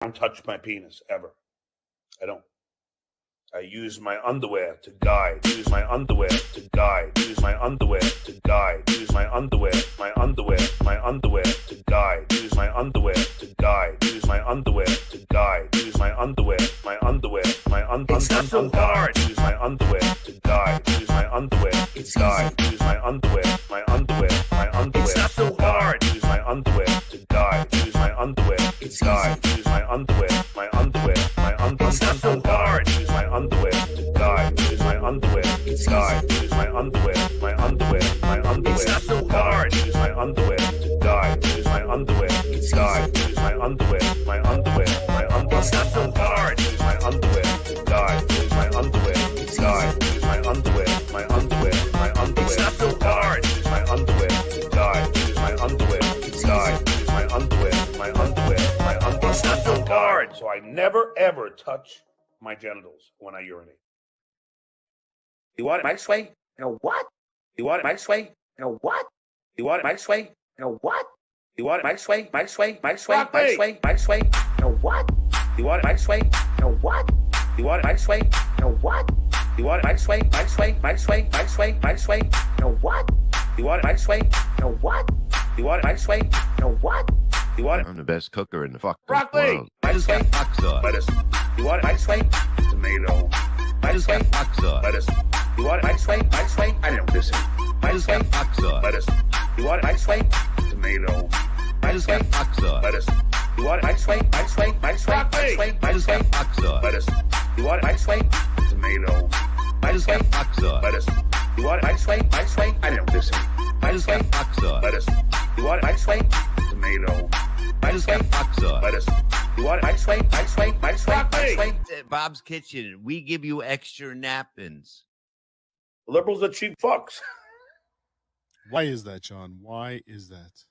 don't touch my penis ever. I don't. I use my underwear to guide. Use my underwear to guide. Use my underwear to guide. Use my underwear to guide. Use my underwear to guide. Use my underwear to guide. Use my underwear to guide. It's not so hard. Use my underwear to guide. Use my underwear to guide. Use my underwear. It's not so hard. Use my underwear to guide. Use my underwear to guide. Use my underwear. It's not so hard. Use my underwear to guide. Use my underwear to guide. Use my underwear. It's not so hard. Use my underwear to guide. Use my underwear to guide. Use my underwear. It's not so hard. Use my underwear to guide. Use my underwear to guide. Use my underwear. It's not so hard. Use my underwear to guide. Use my underwear to guide. Use my underwear. It's not so hard. So I never ever touch my genitals when I urinate. You want it my way? No what? You want it my way? No what? You want it my way? No what? You want it my way? No what? You want it my way? No what? You want it my way? No what? You want it my way? No what? You want it my way? No what? You want it my way? No what? You want it? I'm the best cooker in the fucking Broccoli. world. My way? Lettuce. You want it my way? Tomato. My way? Lettuce. You want it my way? I don't listen. My way? Lettuce. You want it my way? Tomato. My way? Lettuce. You want it my way? Lettuce. You want it my way? Tomato. My way? Lettuce. You want it my way? I don't listen. My way? Lettuce. You want it my way? Tomato. My way? Lettuce. You want it my way? Bob's Kitchen, we give you extra napkins. Liberals are cheap fucks. Why is that, John? Why is that?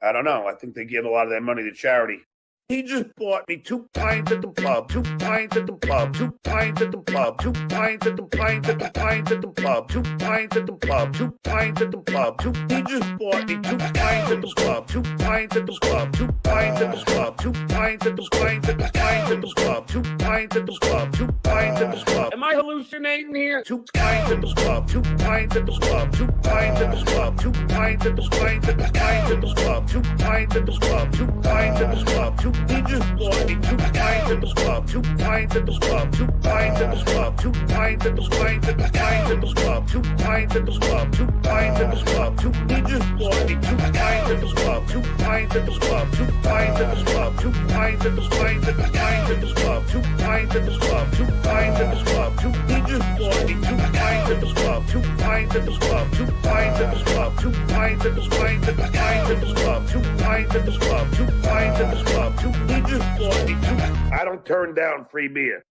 I don't know. I think they give a lot of their money to charity. He just bought me 2 pints at the pub, 2 pints at the pub, 2 pints at the pub, 2 pints at the pints at the pints at the pub, 2 pints at the pub, 2 pints at the pub, 2. He just bought me 2 pints at the club, 2 pints at the club, 2 pints at the club, 2 pints at the pints at the pints at the club, 2 pints at the club, 2 pints at the club. Am I hallucinating here? 2 pints at the club, 2 pints at the club, 2 pints at the club, 2 pints at the pints at the pints at the club, 2 pints at the club, 2 pints at the club, 2. He just bought me 2 pints at the club, 2 pints at the club, 2 pints at the club, 2 pints at the pints at the pints at the club, 2 pints at the club, 2 pints at the club, 2. He just bought me 2 pints at the club, 2 pints at the club, 2 pints at the club, 2 pints at the pints at the pints at the club, 2 pints at the club, 2 pints at the club, 2. He just bought me 2 pints at the club, 2 pints at the club, 2 pints at the club, 2 pints at the pints at the pints at the club, 2 pints at the club, 2 pints at the club, 2. He just bought me 2. I don't turn down free beer.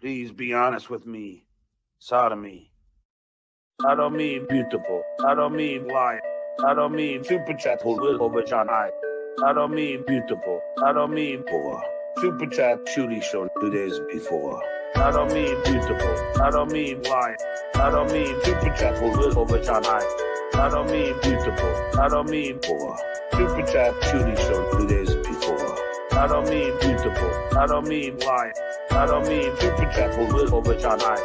Please be honest with me. Sodomy. Sodomy beautiful. Sodomy liar. Sodomy super chat over John I. Sodomy beautiful. Sodomy poor. Super chat Shuli Show 2 days before. Sodomy beautiful. Sodomy liar. Sodomy super chat over John I. Sodomy beautiful. Sodomy poor. Super chat Shuli Show 2 days before. Sodomy beautiful. Sodomy liar. Sodomy super chat over John I.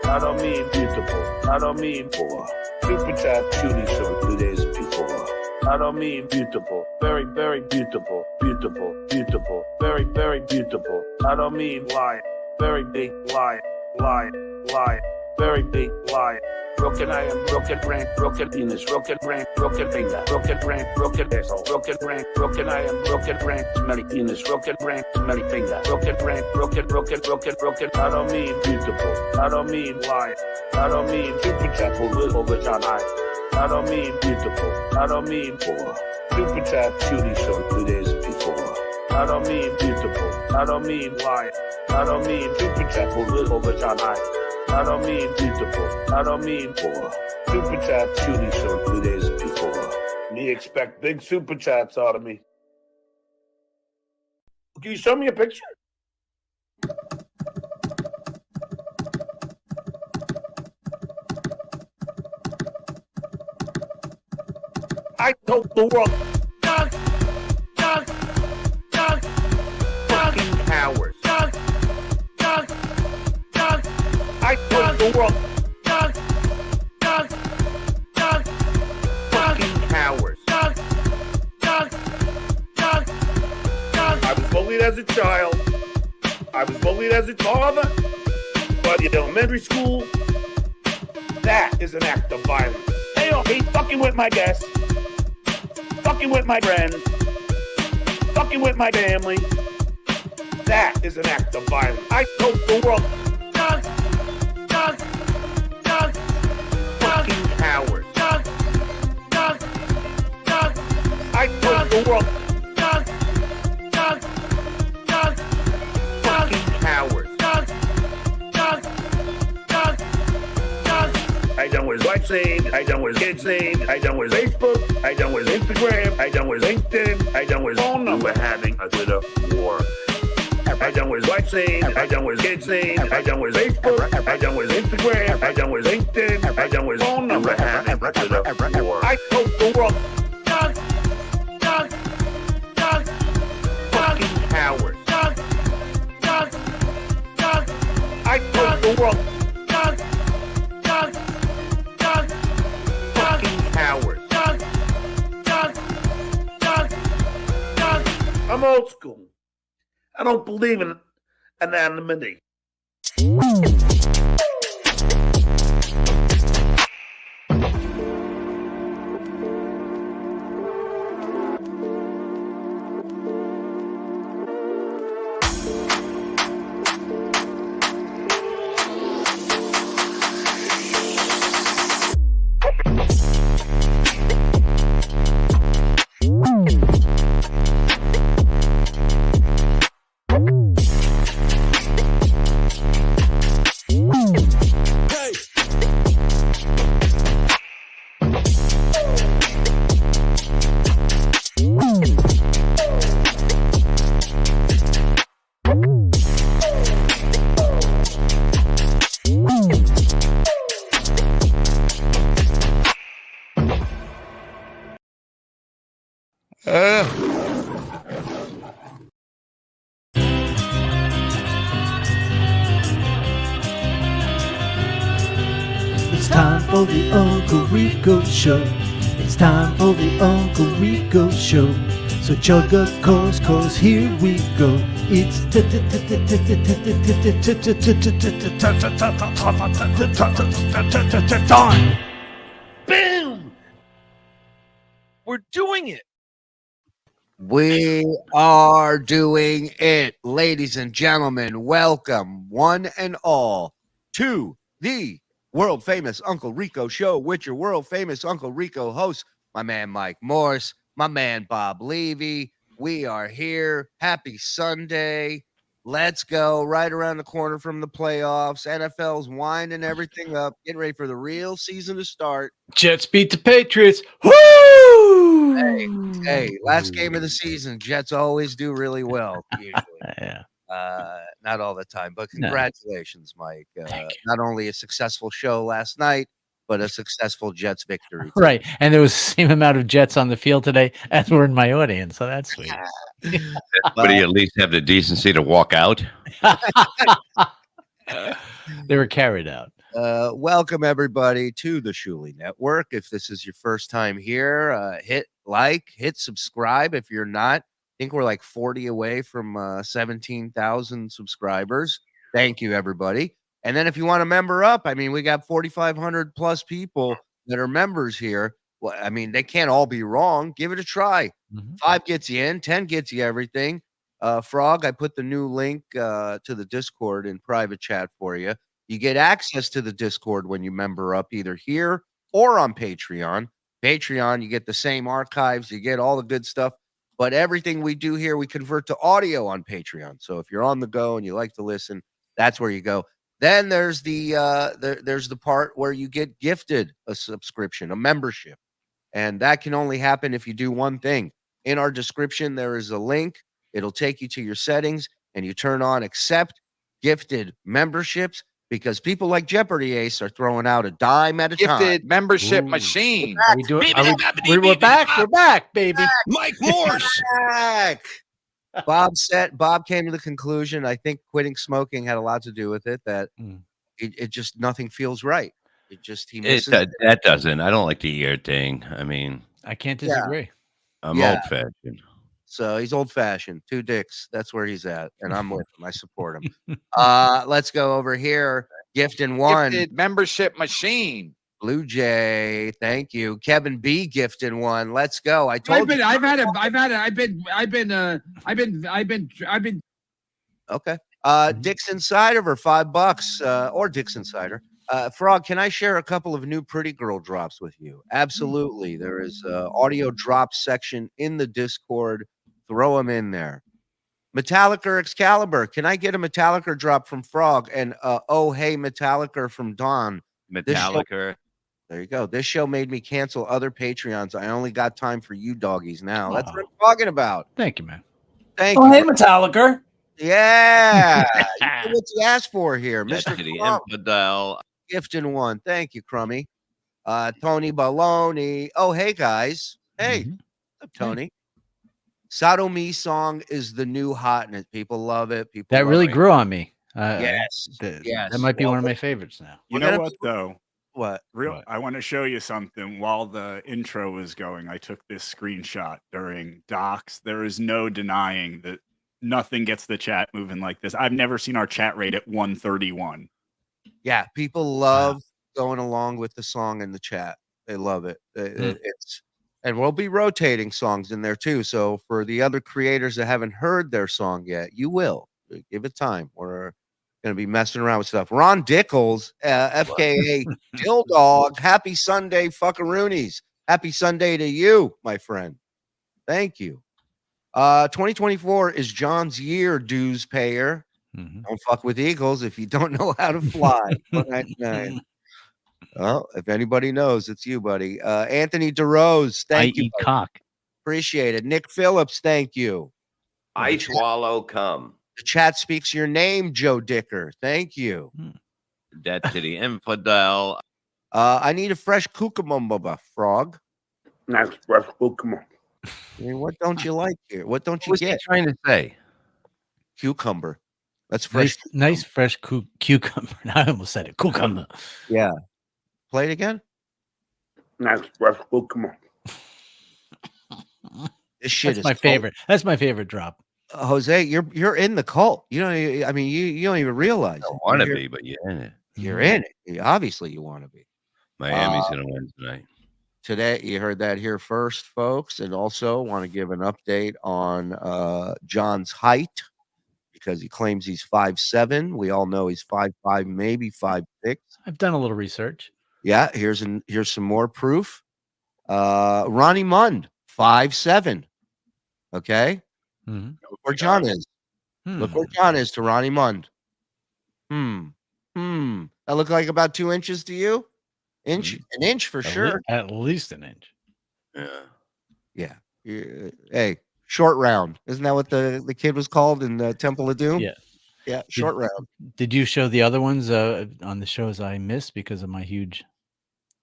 Sodomy beautiful. Sodomy poor. Super chat Shuli Show 2 days before. Sodomy beautiful. Very, very beautiful. Beautiful. Beautiful. Very, very beautiful. Sodomy liar. Very big liar. Liar. Liar. Very big liar. Broken I am, broken brain, broken penis, broken brain, broken finger, broken brain, broken asshole, broken brain, broken I am, broken brain, smelly penis, broken brain, smelly finger, broken brain, broken, I don't mean beautiful, I don't mean liar, I don't mean super chat over John I don't mean beautiful, I don't mean poor, super chat Shuli Show 2 days before, I don't mean beautiful, I don't mean liar, I don't mean super chat over John I don't mean beautiful. I don't mean poor. Super chat Shuli Show 2 days before. Me expect big super chats out of me. Can you show me a picture? I told the world, doxx. as a child. I was bullied as a father. But in elementary school, that is an act of violence. Hey, fucking with my guests, fucking with my friends, fucking with my family. That is an act of violence. I told the world, doxx, fucking cowards. Doxx. I told the world, doxx, fucking cowards. I done with life saying, I done with kids saying, I done with Facebook, I done with Instagram, I done with LinkedIn, I done with phone number having a Twitter war. I done with life saying, I done with kids saying, I done with Facebook, I done with Instagram, I done with LinkedIn, I done with phone number having a Twitter war. I told the world, doxx, fucking cowards. I told the world, doxx, fucking cowards. I'm old school. I don't believe in anonymity. It's time for the Uncle Rico Show. It's time for the Uncle Rico Show. So chug a course, here we go. It's time. Boom! We're doing it. We are doing it, ladies and gentlemen. Welcome, one and all, to the world famous Uncle Rico Show with your world famous Uncle Rico host, my man Mike Morse, my man Bob Levy. We are here. Happy Sunday. Let's go. Right around the corner from the playoffs. NFL's winding everything up, getting ready for the real season to start. Jets beat the Patriots. Woo! Hey, last game of the season. Jets always do really well, usually. Yeah. Not all the time, but No. congratulations, Mike. Thank you. Not only a successful show last night, but a successful Jets victory. too. Right. And there was the same amount of Jets on the field today as were in my audience. So that's sweet. But he at least have the decency to walk out. They were carried out. Welcome, everybody, to the Shuli Network. If this is your first time here, hit like, hit subscribe. If you're not, I think we're like 40 away from 17,000 subscribers. Thank you, everybody. And then if you want to member up, I mean, we got 4,500 plus people that are members here. Well, I mean, they can't all be wrong. Give it a try. 5 gets you in, 10 gets you everything. Frog, I put the new link to the Discord in private chat for you. You get access to the Discord when you member up either here or on Patreon. Patreon, you get the same archives, you get all the good stuff, but everything we do here, we convert to audio on Patreon. So if you're on the go and you like to listen, that's where you go. Then there's the part where you get gifted a subscription, a membership. And that can only happen if you do one thing. In our description, there is a link. It'll take you to your settings and you turn on accept gifted memberships because people like Jeopardy Ace are throwing out a dime at a time. Gifted membership Ooh. machine. Are we doing, we're back. We're back, baby. Mike Morse. Back. Bob came to the conclusion, I think quitting smoking had a lot to do with it, that it just nothing feels right. It just he misses That doesn't. I don't like the ear thing. I mean, I can't disagree. I'm Yeah. old fashioned. So he's old fashioned. 2 dicks. That's where he's at. And I'm with him. I support him. Let's go over here. Gifting 1. Gifted membership machine. Blue Jay. Thank you. Kevin B gifting 1. Let's go. I told you. Okay. Dixon Cider for $5, or Dixon Cider. Frog, can I share a couple of new Pretty Girl drops with you? Absolutely. There is audio drop section in the Discord. Throw them in there. Metallica Excalibur. Can I get a Metallica drop from Frog? And oh, hey, Metallica from Don. Metallica. There you go. This show made me cancel other Patreons. I only got time for you doggies now. That's what I'm talking about. Thank you, man. Thank you. Oh, hey, Metallica. Yeah. You know what you asked for here, Mr. The Crumb. infidel. Gifting 1. Thank you, Crummy. Tony Baloney. Oh, hey, guys. Hey, what's up, Tony? Sodomy song is the new hotness. People love it. People That love really it. grew on me. Yes. That might be one of my favorites now. You know what, though? What? I want to show you something. While the intro was going, I took this screenshot during doxx. There is no denying that nothing gets the chat moving like this. I've never seen our chat rate at 131. Yeah, people love going along with the song in the chat. They love it. It's and we'll be rotating songs in there too. So for the other creators that haven't heard their song yet, you will. Give it time. We're gonna be messing around with stuff. Ron Dickles, FKA Dill Dog. Happy Sunday, fuckaroonies. Happy Sunday to you, my friend. Thank you. 2024 is John's year, dues payer. Don't fuck with eagles if you don't know how to fly. 199. Well, if anybody knows, it's you, buddy. Anthony DeRose, thank you. Cock. Appreciate it. Nick Phillips, thank you. I swallow cum. The chat speaks your name, Joe Dicker. Thank you. Death to the infidel. I need a fresh cucumber, Frog. Nice fresh cucumber. I mean, what don't you like here? What don't you What's he get? trying to say? Cucumber. That's fresh. Nice fresh cucumber. I almost said it. Cucumber. Yeah. Play it again. Nice fresh cucumber. This shit That's is my cold. favorite. That's my favorite drop. Jose, you're in the cult. You don't. I mean, you don't even realize. I don't want to be, but you're in it. You're in it. Obviously, you want to be. Miami's gonna win tonight. Today, you heard that here first, folks, and also want to give an update on John's height because he claims he's 5'7". We all know he's 5'5", maybe 5'6". I've done a little research. Yeah, here's some more proof. Ronnie Mund, 5'7". Okay, look where John is. Look where John is to Ronnie Mund. That look like about 2 inches to you? An inch for sure. At least an inch. Yeah. Hey, short round. Isn't that what the kid was called in Temple of Doom? Yeah. Yeah, short round. Did you show the other ones on the shows I missed because of my huge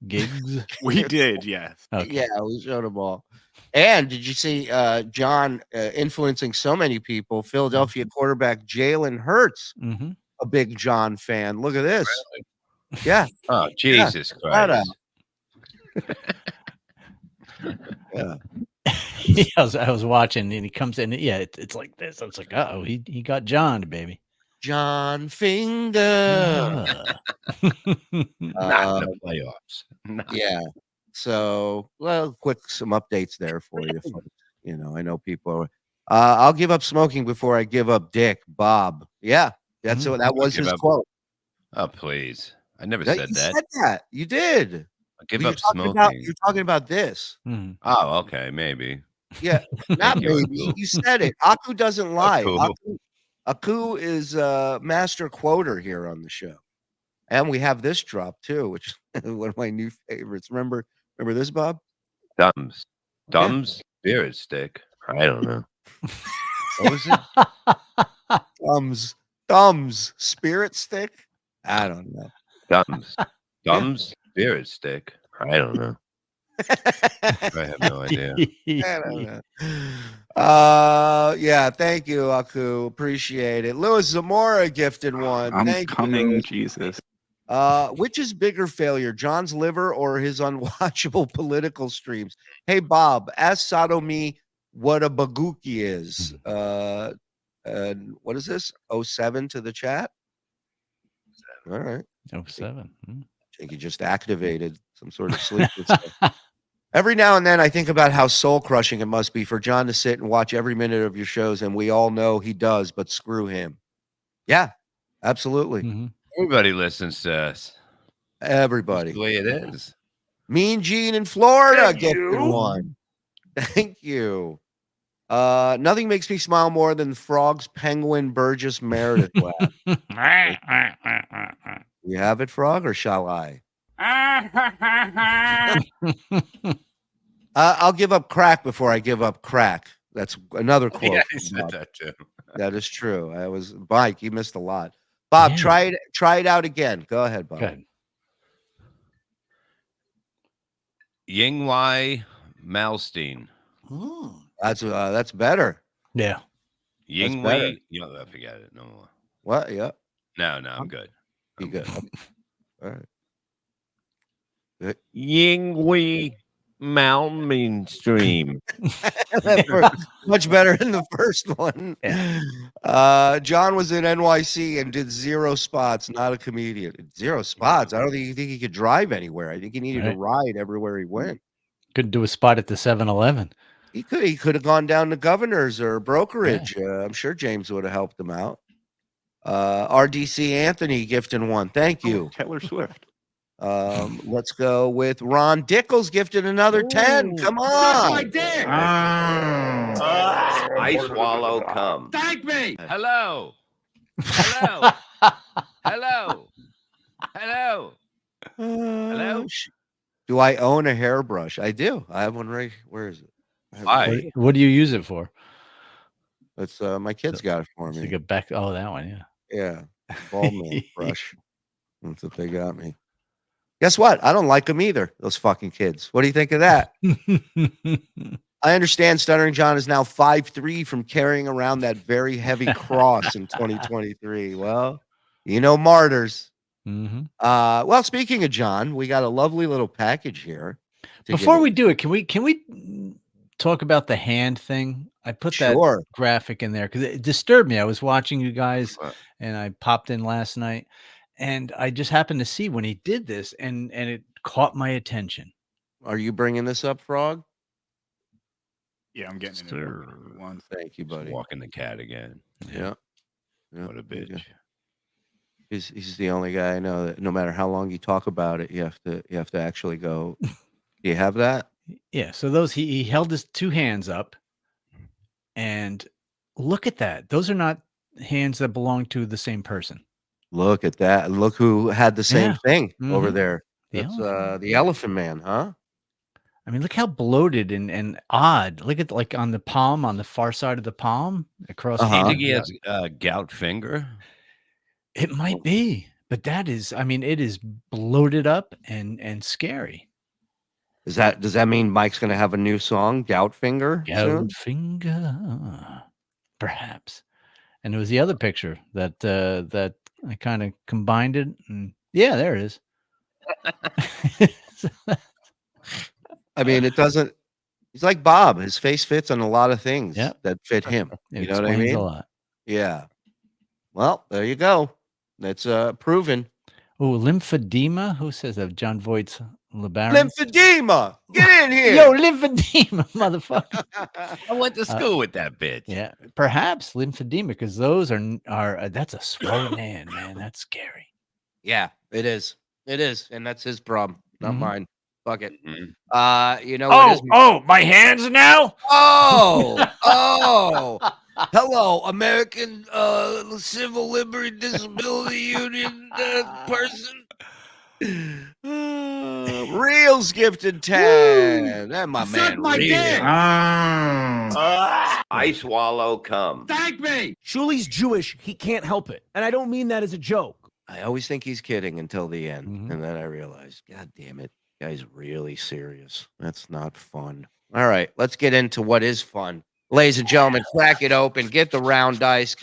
gigs? We did, yes. Okay. Yeah, we showed them all. And did you see John influencing so many people? Philadelphia quarterback Jalen Hurts, a big John fan. Look at this. Really? Yeah. Oh, Jesus Christ. Yeah. I was watching and he comes in. Yeah, it's like this. I was like, oh, he got John, baby. John Finger. Not in the playoffs. Yeah. So, well, some updates there for you. You know, I know people are. I'll give up smoking before I give up dick, Bob. Yeah, that's what that was his quote. Oh, please. I never said You that. said that. You did. I give You're up talking smoking. You're talking about this. Oh, okay, maybe. Yeah, not Thank you, maybe. Aku. You said it. Aku doesn't lie. Aku. Aku is a master quoter here on the show. And we have this drop too, which is one of my new favorites. Remember this, Bob? Dumbs spirit stick. I don't know. What was it? Thumbs spirit stick. I don't know. Dumbs spirit stick. I don't know. I have no idea. I don't know. Yeah, thank you, Aku. Appreciate it. Louis Zamora gifted one. I'm Thank coming, you. Jesus. Which is bigger failure, John's liver or his unwatchable political streams? Hey, Bob, ask Sodomy what a bagookie is. And what is this? 07 to the chat. All right. 07. I think you just activated some sort of sleepless stuff. Every now and then I think about how soul crushing it must be for John to sit and watch every minute of your shows, and we all know he does, but screw him. Yeah, absolutely. Everybody listens to us. Everybody. That's the way it is. Mean Gene in Florida Thank gifted you. one. Thank you. Nothing makes me smile more than Frog's Penguin Burgess Meredith laugh. You have it, Frog, or shall I? I'll give up crack before I give up crack. That's another quote. Yeah, from he said Bob. that too. That is true. I was Mike. You missed a lot. Bob, Yeah. try it out again. Go ahead, Bob. Good. Yingwei Malstein. That's better. Yeah. That's better. Yingwei. You know, I forget it. No more. What? Yeah. No, I'm good. You good? All right. Yingwei Mountain Mainstream. Much better than the first one. Yeah. John was in NYC and did 0 spots. Not a comedian. 0 spots. I don't think he could drive anywhere. I think he needed to ride everywhere he went. Couldn't do a spot at the 7-Eleven. He could have gone down to Governor's or Brokerage. I'm sure James would have helped him out. RDC Anthony gifting one. Thank you. Taylor Swift. Let's go with Ron Dickles gifted another 10. Come on. my dick. I swallow cum. Thank me. Hello. Hello. Hello. Hello. Hello. Do I own a hairbrush? I do. I have one right. Where is it? What do you use it for? It's my kids got it for To me. get back. Oh, that one. Yeah. Yeah. Bald man brush. That's what they got me. Guess what? I don't like them either. Those fucking kids. What do you think of that? I understand Stuttering John is now 5'3" from carrying around that very heavy cross in 2023. Well, you know, martyrs. Well, speaking of John, we got a lovely little package here. Before we do it, can we talk about the hand thing? I put that graphic in there because it disturbed me. I was watching you guys, and I popped in last night, and I just happened to see when he did this, and it caught my attention. Are you bringing this up, Frog? Yeah, I'm getting it. One. Thank you, buddy. Walking the cat again. Yeah. What a bitch. He's the only guy I know that no matter how long you talk about it, you have to actually go. Do you have that? Yeah. So those he held his 2 hands up, and look at that. Those are not hands that belong to the same person. Look at that. Look who had the same thing over Mhm. there. The That's elephant. the Elephant Man, huh? I mean, look how bloated and odd. Look at like on the palm, on the far side of the palm across. Do you think he has a gout finger? It might be, but that is, I mean, it is bloated up and scary. Does that mean Mike's going to have a new song, Gout Finger? soon? Gout finger, perhaps. And it was the other picture that that I kind of combined it, and yeah, there it is. I mean, it doesn't. He's like Bob. His face fits on a lot of things that fit him. It You know what I explains mean? a lot. Yeah. Well, there you go. That's proven. Oh, lymphedema. Who says that? John Voight's LeBaron. Lymphedema. Get in here. Yo, lymphedema, motherfucker. I went to school with that bitch. Yeah, perhaps lymphedema, because those are that's a swollen hand, man. That's scary. Yeah, it is. It is, and that's his problem, not mine. Fuck it. You know. My hands now. Oh. Hello, American Civil Liberty Disability Union person. Reels gifted 10. That my man. Reels. I swallow cum. Thank me. Shuli's Jewish. He can't help it. And I don't mean that as a joke. I always think he's kidding until the end. And then I realize, God damn it, guy's really serious. That's not fun. All right, let's get into what is fun. Ladies and gentlemen, crack it open, get the round dice,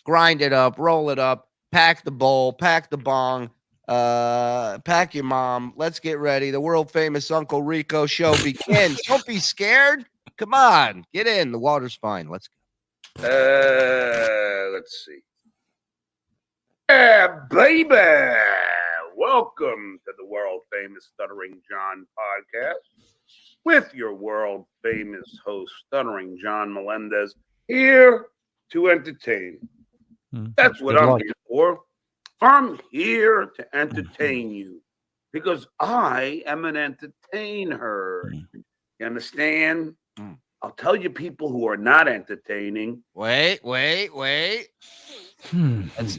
grind it up, roll it up, pack the bowl, pack the bong, pack your mom. Let's get ready. The world famous Uncle Rico show begins. Don't be scared. Come on. Get in. The water's fine. Let's go. Let's see. Yeah, baby. Welcome to the world famous Stuttering John podcast with your world famous host, Stuttering John Melendez, here to entertain. That's what I'm here for. I'm here to entertain you because I am an entertainer. You understand? I'll tell you people who are not entertaining. Wait. That's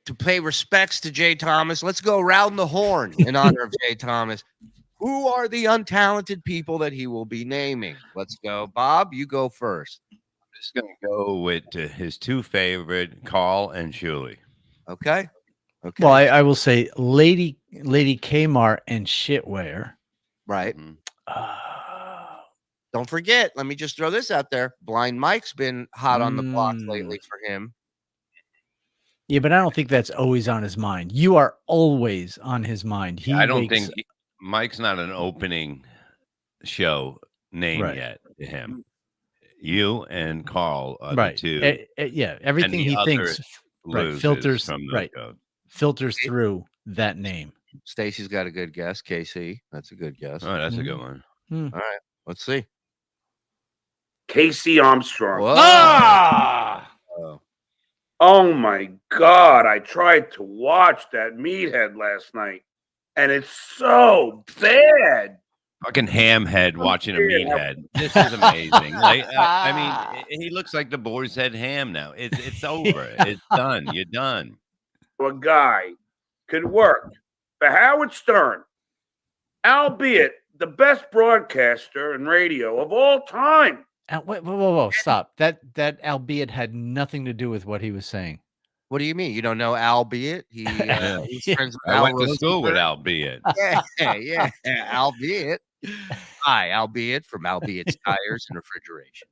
to pay respects to Jay Thomas. Let's go around the horn in honor of Jay Thomas. Who are the untalented people that he will be naming? Let's go. Bob, you go first. I'm just going to go with his two favorite, Karl and Shuli. Okay. Well, I will say Lady Kmart and Shitware. Right. Don't forget, let me just throw this out there. Blind Mike's been hot on the block lately for him. Yeah, but I don't think that's always on his mind. You are always on his mind. I don't think Mike's not an opening show name yet to him. You and Karl are the two. Yeah, everything he thinks filters from filters through that name. Stacy's got a good guess. KC, that's a good guess. Oh, that's a good one. All right, let's see. Casey Armstrong. Oh. Oh my God! I tried to watch that meathead last night, and it's so bad. Fucking hamhead watching a meathead. This is amazing. I mean, he looks like the boar's head ham now. It's over. It's done. You're done. A guy could work for Howard Stern, albeit the best broadcaster in radio of all time. Whoa, stop. That albeit had nothing to do with what he was saying. What do you mean? You don't know albeit? He's friends with I went to school with albeit. Yeah. Albeit. Hi, albeit from Albeit's Tires and Refrigeration.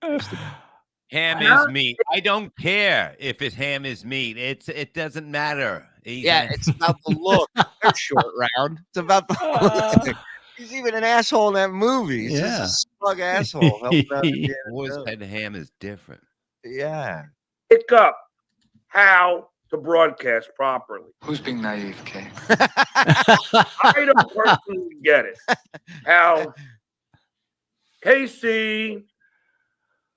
Ham is meat. I don't care if his ham is meat. It doesn't matter. It's about the look. They're short round. It's about the look. He's even an asshole in that movie. He's just a smug asshole. Boar's head ham is different. Yeah. Pick up how to broadcast properly. Who's being naive, Kay? I don't personally get it. How Casey,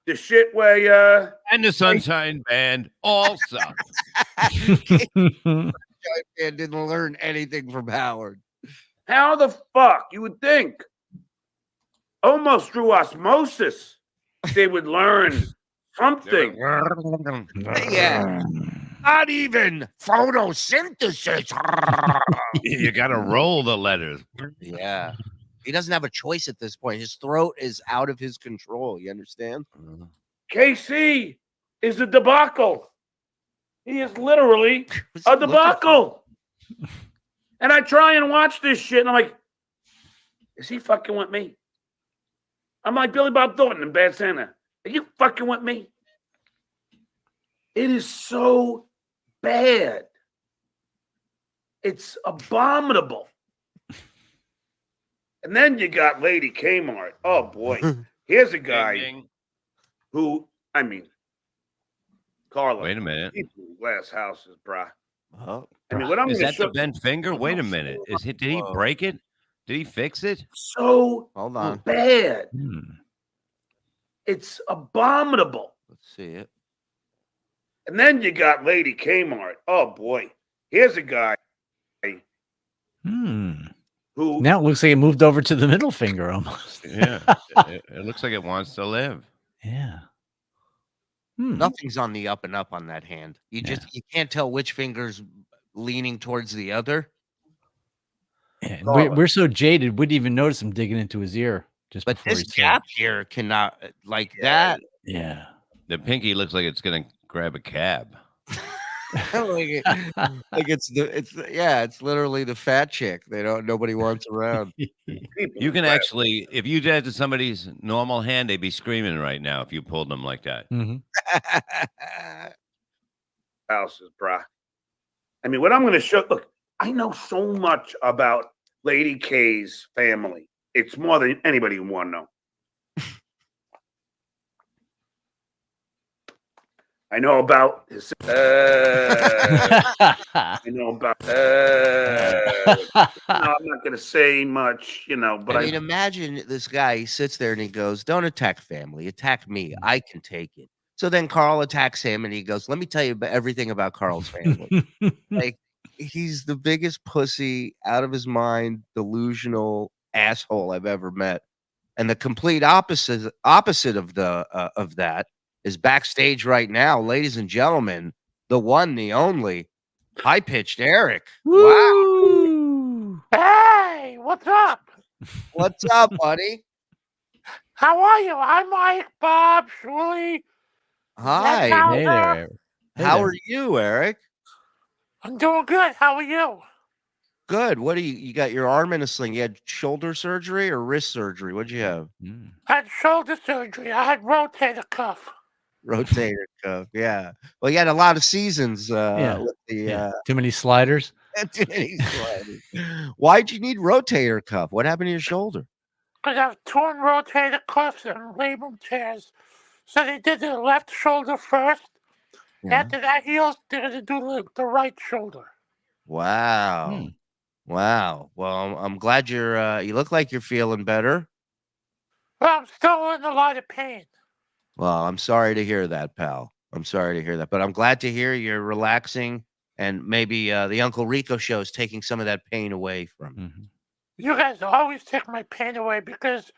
the Shitway, and the Sunshine Band all suck. Sunshine Band didn't learn anything from Howard. How the fuck you would think, almost through osmosis, they would learn something. Yeah. Not even photosynthesis. You got to roll the letters. Yeah. He doesn't have a choice at this point. His throat is out of his control. You understand? KC is a debacle. He is literally a debacle. And I try and watch this shit, and I'm like, is he fucking with me? I'm like Billy Bob Thornton in Bad Santa. Are you fucking with me? It is so bad. It's abominable. And then you got Lady Kmart. Oh, boy. Here's a guy who, Karl. Wait a minute. Glass houses, brah. Oh. What I'm is gonna that the bent finger? Wait a minute. Did he break it? Did he fix it? So hold on. Bad. It's abominable. Let's see it. And then you got Lady Kmart. Oh boy. Here's a guy who now it looks like it moved over to the middle finger almost. Yeah. It looks like it wants to live. Yeah. Nothing's on the up and up on that hand. You can't tell which finger's leaning towards the other. Yeah, we're so jaded, we didn't even notice him digging into his ear just but before this gap here cannot that. Yeah. The pinky looks like it's gonna grab a cab. It's literally the fat chick. Nobody wants around. You can actually, if you did to somebody's normal hand, they'd be screaming right now if you pulled them like that. Houses, brah. What I'm going to show. Look, I know so much about Lady K's family. It's more than anybody would want to know. I know about his. I know about. I'm not going to say much, but I mean, imagine this guy. He sits there and he goes, "Don't attack family. Attack me. I can take it." So then Karl attacks him, and he goes, "Let me tell you everything about Karl's family." Like, he's the biggest pussy, out of his mind, delusional asshole I've ever met. And the complete opposite of that is backstage right now, ladies and gentlemen, the one, the only, high-pitched Eric. Wow. Hey, what's up? What's up, buddy? How are you? I'm Mike, Bob, Shuli. Hi. Hey there, Eric. How are you, Eric? I'm doing good. How are you? Good. What do you got your arm in a sling? You had shoulder surgery or wrist surgery? What'd you have? I had shoulder surgery. I had rotator cuff. Rotator cuff. Yeah. Well, you had a lot of seasons with the too many sliders. Too many sliders. Why'd you need rotator cuff? What happened to your shoulder? Because I have torn rotator cuffs and labrum tears. So they did the left shoulder first. Yeah. After that heals, they're going to do the right shoulder. Wow. Wow. Well, I'm glad you look like you're feeling better. Well, I'm still in a lot of pain. Well, I'm sorry to hear that, pal. I'm sorry to hear that, but I'm glad to hear you're relaxing, and maybe the Uncle Rico Show is taking some of that pain away from you. You guys always take my pain away because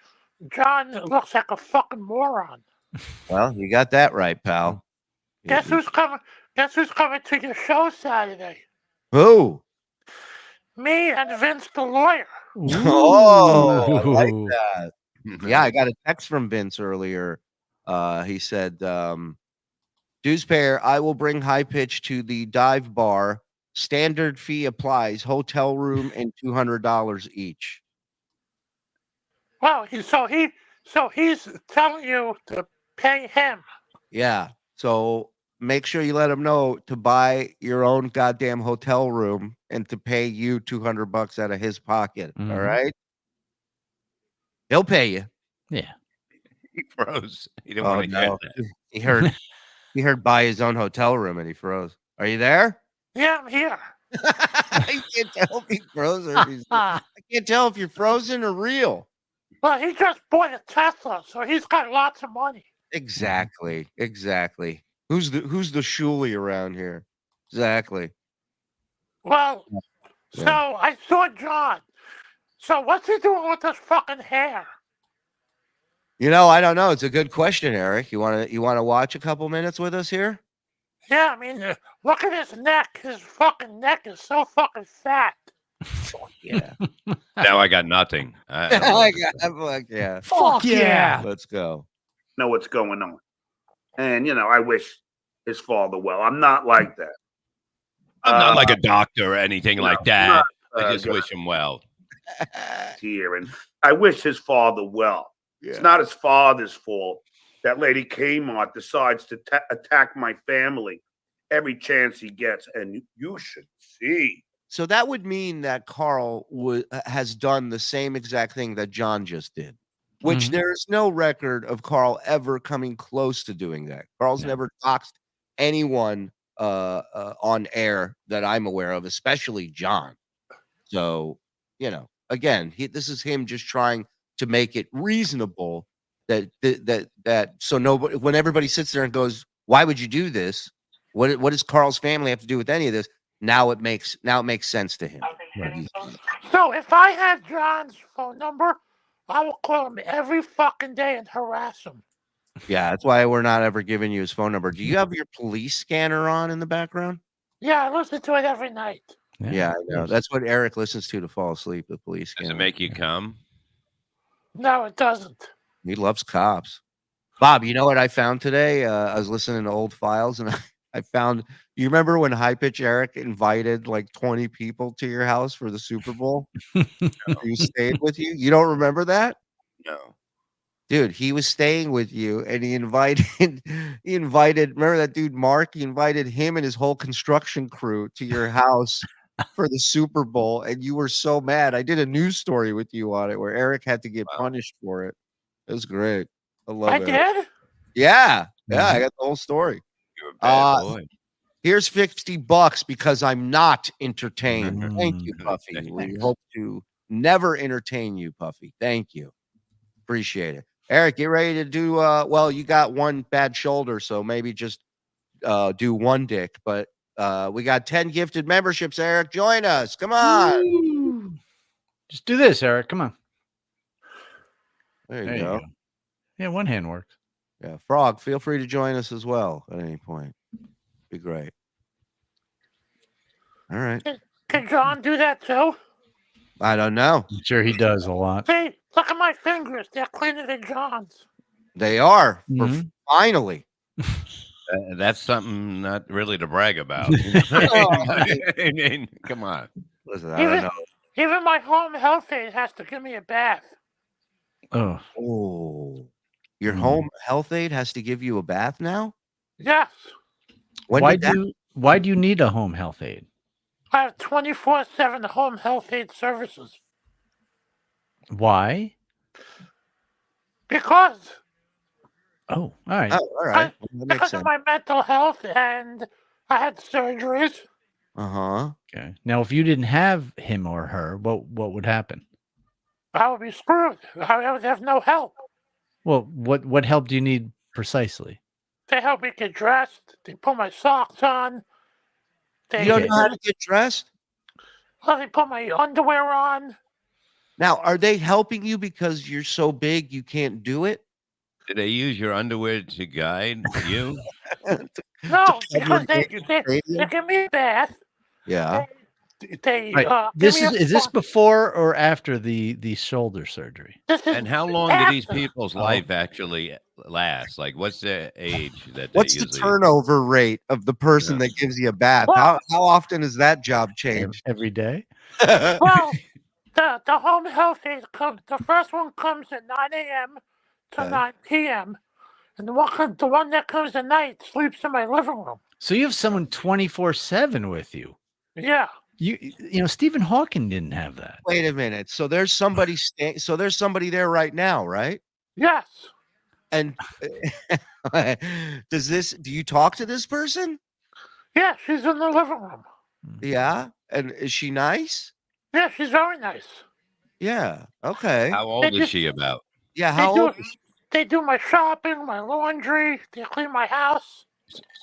John looks like a fucking moron. Well, you got that right, pal. Guess who's coming? Guess who's coming to your show Saturday? Who? Me and Vince the lawyer. Oh, I like that. Yeah, I got a text from Vince earlier. He said, dues payer, I will bring High Pitch to the dive bar. Standard fee applies. Hotel room and $200 each. Wow, so he's telling you to pay him. Yeah. So make sure you let him know to buy your own goddamn hotel room and to pay you $200 out of his pocket. All right. He'll pay you. Yeah. He froze. He didn't want to hear that. He heard buy his own hotel room and he froze. Are you there? Yeah, I'm here. I can't tell if he froze or if he's, I can't tell if you're frozen or real. Well, he just bought a Tesla, so he's got lots of money. Exactly. Who's the Shuli around here? Exactly. Well, so I saw John. So what's he doing with his fucking hair? I don't know. It's a good question, Eric. You want to watch a couple minutes with us here? Yeah, I mean, look at his neck. His fucking neck is so fucking fat. Yeah. Now I got nothing. Yeah. Fuck yeah. Let's go. Know what's going on. And, I wish his father well. I'm not like that. I'm not like a doctor or anything like that. I just good. wish him well. Here, and I wish his father well. Yeah. It's not his father's fault. That lady Kmart decides to attack my family every chance he gets, and you should see. So that would mean that Karl has done the same exact thing that John just did, which there's no record of Karl ever coming close to doing that. Karl's never doxed anyone on air that I'm aware of, especially John. So, again, this is him just trying to make it reasonable that so nobody, when everybody sits there and goes, why would you do this? What does Karl's family have to do with any of this? Now it makes sense to him. Right. So if I had John's phone number, I will call him every fucking day and harass him. Yeah, that's why we're not ever giving you his phone number. Do you have your police scanner on in the background? Yeah, I listen to it every night. Yeah, I know. That's what Eric listens to fall asleep, the police scanner. Does it make you come? No, it doesn't. He loves cops. Bob, you know what I found today? I was listening to old files and I found, you remember when High Pitch Eric invited like 20 people to your house for the Super Bowl? You stayed with you? You don't remember that? No. Dude, he was staying with you and he invited, remember that dude, Mark? He invited him and his whole construction crew to your house for the Super Bowl, and you were so mad. I did a news story with you on it where Eric had to get punished for it. It was great. I love it. I did? Yeah. Yeah, I got the whole story. You're a bad boy. Here's $50 because I'm not entertained. Thank you, Puffy. Thanks. We hope to never entertain you, Puffy. Thank you. Appreciate it. Eric, get ready to do well, you got one bad shoulder, so maybe just do one dick, but we got 10 gifted memberships. Eric, join us. Come on. Woo. Just do this, Eric. Come on. There you go. Yeah, one hand works. Yeah, Frog, feel free to join us as well at any point. Be great. All right. Can John do that too? I don't know. I'm sure he does a lot. See, look at my fingers. They're cleaner than John's. They are. Finally. That's something not really to brag about. I mean, come on. Listen, I don't know. Even my home health aide has to give me a bath. Oh. Your home health aide has to give you a bath now? Yes. Why do you need a home health aide? I have 24/7 home health aide services. Why? Because. Oh, all right. Oh, all right. That makes Because sense. of my mental health, and I had surgeries. Uh-huh. Okay. Now, if you didn't have him or her, what would happen? I would be screwed. I would have no help. Well, what help do you need precisely? They help me get dressed. They put my socks on. You don't know how to get dressed? Well, they put my underwear on. Now, are they helping you because you're so big you can't do it? Did they use your underwear to guide you? No, because they give me a bath. Yeah. They Right. Is this before or after the shoulder surgery? And how long do these people's life actually last? Like, what's the age that? What's the turnover rate of the person that gives you a bath? Well, how often is that job changed? Every day. Well, the home health aide comes. The first one comes at 9 a.m. to 9 p.m. And the one that comes at night sleeps in my living room. So you have someone 24/7 with you. Yeah. You know Stephen Hawking didn't have that. Wait a minute. So there's somebody there's somebody there right now, right? Yes. And do you talk to this person? Yeah, she's in the living room. Yeah. And is she nice? Yeah, she's very nice. Yeah. Okay. How old is she about? Yeah, how old is she? They do my shopping, my laundry, they clean my house.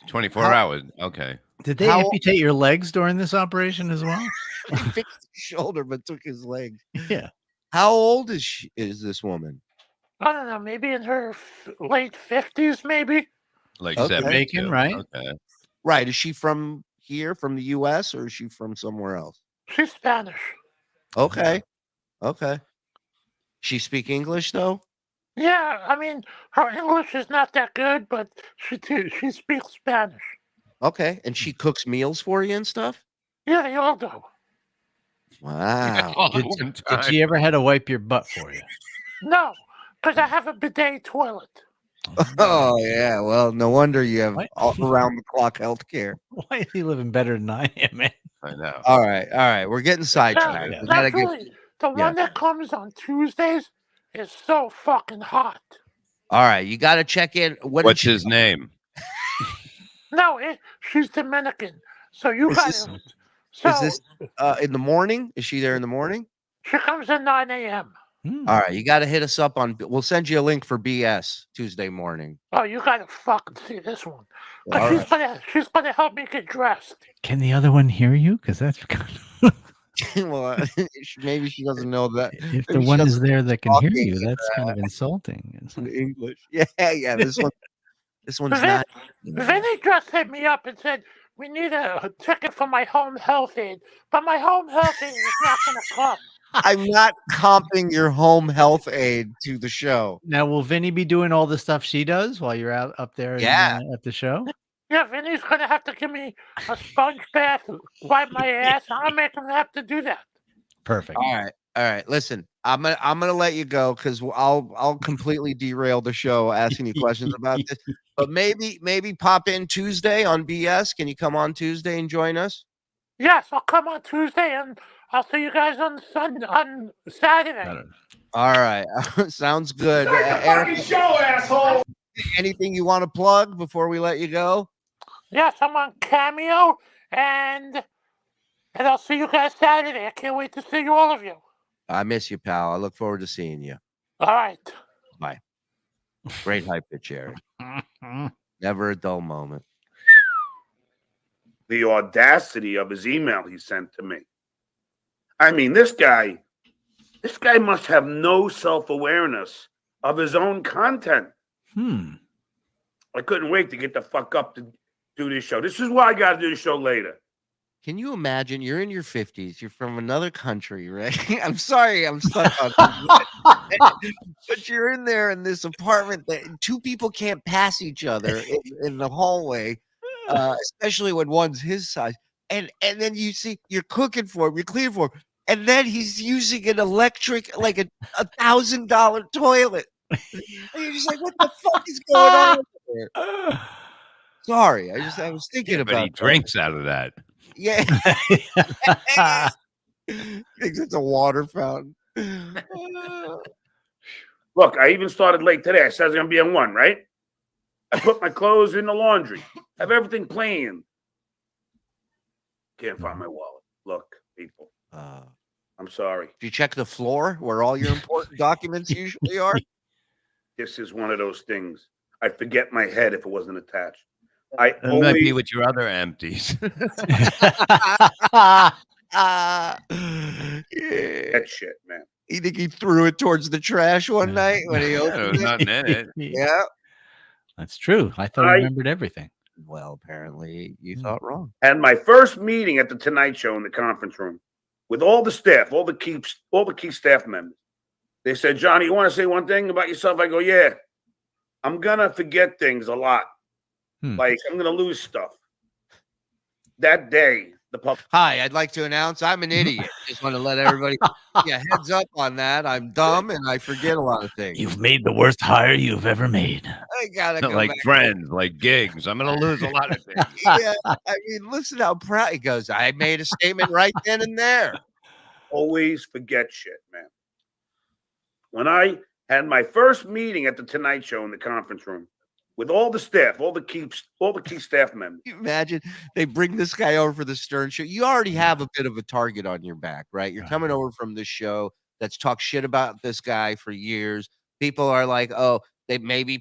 24 hours. Okay. Did they amputate your legs during this operation as well? He fixed his shoulder but took his leg. Yeah. How old is this woman? I don't know, maybe in her late 50s, maybe. Like Okay. 72. right? Okay. Right. Is she from here, from the U.S., or is she from somewhere else? She's Spanish. Okay. Okay. She speak English, though? Yeah, I mean, her English is not that good, but she speaks Spanish. Okay. And she cooks meals for you and stuff? Yeah, they all do. Wow. Did she ever had to wipe your butt for you? No, because I have a bidet toilet. Oh, yeah. Well, no wonder you have around-the-clock health care. Why is he living better than I am, man? I know. All right. All right. We're getting sidetracked. We gotta get- Really, the one that comes on Tuesdays is so fucking hot. All right. You got to check in. What's his name? No, she's Dominican. So you got to. Is this in the morning? Is she there in the morning? She comes at 9 a.m. All right. You got to hit us up on. We'll send you a link for BS Tuesday morning. Oh, you got to fucking see this one. All She's gonna help me get dressed. Can the other one hear you? Because that's Well, maybe she doesn't know that. If the one is there that can hear you, that's kind of insulting. English. Yeah, yeah. This one's not. Vinny just hit me up and said we need a ticket for my home health aide, but my home health aide is not gonna come. I'm not comping your home health aide to the show. Now, will Vinny be doing all the stuff she does while you're out up there at the show? Yeah, Vinny's gonna have to give me a sponge bath, wipe my ass. I'll make him have to do that. Perfect. All right. Listen, I'm gonna let you go because I'll completely derail the show asking you questions about this. But maybe pop in Tuesday on BS. Can you come on Tuesday and join us? Yes, I'll come on Tuesday, and I'll see you guys on Saturday. All right. Sounds good. Eric, show, asshole. anything you want to plug before we let you go? Yes, I'm on Cameo, and I'll see you guys Saturday. I can't wait to see you, all of you. I miss you, pal. I look forward to seeing you. All right. Bye. Great high pitch, Eric. Never a dull moment. The audacity of his email he sent to me. I mean, this guy must have no self-awareness of his own content. I couldn't wait to get the fuck up to do this show. This is why I got to do the show later. Can you imagine? You're in your 50s. You're from another country, right? I'm sorry, I'm stuck on this. But you're in there in this apartment that two people can't pass each other in the hallway, especially when one's his size. And then you see you're cooking for him, you're cleaning for him, and then he's using an electric, like a $1,000 toilet. And you're just like, what the fuck is going on there? Sorry, I was thinking about. But he drinks out of that. Yeah. Thinks it's a water fountain. Look, I even started late today. I said I was going to be on 1, right? I put my clothes in the laundry. I have everything clean. Can't find my wallet. Look, people. I'm sorry. Do you check the floor where all your important documents usually are? This is one of those things. I forget my head if it wasn't attached. It might be with your other empties. That shit, man. You think he threw it towards the trash one night when he opened There was nothing in it. Yeah. That's true. I thought I remembered everything. Well, apparently you thought wrong. And my first meeting at the Tonight Show in the conference room with all the staff, all the key staff members. They said, Johnny, you want to say one thing about yourself? I go, yeah. I'm going to forget things a lot. Like, I'm going to lose stuff. That day, the public. Hi, I'd like to announce I'm an idiot. Just want to let everybody heads up on that. I'm dumb and I forget a lot of things. You've made the worst hire you've ever made. I gotta go like back friends, like gigs. I'm going to lose a lot of things. Yeah, I mean, listen how proud he goes. I made a statement right then and there. Always forget shit, man. When I had my first meeting at the Tonight Show in the conference room with all the staff, all the key staff members. Can you imagine they bring this guy over for the Stern Show. You already have a bit of a target on your back, right? You're coming over from this show that's talked shit about this guy for years. People are like, oh,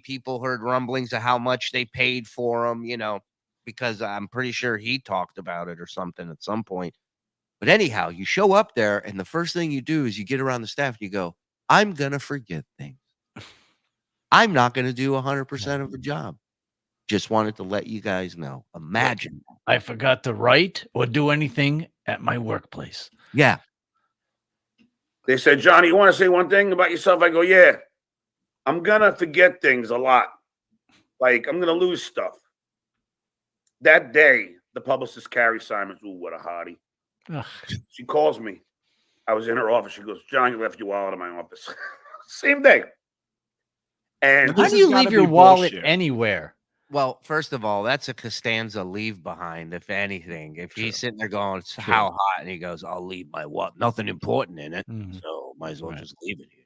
people heard rumblings of how much they paid for him, because I'm pretty sure he talked about it or something at some point. But anyhow, you show up there and the first thing you do is you get around the staff and you go, I'm going to forget things. I'm not going to do 100% of the job. Just wanted to let you guys know. Imagine. I forgot to write or do anything at my workplace. Yeah. They said, Johnny, you want to say one thing about yourself? I go, yeah. I'm going to forget things a lot. Like, I'm going to lose stuff. That day, the publicist, Carrie Simons, ooh, what a hottie. She calls me. I was in her office. She goes, John, you left your wallet in my office. Same day. And how do you leave your wallet anywhere? Well, first of all, that's a Costanza leave behind, if anything. If he's sitting there going, how hot? And he goes, I'll leave my wallet. Nothing important in it. So might as well just leave it here.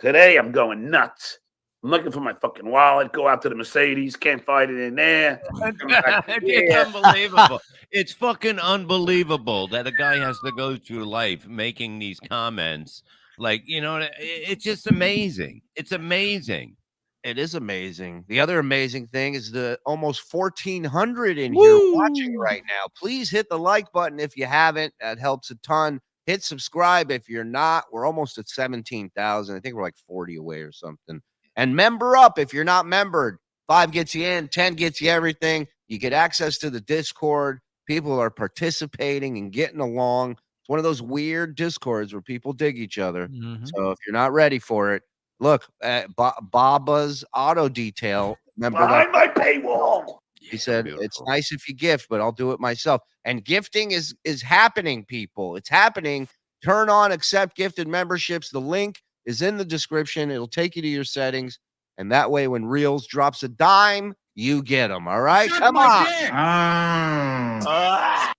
Today, I'm going nuts. I'm looking for my fucking wallet. Go out to the Mercedes. Can't find it in there. It's unbelievable. It's fucking unbelievable that a guy has to go through life making these comments. Like, it's just amazing. It's amazing. It is amazing. The other amazing thing is the almost 1,400 in here watching right now. Please hit the like button if you haven't. That helps a ton. Hit subscribe if you're not. We're almost at 17,000. I think we're like 40 away or something. And member up if you're not membered. 5 gets you in, 10 gets you everything. You get access to the Discord. People are participating and getting along. It's one of those weird Discords where people dig each other. So if you're not ready for it, look at Baba's Auto Detail. Remember behind my paywall. He said, it's nice if you gift, but I'll do it myself. And gifting is happening, people. It's happening. Turn on accept gifted memberships. The link is in the description. It'll take you to your settings. And that way, when Reels drops a dime, you get them. All right, come on.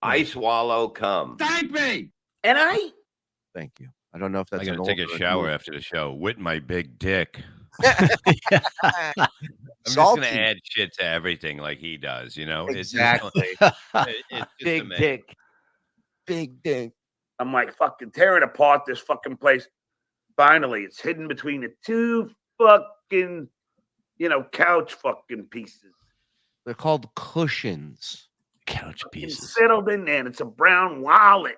I swallow cum. Thank me. And I. Thank you. I don't know if that's. I gotta take a shower after the show with my big dick. I'm just gonna add shit to everything like he does. You know, exactly. It's big amazing. dick. Big dick. I'm like fucking tearing apart this fucking place. Finally, it's hidden between the two fucking, couch fucking pieces. They're called cushions. Couch pieces. It's settled in there, and it's a brown wallet.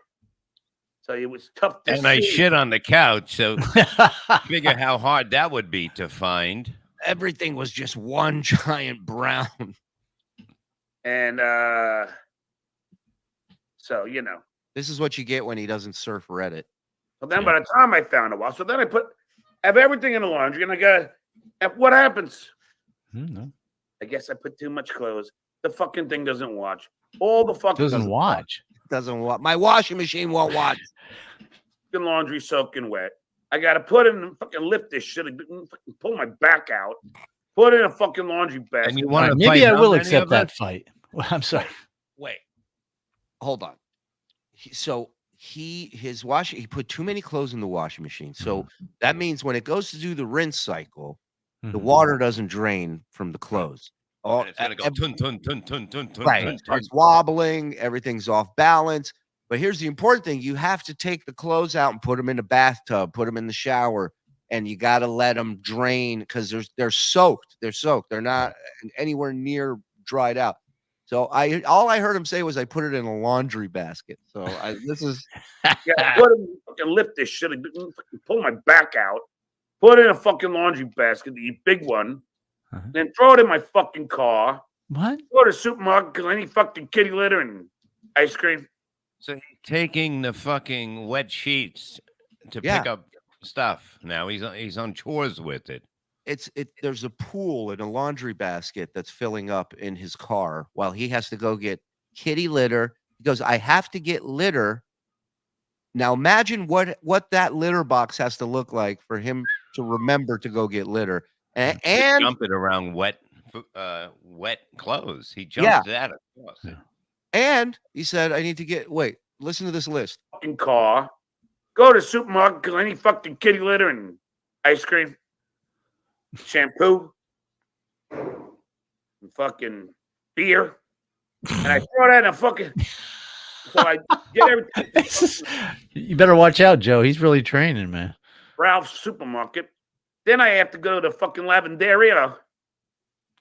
So it was tough to see. And I shit on the couch, so figure how hard that would be to find. Everything was just one giant brown. And so this is what you get when he doesn't surf Reddit. So then by the time I found a while, so then I have everything in the laundry, and I go, what happens? No. I guess I put too much clothes. The fucking thing doesn't watch. All the fucking doesn't watch. Doesn't watch. My washing machine won't watch. The laundry soaking wet. I gotta put in and fucking lift this shit. Fucking pull my back out. Put in a fucking laundry basket. And you want to maybe I will accept that fight. Well, I'm sorry. Wait. Hold on. He put too many clothes in the washing machine. So that means when it goes to do the rinse cycle, the water doesn't drain from the clothes. Oh, it's gonna go tun tun tun tun tun tun. Right. It starts wobbling, everything's off balance. But here's the important thing. You have to take the clothes out and put them in the bathtub, put them in the shower, and you got to let them drain because they're soaked. They're soaked. They're not anywhere near dried out. So all I heard him say was I put it in a laundry basket. So this is fucking lift this shit, pull my back out, put it in a fucking laundry basket, the big one, then throw it in my fucking car. What? Go to the supermarket because I need fucking kitty litter and ice cream. So he's taking the fucking wet sheets to pick up stuff. Now he's on chores with it. There's a pool in a laundry basket that's filling up in his car while he has to go get kitty litter. He goes, I have to get litter. Now imagine what that litter box has to look like for him to remember to go get litter. And jump it around wet clothes. He jumps that across. Yeah. And he said, I need to listen to this list. Fucking car. Go to the supermarket because I need fucking kitty litter and ice cream. Shampoo. And fucking beer. And I throw that in a fucking... So I get everything. You better watch out, Joe. He's really training, man. Ralph's supermarket. Then I have to go to fucking Lavanderia.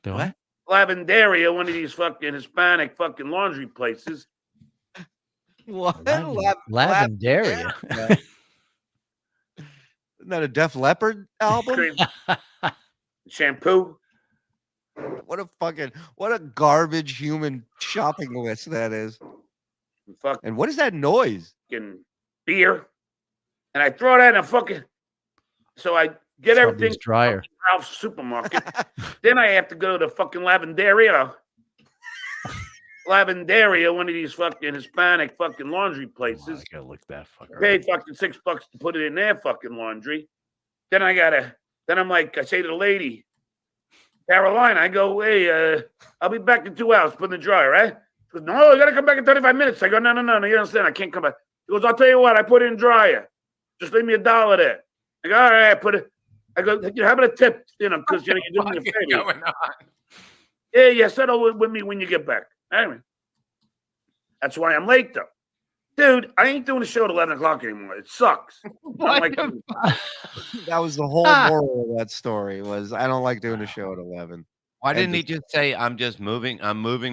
Do what? Lavanderia, one of these fucking Hispanic fucking laundry places. What? Lavanderia. Isn't that a Def Leppard album? Shampoo. What a garbage human shopping list that is. And what is that noise? Fucking beer. And I throw that in a fucking... So I get everything dryer. Ralph's supermarket. Then I have to go to the fucking Lavanderia. Lavanderia, one of these fucking Hispanic fucking laundry places. I gotta look that fucker. Paid fucking $6 to put it in their fucking laundry. Then I'm like, I say to the lady, Caroline, I go, hey, I'll be back in 2 hours, put in the dryer, right? She goes, no, you gotta come back in 35 minutes. I go, no, you understand, I can't come back. He goes, I'll tell you what, I put it in dryer. Just leave me $1 there. I go, all right, I put it. I go, how about a tip? Because you're doing me a favor. Yeah, settle with me when you get back. Anyway, that's why I'm late, though. Dude, I ain't doing the show at 11 o'clock anymore. It sucks. That was the whole moral of that story was I don't like doing the show at 11. Why didn't he just say, I'm moving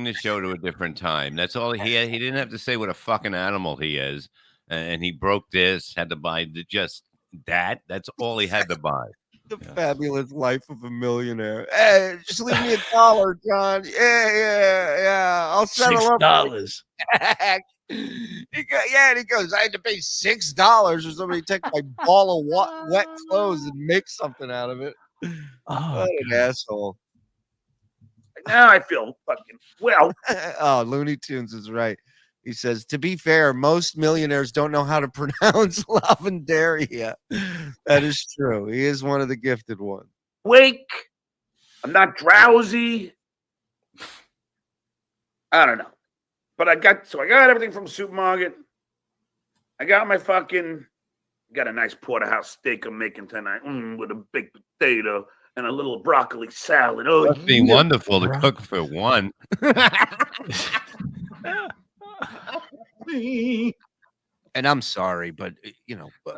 the show to a different time? That's all he had. He didn't have to say what a fucking animal he is. And he broke this, had to buy just that. That's all he had to buy. The fabulous life of a millionaire. Hey, just leave me $1, John. Yeah. I'll settle up. $6. And he goes, I had to pay $6 for somebody to take my ball of wet clothes and make something out of it. Oh, what an asshole. Now I feel fucking well. Oh, Looney Tunes is right. He says, to be fair, most millionaires don't know how to pronounce Lavanderia. That is true. He is one of the gifted ones. Wake. I'm not drowsy. I don't know. But I got everything from the supermarket. I got my got a nice porterhouse steak I'm making tonight with a baked potato and a little broccoli salad. Oh, Must be wonderful to cook for one. And I'm sorry, but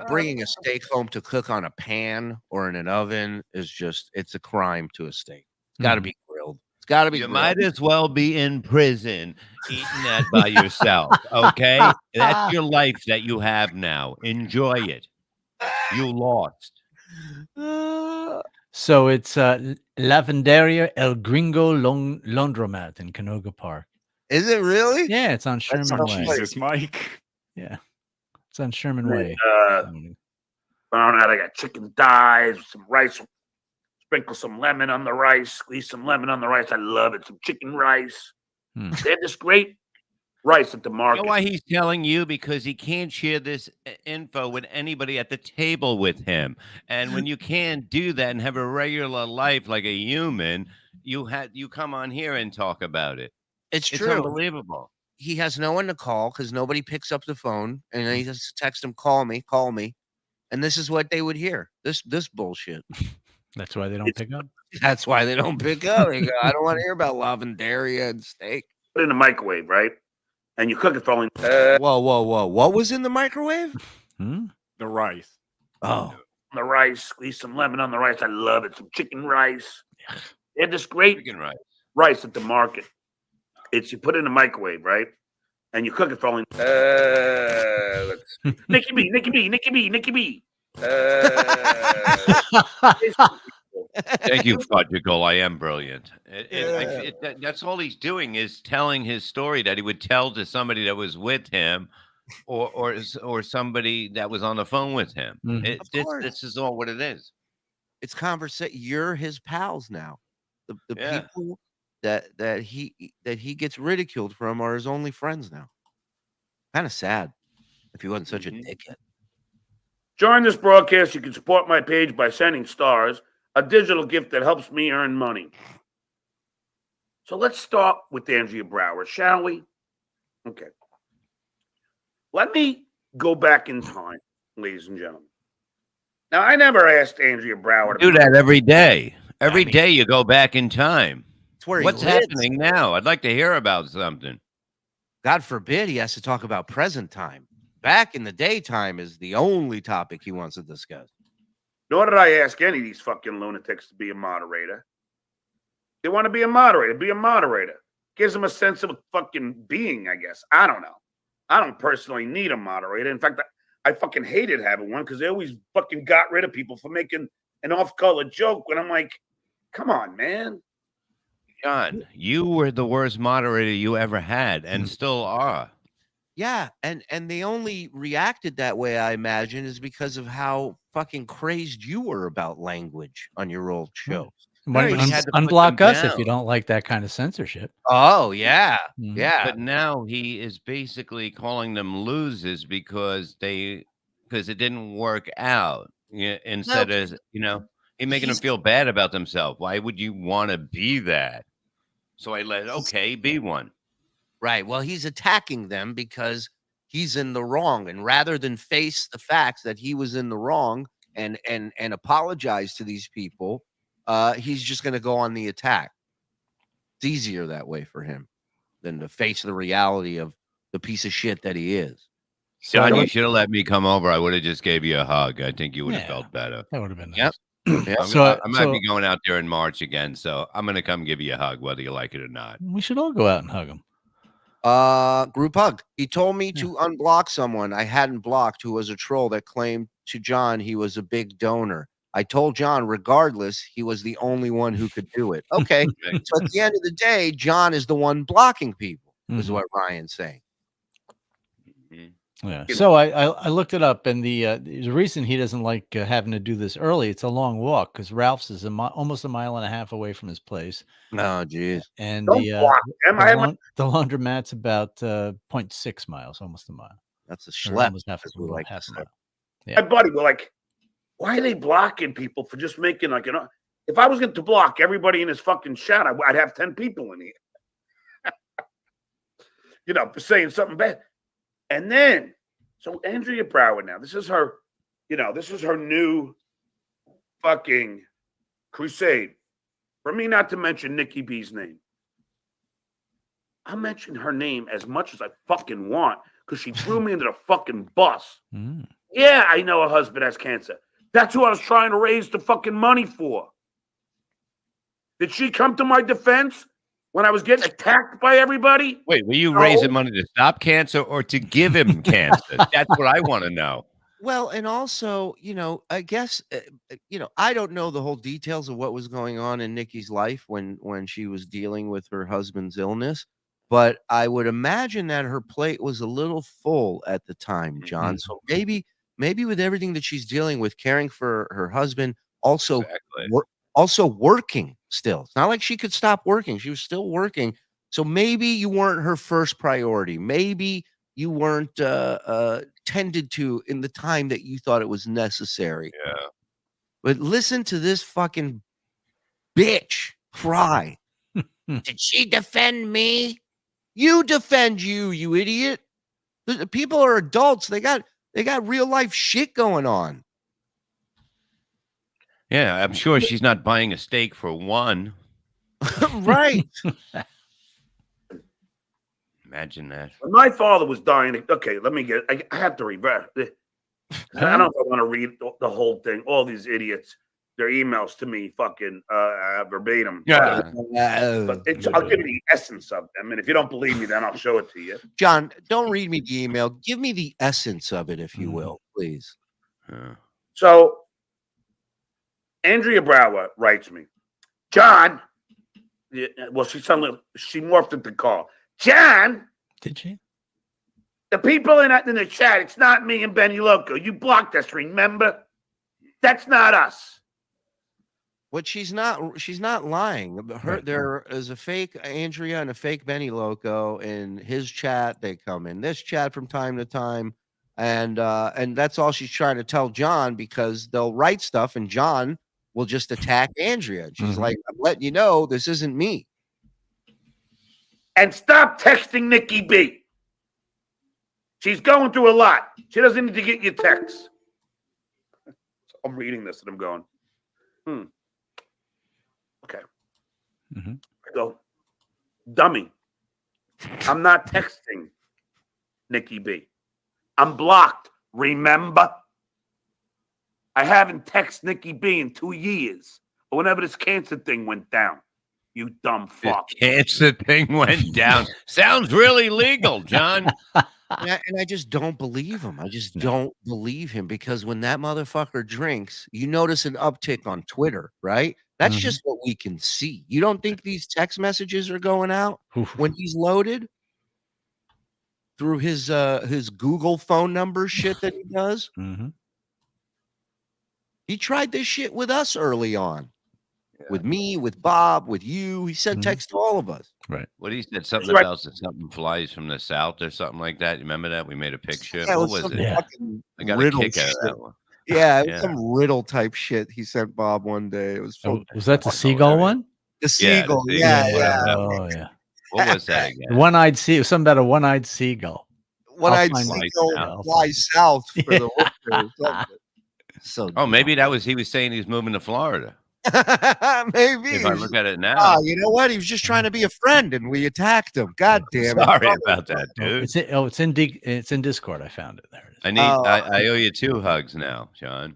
bringing a steak home to cook on a pan or in an oven is it's a crime to a steak. It's got to be grilled. It's got to be. You grilled. might as well be in prison eating that by yourself. Okay, that's your life that you have now. Enjoy it. You lost. So it's Lavanderia El Gringo Laundromat in Canoga Park. Is it really? Yeah, it's on Sherman Way. Jesus, Mike. Yeah, it's on Sherman Way. I got chicken thighs with some rice. Sprinkle some lemon on the rice. Squeeze some lemon on the rice. I love it. Some chicken rice. They have this great rice at the market. You know why he's telling you? Because he can't share this info with anybody at the table with him. And when you can't do that and have a regular life like a human, you come on here and talk about it. It's true. Unbelievable. He has no one to call because nobody picks up the phone, and then he just text him, call me, and this is what they would hear. This bullshit. That's why they don't pick up. That's why they don't pick up. They go, I don't want to hear about Lavanderia and steak. Put it in the microwave, right? And you cook it for only. Whoa! What was in the microwave? The rice. Oh, the rice. Squeeze some lemon on the rice. I love it. Some chicken rice. They have this great chicken rice at the market. You put it in the microwave, right? And you cook it for only. Nicky B. Thank you, Fudgicle. I am brilliant. That's all he's doing is telling his story that he would tell to somebody that was with him, or somebody that was on the phone with him. This is all what it is. It's conversation. You're his pals now. The people that he gets ridiculed from are his only friends now. Kind of sad if he wasn't such a dickhead. During this broadcast, you can support my page by sending stars, a digital gift that helps me earn money. So let's start with Andrea Brower, shall we? Okay. Let me go back in time, ladies and gentlemen. Now, I never asked Andrea Brower to do that every day. Every day you go back in time. What's happening now? I'd like to hear about something. God forbid he has to talk about present time. Back in the daytime is the only topic he wants to discuss. Nor did I ask any of these fucking lunatics to be a moderator. They want to be a moderator. Be a moderator. Gives them a sense of fucking being, I guess. I don't know. I don't personally need a moderator. In fact, I fucking hated having one because they always fucking got rid of people for making an off-color joke when I'm like, come on, man. John, you were the worst moderator you ever had and still are. Yeah, and they only reacted that way, I imagine, is because of how fucking crazed you were about language on your old show. Unblock us if you don't like that kind of censorship. Oh, yeah. Yeah. But now he is basically calling them losers because it didn't work out. Instead of, he's making them feel bad about themselves. Why would you want to be that? So I be one. Right. Well, he's attacking them because he's in the wrong. And rather than face the facts that he was in the wrong and apologize to these people, he's just going to go on the attack. It's easier that way for him than to face the reality of the piece of shit that he is. John, you should have let me come over. I would have just gave you a hug. I think you would have felt better. That would have been nice. Yep. I might be going out there in March again, so I'm going to come give you a hug, whether you like it or not. We should all go out and hug him. Group hug. He told me to unblock someone I hadn't blocked who was a troll that claimed to John he was a big donor. I told John, regardless, he was the only one who could do it. Okay. So at the end of the day, John is the one blocking people, is what Ryan's saying. Yeah. So I looked it up, and the reason he doesn't like having to do this early. It's a long walk because Ralph's is almost a mile and a half away from his place. Oh, geez. And the laundromat's about 0.6 miles, almost a mile. That's a schlep. Almost half a mile. Yeah. My buddy, we're like, why are they blocking people for just making if I was going to block everybody in his fucking chat, I'd have 10 people in here. for saying something bad. And then, so Andrea Brower now, this is her new fucking crusade. For me not to mention Nikki B's name. I'll mention her name as much as I fucking want because she threw me into the fucking bus. Yeah, I know her husband has cancer. That's who I was trying to raise the fucking money for. Did she come to my defense when I was getting attacked by everybody? Wait, were you raising money to stop cancer or to give him cancer? That's what I want to know. Well, and also, I guess, I don't know the whole details of what was going on in Nikki's life when she was dealing with her husband's illness, but I would imagine that her plate was a little full at the time, John. So maybe with everything that she's dealing with, caring for her husband, also working still. It's not like she could stop working. She was still working. So maybe you weren't her first priority. Maybe you weren't tended to in the time that you thought it was necessary. Yeah. But listen to this fucking bitch cry. Did she defend me? You defend you idiot. The people are adults. They got real life shit going on. Yeah, I'm sure she's not buying a steak for one. Right. Imagine that. When my father was dying, okay, let me get. I have to read. I don't know if I want to read the whole thing. All these idiots, their emails to me, fucking verbatim. Yeah. But I'll give you the essence of them, and if you don't believe me, then I'll show it to you. John, don't read me the email. Give me the essence of it, if you will, please. So, Andrea Brower writes me, John. Well, she morphed into Karl. John, did she? The people in the chat, it's not me and Benny Loco. You blocked us, remember? That's not us. But she's not lying. There is a fake Andrea and a fake Benny Loco in his chat. They come in this chat from time to time, and that's all she's trying to tell John, because they'll write stuff and John will just attack Andrea. She's like, I'm letting you know this isn't me. And stop texting Nikki B. She's going through a lot. She doesn't need to get your texts. I'm reading this and I'm going, okay. I go, dummy. I'm not texting Nikki B. I'm blocked. Remember? I haven't texted Nikki B in 2 years, or whenever this cancer thing went down. You dumb fuck. The cancer thing went down. Sounds really legal, John. And I just don't believe him. I just don't believe him, because when that motherfucker drinks, you notice an uptick on Twitter, right? That's just what we can see. You don't think these text messages are going out when he's loaded through his Google phone number shit that he does? He tried this shit with us early on. With me, with Bob, with you. He sent text to all of us. Right. What he said, something about something flies from the south or something like that. You remember that? We made a picture. Yeah, what was it? I got a kick out of that one. Yeah, it was some riddle type shit he sent Bob one day. It was was that the seagull one? The seagull. Yeah. Oh, yeah. What was that again? One-eyed sea. It was something about a one-eyed seagull. One-eyed seagull flies south for the winter. So maybe he was saying he's moving to Florida. Maybe. If I look at it now. You know what? He was just trying to be a friend and we attacked him. God damn it. Sorry about that, dude. It's in Discord. I found it. There it is. I owe you 2 hugs now, John.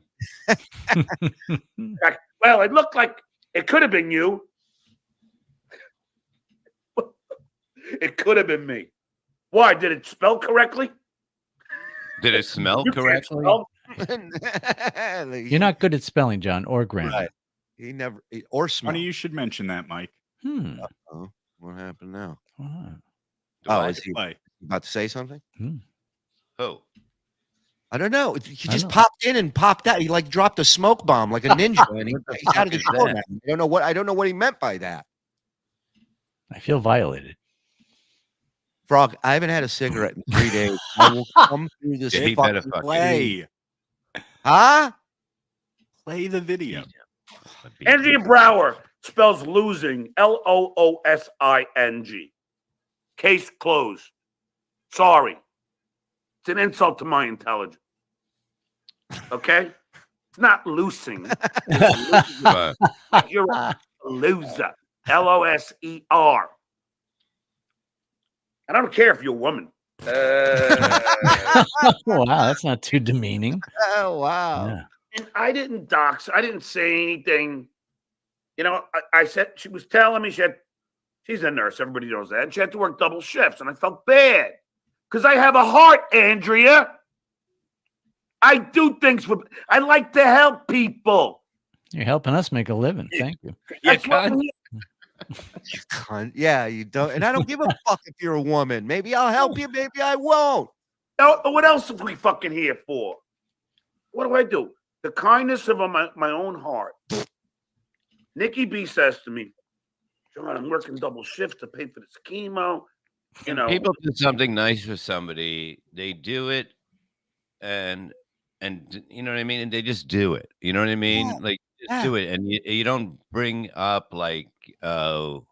Well, it looked like it could have been you. It could have been me. Why? Did it spell correctly? Did it smell correctly? You're not good at spelling, John, or grammar. Right. He never or smell. Funny you should mention that, Mike. Uh-oh. What happened now? Is he about to say something? Who? I don't know. He just popped in and popped out. He like dropped a smoke bomb like a ninja, and he's out of the show now. I don't know what he meant by that. I feel violated. Frog, I haven't had a cigarette in 3 days. I will come through this fucking play. Huh? Play the video. Andrea Brower spells losing, Loosing. Case closed. Sorry. It's an insult to my intelligence. Okay? It's not loosing. Right. Like you're a loser. Loser. I don't care if you're a woman. Wow, that's not too demeaning. Oh, wow. Yeah. And I didn't dox. I didn't say anything. You know, I said, she was telling me she's a nurse. Everybody knows that. And she had to work double shifts. And I felt bad because I have a heart, Andrea. I do things I like to help people. You're helping us make a living. Thank you. That's what Yeah, you don't. And I don't give a fuck if you're a woman. Maybe I'll help you. Maybe I won't. What else are we fucking here for? What do? The kindness of my own heart. Nikki B says to me, John, I'm working double shifts to pay for this chemo. You know, people do something nice for somebody, they do it, and you know what I mean, and they just do it. You know what I mean? Yeah. Like, just do it, and you don't bring up like, oh,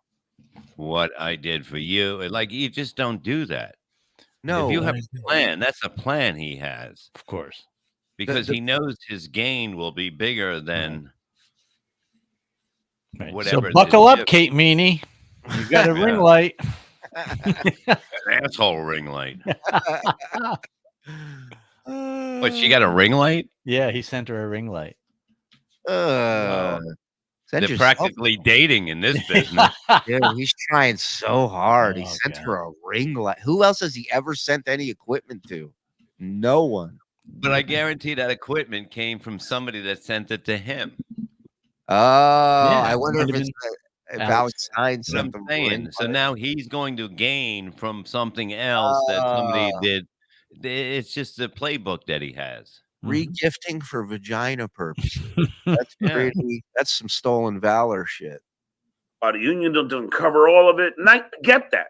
what I did for you. Like, you just don't do that. No, if you have a plan, that's a plan he has, Of course, because he knows his gain will be bigger than. Right. Whatever. So buckle up, Kate Meany. You got a ring light. An asshole ring light. But she got a ring light? Yeah, he sent her a ring light. They're practically dating in this business. Dude, he's trying so hard. He sent her a ring light. Who else has he ever sent any equipment to? No one. But I guarantee that equipment came from somebody that sent it to him. Oh, I wonder if it's Alex Stein sent them. So now he's going to gain from something else that somebody did. It's just a playbook that he has. Regifting for vagina purposes. That's pretty. That's some stolen valor shit. The union doesn't cover all of it, and I get that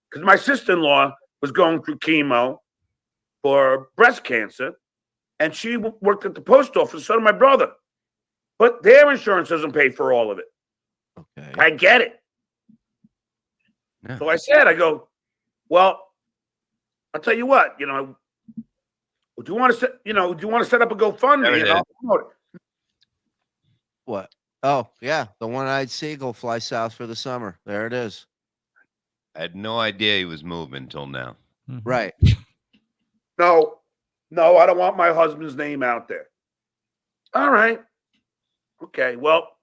because my sister-in-law was going through chemo for breast cancer, and she worked at the post office. So did my brother. But their insurance doesn't pay for all of it. Okay. I get it. Yeah. So I go, well, I'll tell you what, do you want to set up a GoFundMe? And I'll promote it. What? Oh, yeah. The one-eyed seagull fly south for the summer. There it is. I had no idea he was moving until now. Right. No, I don't want my husband's name out there. All right. Okay, well,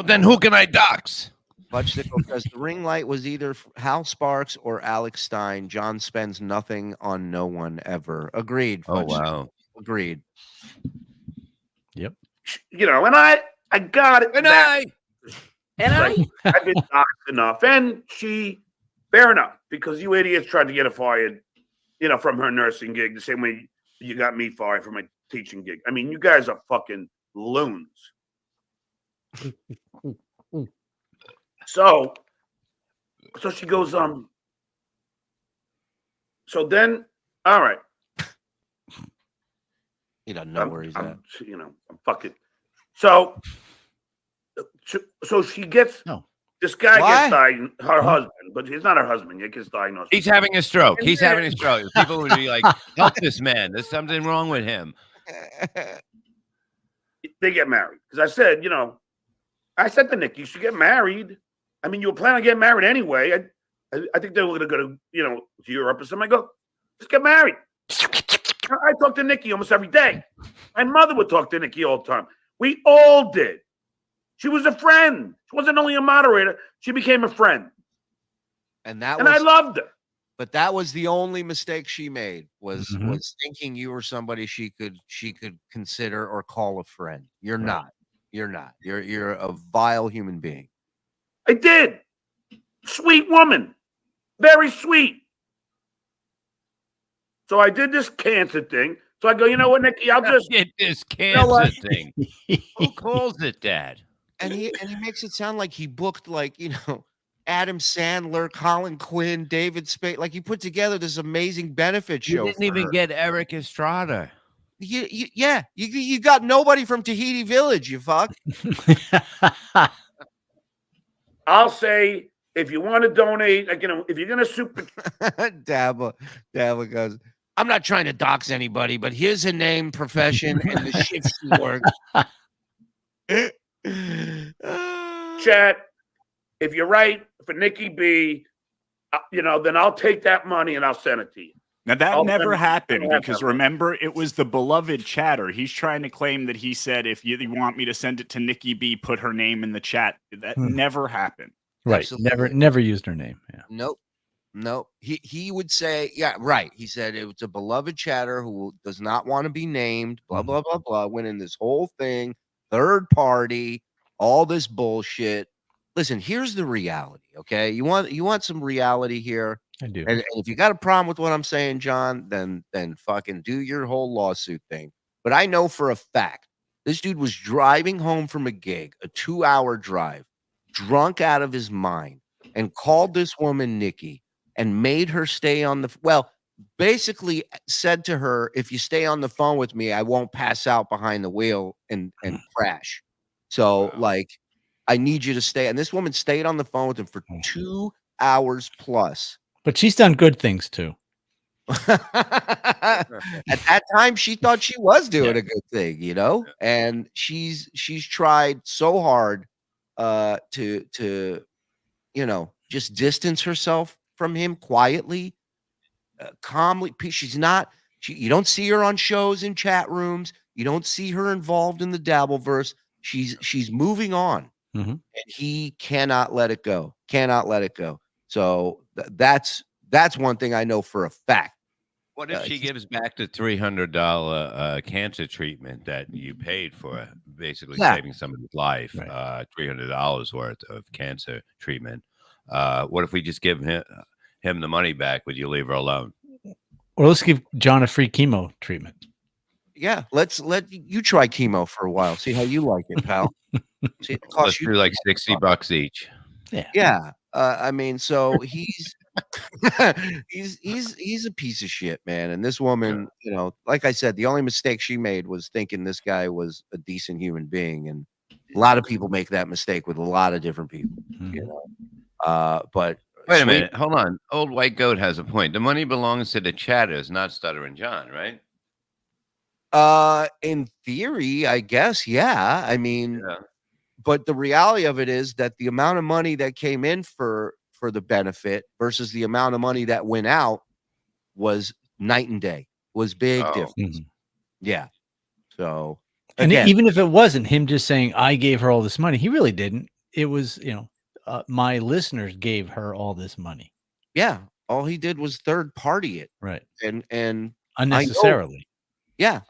then who can I dox? Fudgesicle says the ring light was either Hal Sparks or Alex Stein. John spends nothing on no one ever. Agreed. Oh, wow. Agreed. Yep. And I got it. I've been doxed enough. And fair enough, because you idiots tried to get her fired, from her nursing gig, the same way you got me fired from my teaching gig. I mean, you guys are fucking loons. So she goes, so then, all right. He doesn't know where he's at. I'm fucking. So she gets, this guy gets diagnosed, her husband, but he's not her husband yet, gets diagnosed. He's having a stroke. He's having a stroke. People would be like, help this man. There's something wrong with him. They get married. Because I said, I said to Nick, you should get married. I mean, you were planning on getting married anyway. I think they were going to go to, to Europe or something. I go, just get married. I talk to Nikki almost every day. My mother would talk to Nikki all the time. We all did. She was a friend. She wasn't only a moderator. She became a friend. And I loved her. But that was the only mistake she made was thinking you were somebody she could consider or call a friend. You're not. You're not. You're a vile human being. I did. Sweet woman. Very sweet. So I did this cancer thing. So I go, you know what, Nikki? I'll just get this cancer thing. Who calls it that? And he makes it sound like he booked Adam Sandler, Colin Quinn, David Spade. Like he put together this amazing benefit show. You didn't even get Eric Estrada. You got nobody from Tahiti Village, you fuck. I'll say if you want to donate, like, if you're gonna super Dabba goes, I'm not trying to dox anybody, but here's her name, profession, and the shift she works. Chat, if you're right for Nikki B, then I'll take that money and I'll send it to you. Now that never happened because remember, it was the beloved chatter. He's trying to claim that he said, if you want me to send it to Nikki B, put her name in the chat. That never happened. Right. Absolutely. Never used her name. Yeah. Nope. He would say, yeah, right. He said it was a beloved chatter who does not want to be named, blah, blah, blah, blah. Went in this whole thing, third party, all this bullshit. Listen, here's the reality, okay? You want some reality here? I do. And if you got a problem with what I'm saying, John, then fucking do your whole lawsuit thing. But I know for a fact this dude was driving home from a gig, a 2-hour drive, drunk out of his mind, and called this woman Nikki and made her stay on basically said to her, if you stay on the phone with me, I won't pass out behind the wheel and crash. So I need you to stay. And this woman stayed on the phone with him for 2 hours plus. But she's done good things too. At that time, she thought she was doing a good thing, and she's tried so hard to just distance herself from him quietly, calmly. You don't see her on shows in chat rooms. You don't see her involved in the Dabbleverse. She's moving on. And he cannot let it go. So that's one thing I know for a fact. What if she gives back the $300 cancer treatment that you paid for, basically saving somebody's life? Right. $300 worth of cancer treatment. What if we just give him the money back? Would you leave her alone? Or let's give John a free chemo treatment. Yeah, let's let you try chemo for a while. See how you like it, pal. Let's do like $60 each. Yeah. I mean, so he's he's a piece of shit, man. And this woman, like I said, the only mistake she made was thinking this guy was a decent human being, and a lot of people make that mistake with a lot of different people. But wait a minute, hold on. Old White Goat has a point. The money belongs to the chatters, not Stuttering John, right? In theory, I guess, yeah. I mean, but the reality of it is that the amount of money that came in for the benefit versus the amount of money that went out was night and day. Was big difference. Yeah. So, and even if it wasn't him just saying I gave her all this money, he really didn't. It was, my listeners gave her all this money. Yeah, all he did was third party it, right? And unnecessarily.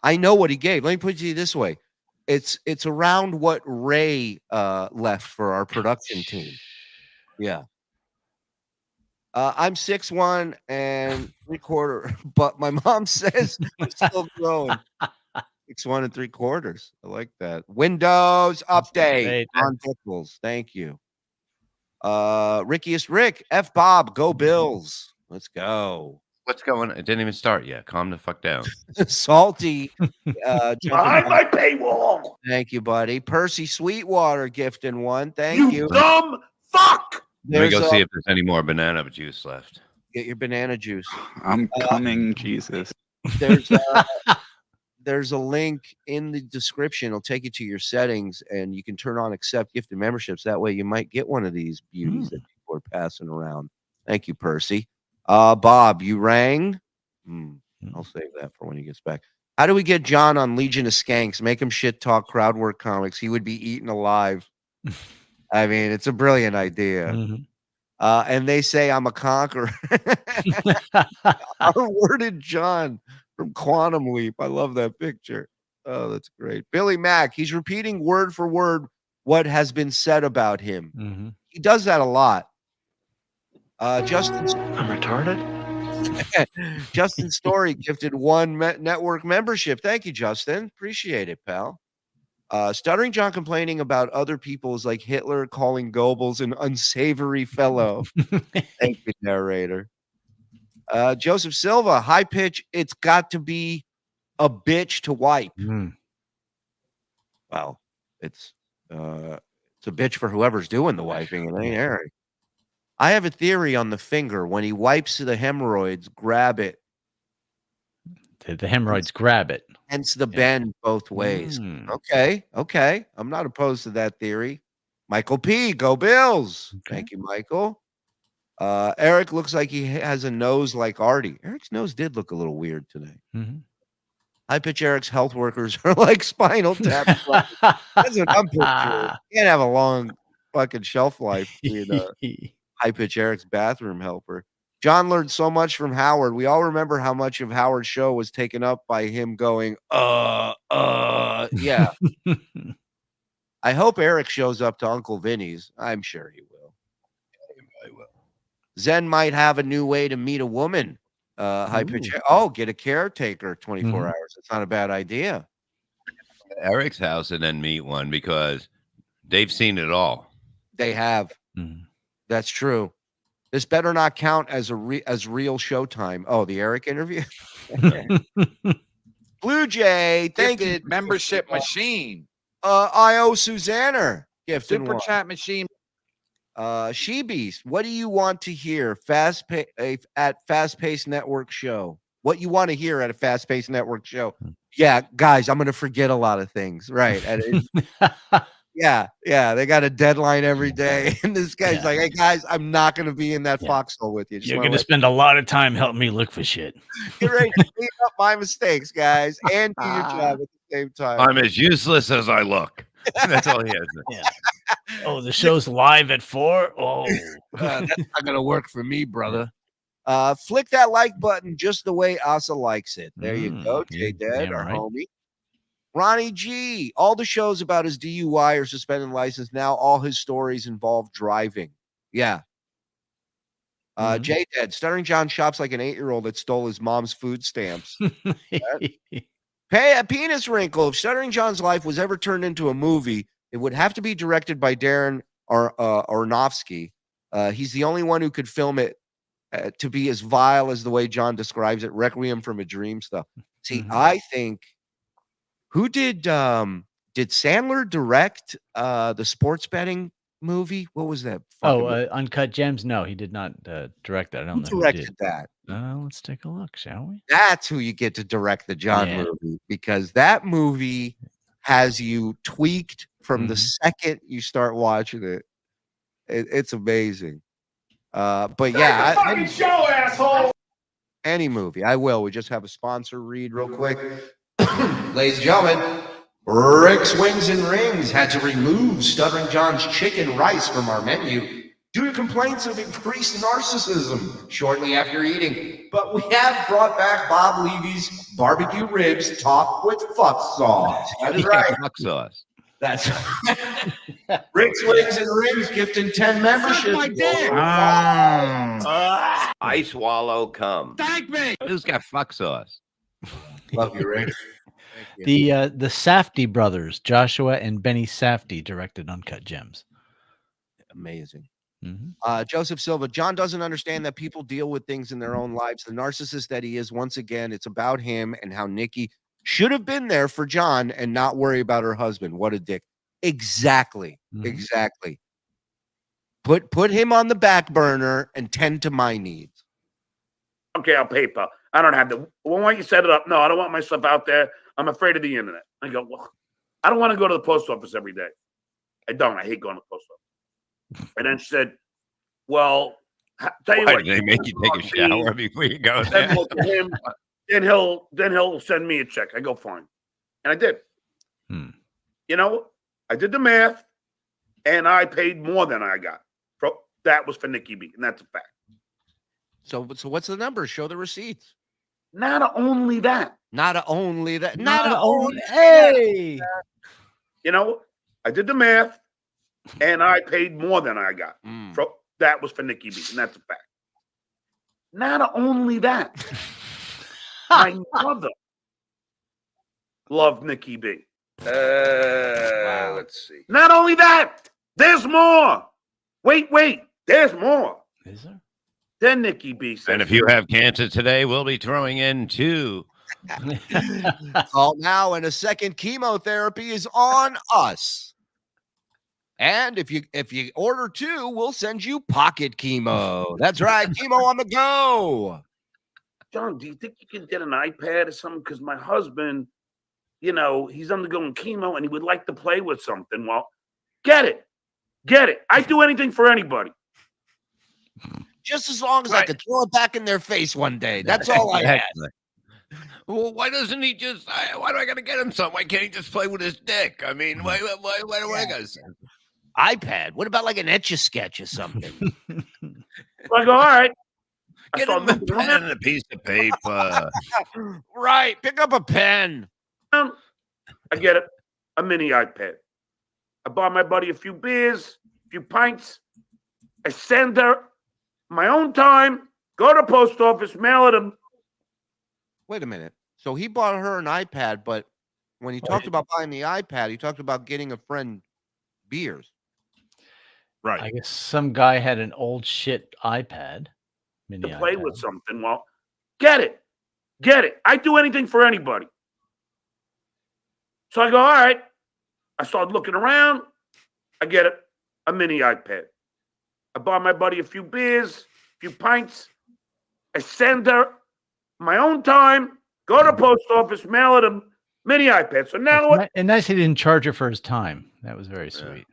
I know what he gave. Let me put it to you this way: it's around what Ray left for our production team. Yeah. I'm 6'1" and 3/4, but my mom says I'm still growing. 6'1 and 3/4. I like that. Windows update on Pickles. Thank you. Rickiest Rick, F Bob, go Bills. Let's go. What's going on? It didn't even start yet. Calm the fuck down. Salty. Behind my paywall. Thank you, buddy. Percy Sweetwater gifting one. Thank you. Dumb fuck. Let me go see if there's any more banana juice left. Get your banana juice. I'm coming, Jesus. There's a link in the description. It'll take you to your settings, and you can turn on accept gifted memberships. That way you might get one of these beauties that people are passing around. Thank you, Percy. Bob, you rang? I'll save that for when he gets back. How do we get John on Legion of Skanks? Make him shit talk crowd work comics. He would be eaten alive. I mean, it's a brilliant idea. And they say I'm a conqueror. Our worded John from Quantum Leap. I love that picture. Oh, that's great. Billy Mack, he's repeating word for word what has been said about him. He does that a lot. Justin, I'm retarded. Justin Story gifted one network membership. Thank you, Justin. Appreciate it, pal. Stuttering John complaining about other people is like Hitler calling Goebbels an unsavory fellow. Thank you, narrator. Joseph Silva, high pitch. It's got to be a bitch to wipe. Well, it's a bitch for whoever's doing the wiping. It ain't Harry. I have a theory on the finger. When he wipes the hemorrhoids, grab it. The hemorrhoids grab it. Hence the bend both ways. Okay. I'm not opposed to that theory. Michael P. Go Bills. Okay. Thank you, Michael. Eric looks like he has a nose like Artie. Eric's nose did look a little weird today. I pitch Eric's health workers are like Spinal Tap. That's what I'm picturing. You can't have a long fucking shelf life being a high pitch Eric's bathroom helper. John learned so much from Howard. We all remember how much of Howard's show was taken up by him going, yeah. I hope Eric shows up to Uncle Vinny's. I'm sure he will. Zen might have a new way to meet a woman. High pitch. Oh, get a caretaker 24 hours. It's not a bad idea. Eric's house and then meet one because they've seen it all. They have. That's true. This better not count as as real showtime. Oh, the Eric interview. Blue Jay, thank you. Membership machine. I owe Susanna. Super chat machine. She Beast, what do you want to hear? At Fast Paced Network show. What you want to hear at a Fast Paced Network show? Yeah, guys, I'm gonna forget a lot of things. Right. Yeah, they got a deadline every day. And this guy's like, hey guys, I'm not gonna be in that foxhole with you. You're gonna spend a lot of time helping me look for shit. Get ready to clean up my mistakes, guys, and do your job at the same time. I'm as useless as I look. That's all he has. Yeah. Oh, the show's live at 4. Oh, that's not gonna work for me, brother. Flick that like button just the way Asa likes it. There you go, J Dad, our homie. Ronnie G. All the shows about his DUI or suspended license. Now all his stories involve driving. Yeah. J Dad, Stuttering John shops like an 8-year-old that stole his mom's food stamps. Pay a penis wrinkle. If Stuttering John's life was ever turned into a movie, it would have to be directed by Darren Aronofsky. He's the only one who could film it to be as vile as the way John describes it. Requiem from a Dream stuff. See, I think who did Sandler direct the sports betting movie? What was that? Uncut Gems. No, he did not direct that. I don't know. Who directed that? Let's take a look, shall we? That's who you get to direct the John movie, because that movie has you tweaked from the second you start watching it. It's amazing. But yeah, fucking show, asshole. Any movie, I will. We just have a sponsor read real quick. Ladies and gentlemen, Rick's Wings and Rings had to remove Stuttering John's chicken rice from our menu due to complaints of increased narcissism shortly after eating. But we have brought back Bob Levy's barbecue ribs topped with fuck sauce. That is right. Fuck sauce. That's Rick's Wings and Rings gifting 10 memberships. I swallow cum. Thank me. Who's got fuck sauce? Love you, Rick. The Safdie brothers, Joshua and Benny Safdie, directed Uncut Gems. Amazing. Joseph Silva, John doesn't understand that people deal with things in their own lives. The narcissist that he is, once again, it's about him and how Nikki should have been there for John and not worry about her husband. What a dick. Exactly. Exactly. Put him on the back burner and tend to my needs. Okay, I'll pay, pal. I don't have the. Well, why don't you set it up? No, I don't want my stuff out there. I'm afraid of the internet. I go, well, I don't want to go to the post office every day. I don't. I hate going to the post office. And then she said, well, tell you what. They make you take a shower before you go there. Then he'll send me a check. I go, fine. And I did. You know, I did the math, and I paid more than I got. That was for Nikki B, and that's a fact. So what's the number? Show the receipts. Not only that. Hey. You know, I did the math, and I paid more than I got. That was for Nikki B, and that's a fact. Not only that. My mother loved Nikki B. Let's see. Not only that, there's more. Wait. There's more. Is there? Then Nikki B says, and if you have cancer today, we'll be throwing in 2. Call now, and a second chemotherapy is on us. And if you order 2, we'll send you pocket chemo. That's right, chemo on the go. John, do you think you can get an iPad or something? Because my husband, you know, he's undergoing chemo and he would like to play with something. Well, get it. I'd do anything for anybody. Just as long as I could throw it back in their face one day. That's all I ask. Well, why doesn't he just? Why do I got to get him something? Why can't he just play with his dick? I mean, why do I got to say? iPad. What about like an Etch-a-Sketch or something? I go, all right. Get him a pen and a piece of paper. Right. Pick up a pen. I get it. A mini iPad. I buy my buddy a few beers, a few pints. I send her my own time, go to post office, mail it him. Wait a minute. So he bought her an iPad, but when he talked about buying the iPad, he talked about getting a friend beers. Right. I guess some guy had an old shit iPad. To play with something. Well, get it. I'd do anything for anybody. So I go, all right. I start looking around. I get it. A mini iPad. I buy my buddy a few beers, a few pints. I send her my own time, go to post office, mail it him, mini iPad. So now what? And nice he didn't charge her for his time. That was very sweet.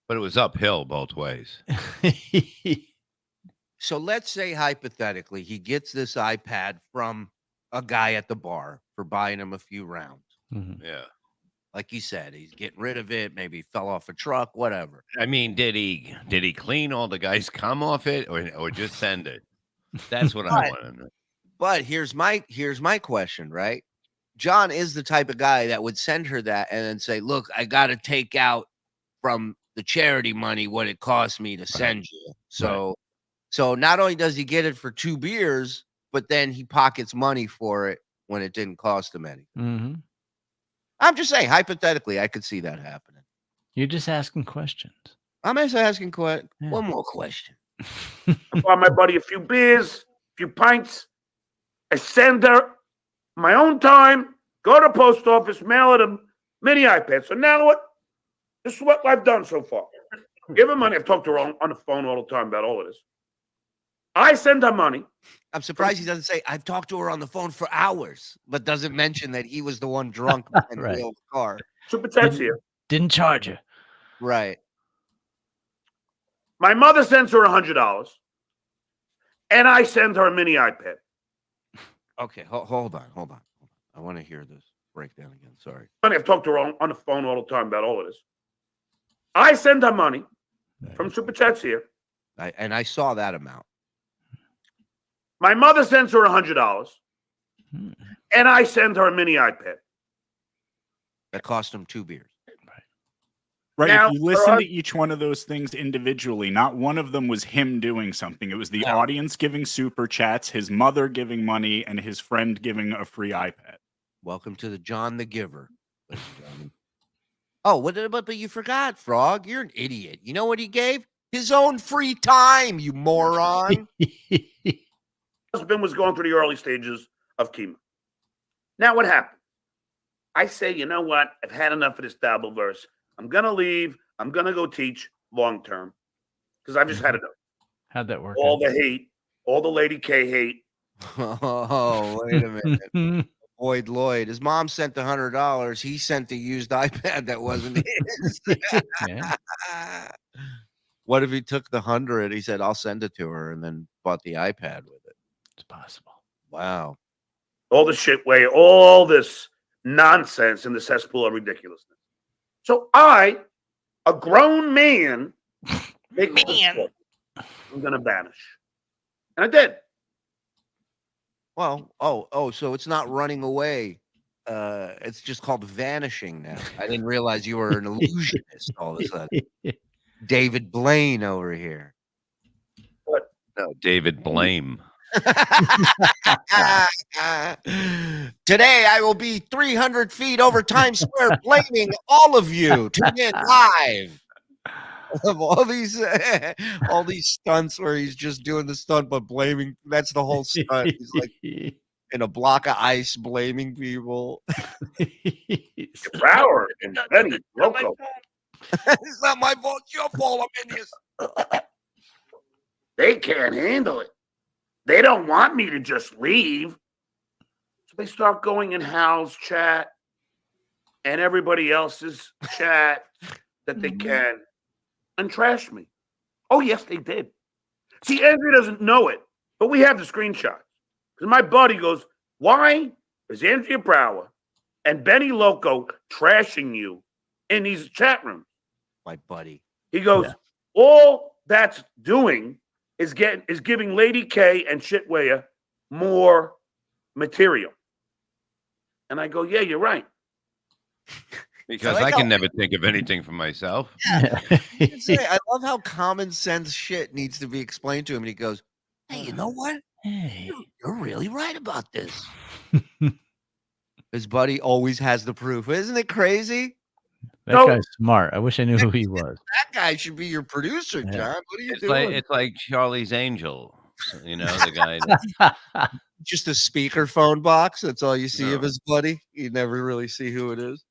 But it was uphill both ways. So let's say hypothetically he gets this iPad from a guy at the bar for buying him a few rounds. Mm-hmm. Yeah. Like you said, he's getting rid of it. Maybe he fell off a truck, whatever. I mean, did he clean all the guys cum off it or just send it? That's what I want to know. But here's my question, right? John is the type of guy that would send her that and then say, look, I got to take out from the charity money what it cost me to send you. So not only does he get it for 2 beers, but then he pockets money for it when it didn't cost him anything. Mm-hmm. I'm just saying, hypothetically, I could see that happening. You're just asking questions. I'm just asking one more question. I buy my buddy a few beers, a few pints. I send her my own time, go to post office, mail it him, mini iPad. So now what? This is what I've done so far. Give her money. I've talked to her on the phone all the time about all of this. I send her money. I'm surprised he doesn't say, I've talked to her on the phone for hours, but doesn't mention that he was the one drunk and Right. wheeled the car. Super chat's here. Didn't charge her. Right. My mother sends her $100, and I send her a mini iPad. Okay, hold on. I want to hear this breakdown again. Sorry. I've talked to her on the phone all the time about all of this. I send her money from Super Chats here. I saw that amount. My mother sends her $100, and I send her a mini iPad. That cost him 2 beers. Right. Now, if you listen to each one of those things individually, not one of them was him doing something. It was the audience giving super chats, his mother giving money, and his friend giving a free iPad. Welcome to the John the Giver. Oh, but you forgot, Frog. You're an idiot. You know what he gave? His own free time, you moron. Husband was going through the early stages of chemo. Now what happened? I say, you know what? I've had enough of this Dabbleverse. I'm going to leave. I'm going to go teach long term because I've just had enough. How'd that work? All the hate, all the Lady K hate. Oh, wait a minute. Boyd Lloyd, his mom sent the $100. He sent the used iPad that wasn't his. Yeah. What if he took the 100? He said, I'll send it to her, and then bought the iPad with it. It's possible. Wow. All the shit way, all this nonsense in the cesspool of ridiculousness. So I, a grown man, I'm going to vanish. And I did. Well, so it's not running away. It's just called vanishing now. I didn't realize you were an illusionist all of a sudden. David Blaine over here. What? No, David Blame. Today I will be 300 feet over Times Square blaming all of you. Tune in live. Of all these stunts where he's just doing the stunt but blaming. That's the whole stunt. He's like in a block of ice blaming people. Brower and Benny Loco. It's not my fault. It's your fault, Arminius. They can't handle it. They don't want me to just leave. So they start going in Hal's chat and everybody else's chat that they can and trash me. Oh, yes, they did. See, Andrea doesn't know it, but we have the screenshots. Because my buddy goes, why is Andrea Brower and Benny Loco trashing you in these chat rooms? My buddy. He goes, all that's doing is giving Lady K and Shitwaya more material. And I go, yeah, you're right. Because I can never think of anything for myself. I love how common sense shit needs to be explained to him. And he goes, hey, you know what? Hey. You're really right about this. His buddy always has the proof. Isn't it crazy? That guy's smart. I wish I knew who he was. That guy should be your producer, John. What are you It's doing? it's like Charlie's Angel. You know, the guy. Just a speakerphone box. That's all you see of his buddy. You never really see who it is.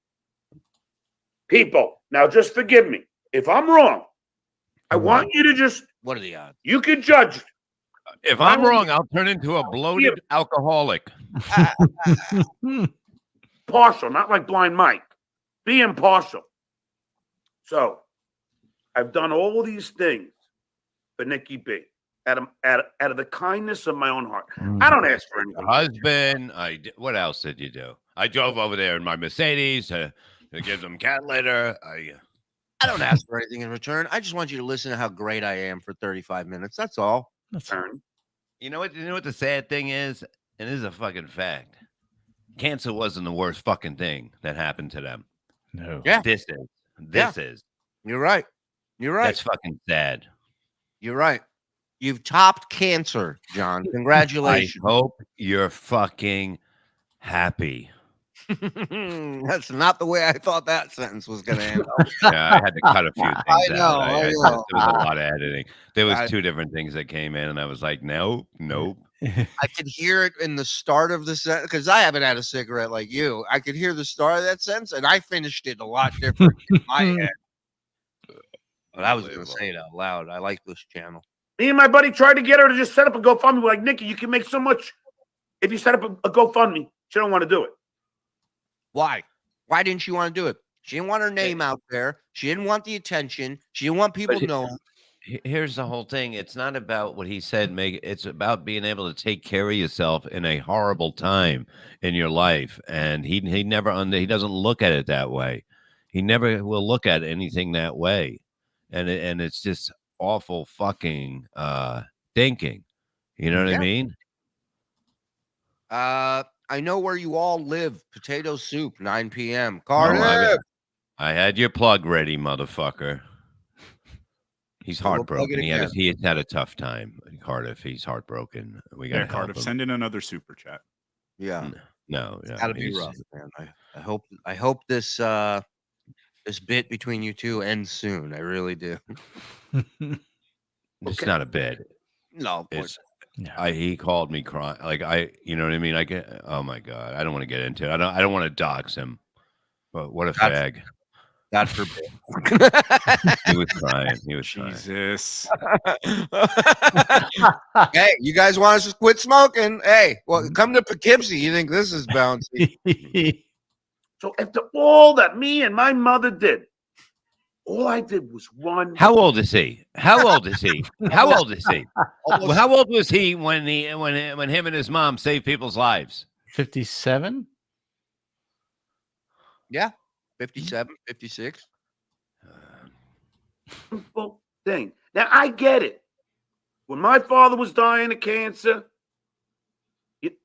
People, now just forgive me. If I'm wrong, I want you to just... What are the odds? You can judge. If I'm wrong, I'll turn into a bloated alcoholic. Partial, not like Blind Mike. Be impartial. So, I've done all these things for Nikki B. Out of the kindness of my own heart. I don't ask for anything. Husband, what else did you do? I drove over there in my Mercedes to give them cat litter. I don't ask for anything in return. I just want you to listen to how great I am for 35 minutes. That's all. You know what? You know what the sad thing is? And this is a fucking fact. Cancer wasn't the worst fucking thing that happened to them. No. Yeah. This is. This is. You're right. You're right. That's fucking sad. You're right. You've topped cancer, John. Congratulations. I hope you're fucking happy. That's not the way I thought that sentence was going to end. Yeah, I had to cut a few things I know, out. I There know. was a lot of editing. There was two different things that came in, and I was like, nope. I could hear it in the start of the sentence because I haven't had a cigarette like you. I could hear the start of that sentence, and I finished it a lot different in my head. But I was going to say it out loud. I like this channel. Me and my buddy tried to get her to just set up a GoFundMe. We're like, Nikki, you can make so much if you set up a GoFundMe. She don't want to do it. Why? Why didn't she want to do it? She didn't want her name out there. She didn't want the attention. She didn't want people knowing. Here's the whole thing. It's not about what he said, Meg. It's about being able to take care of yourself in a horrible time in your life. And he doesn't look at it that way. He never will look at anything that way. And it's just awful fucking thinking. You know what I mean? I know where you all live. Potato soup, 9 p.m. Karl. I had your plug ready, motherfucker. He's heartbroken. He had a tough time. Cardiff, he's heartbroken. We got Cardiff, send in another super chat. Yeah. No, it's gotta be rough, man. I hope this this bit between you two ends soon. I really do. It's not a bit. No, of course. He called me crying. You know what I mean? Oh my God. I don't want to get into it. I don't want to dox him. But what a fag. God forbid. He was crying. Jesus. Hey, you guys want us to quit smoking? Hey, well, come to Poughkeepsie. You think this is bouncy? So after all that me and my mother did, all I did was one. How old is he? How old is he? How old is he? Well, how old was he when him and his mom saved people's lives? 57? Yeah. 57, 56. Simple thing. Now, I get it. When my father was dying of cancer,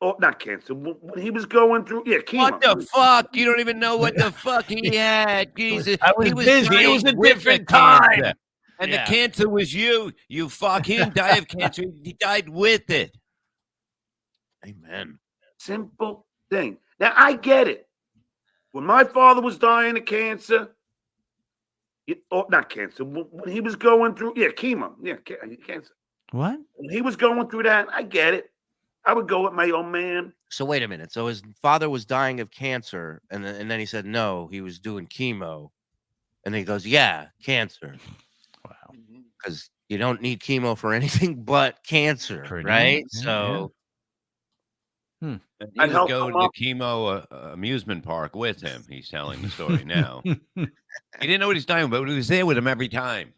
not cancer, when he was going through, chemo. What the fuck? You don't even know what the fuck he had. Jesus. He was busy. It was a different time. Cancer. And the cancer was you. You fuck. He didn't die of cancer. He died with it. Amen. Simple thing. Now, I get it. When my father was dying of cancer, not cancer, when he was going through, chemo, cancer. What? When he was going through that, I get it. I would go with my old man. So wait a minute. So his father was dying of cancer, and then he said no, he was doing chemo. And he goes, yeah, cancer. Wow. Because you don't need chemo for anything but cancer, right? So. And he would go to the chemo amusement park with him. He's telling the story now. He didn't know what he's talking about, but he was there with him every time.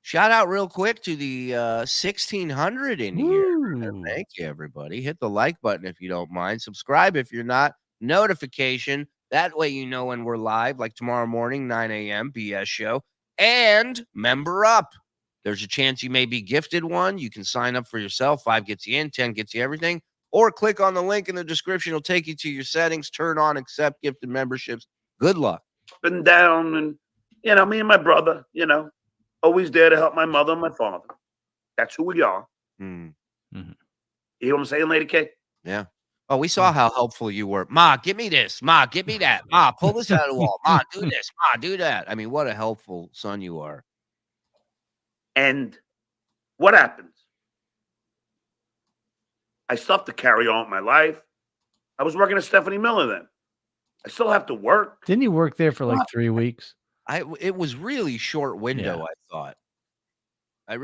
Shout out real quick to the 1600 in here. Thank you, everybody. Hit the like button if you don't mind. Subscribe if you're not. Notification. That way you know when we're live, like tomorrow morning, 9 a.m. BS show. And member up. There's a chance you may be gifted one. You can sign up for yourself. 5 gets you in, 10 gets you everything. Or click on the link in the description. It'll take you to your settings. Turn on, accept gifted memberships. Good luck. Up and down, and me and my brother, always there to help my mother and my father. That's who we are. Mm. You hear what I'm saying, Lady K? Yeah. Oh, we saw how helpful you were. Ma, give me this. Ma, give me that. Ma, pull this out of the wall. Ma, do this. Ma, do that. I mean, what a helpful son you are. And what happens? I still have to carry on with my life. I was working at Stephanie Miller then. I still have to work. Didn't you work there for like 3 weeks? It was really short window, I thought. I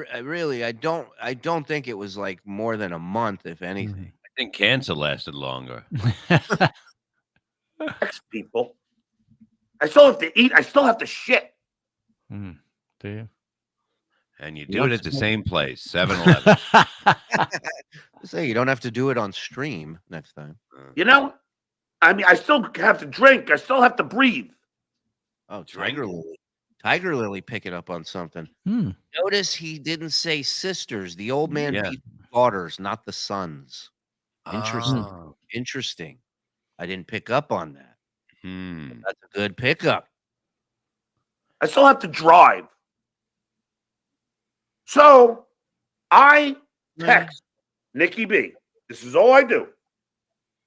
don't think it was like more than a month, if anything. I think cancer lasted longer. People. I still have to eat. I still have to shit. Do you? And you do it at the same place, 7-Eleven. Say you don't have to do it on stream next time. I mean, I still have to drink. I still have to breathe. Oh, Tiger Lily. Tiger Lily picking up on something. Notice he didn't say sisters. The old man beat daughters, not the sons. Interesting. Interesting. I didn't pick up on that. That's a good pickup. I still have to drive. So I text Nikki B. This is all I do.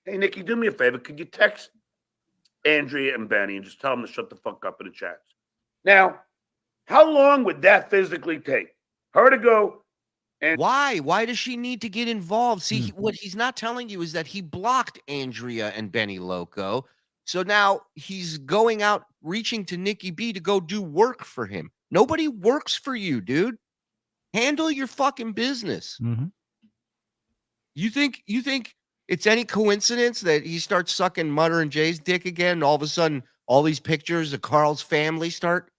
Hey, Nikki, do me a favor. Could you text Andrea and Benny and just tell them to shut the fuck up in the chats? Now, how long would that physically take? Her to go and... Why? Why does she need to get involved? See, what he's not telling you is that he blocked Andrea and Benny Loco. So now he's going out, reaching to Nikki B to go do work for him. Nobody works for you, dude. Handle your fucking business. You think it's any coincidence that he starts sucking Mutter and Jay's dick again, and all of a sudden all these pictures of Karl's family start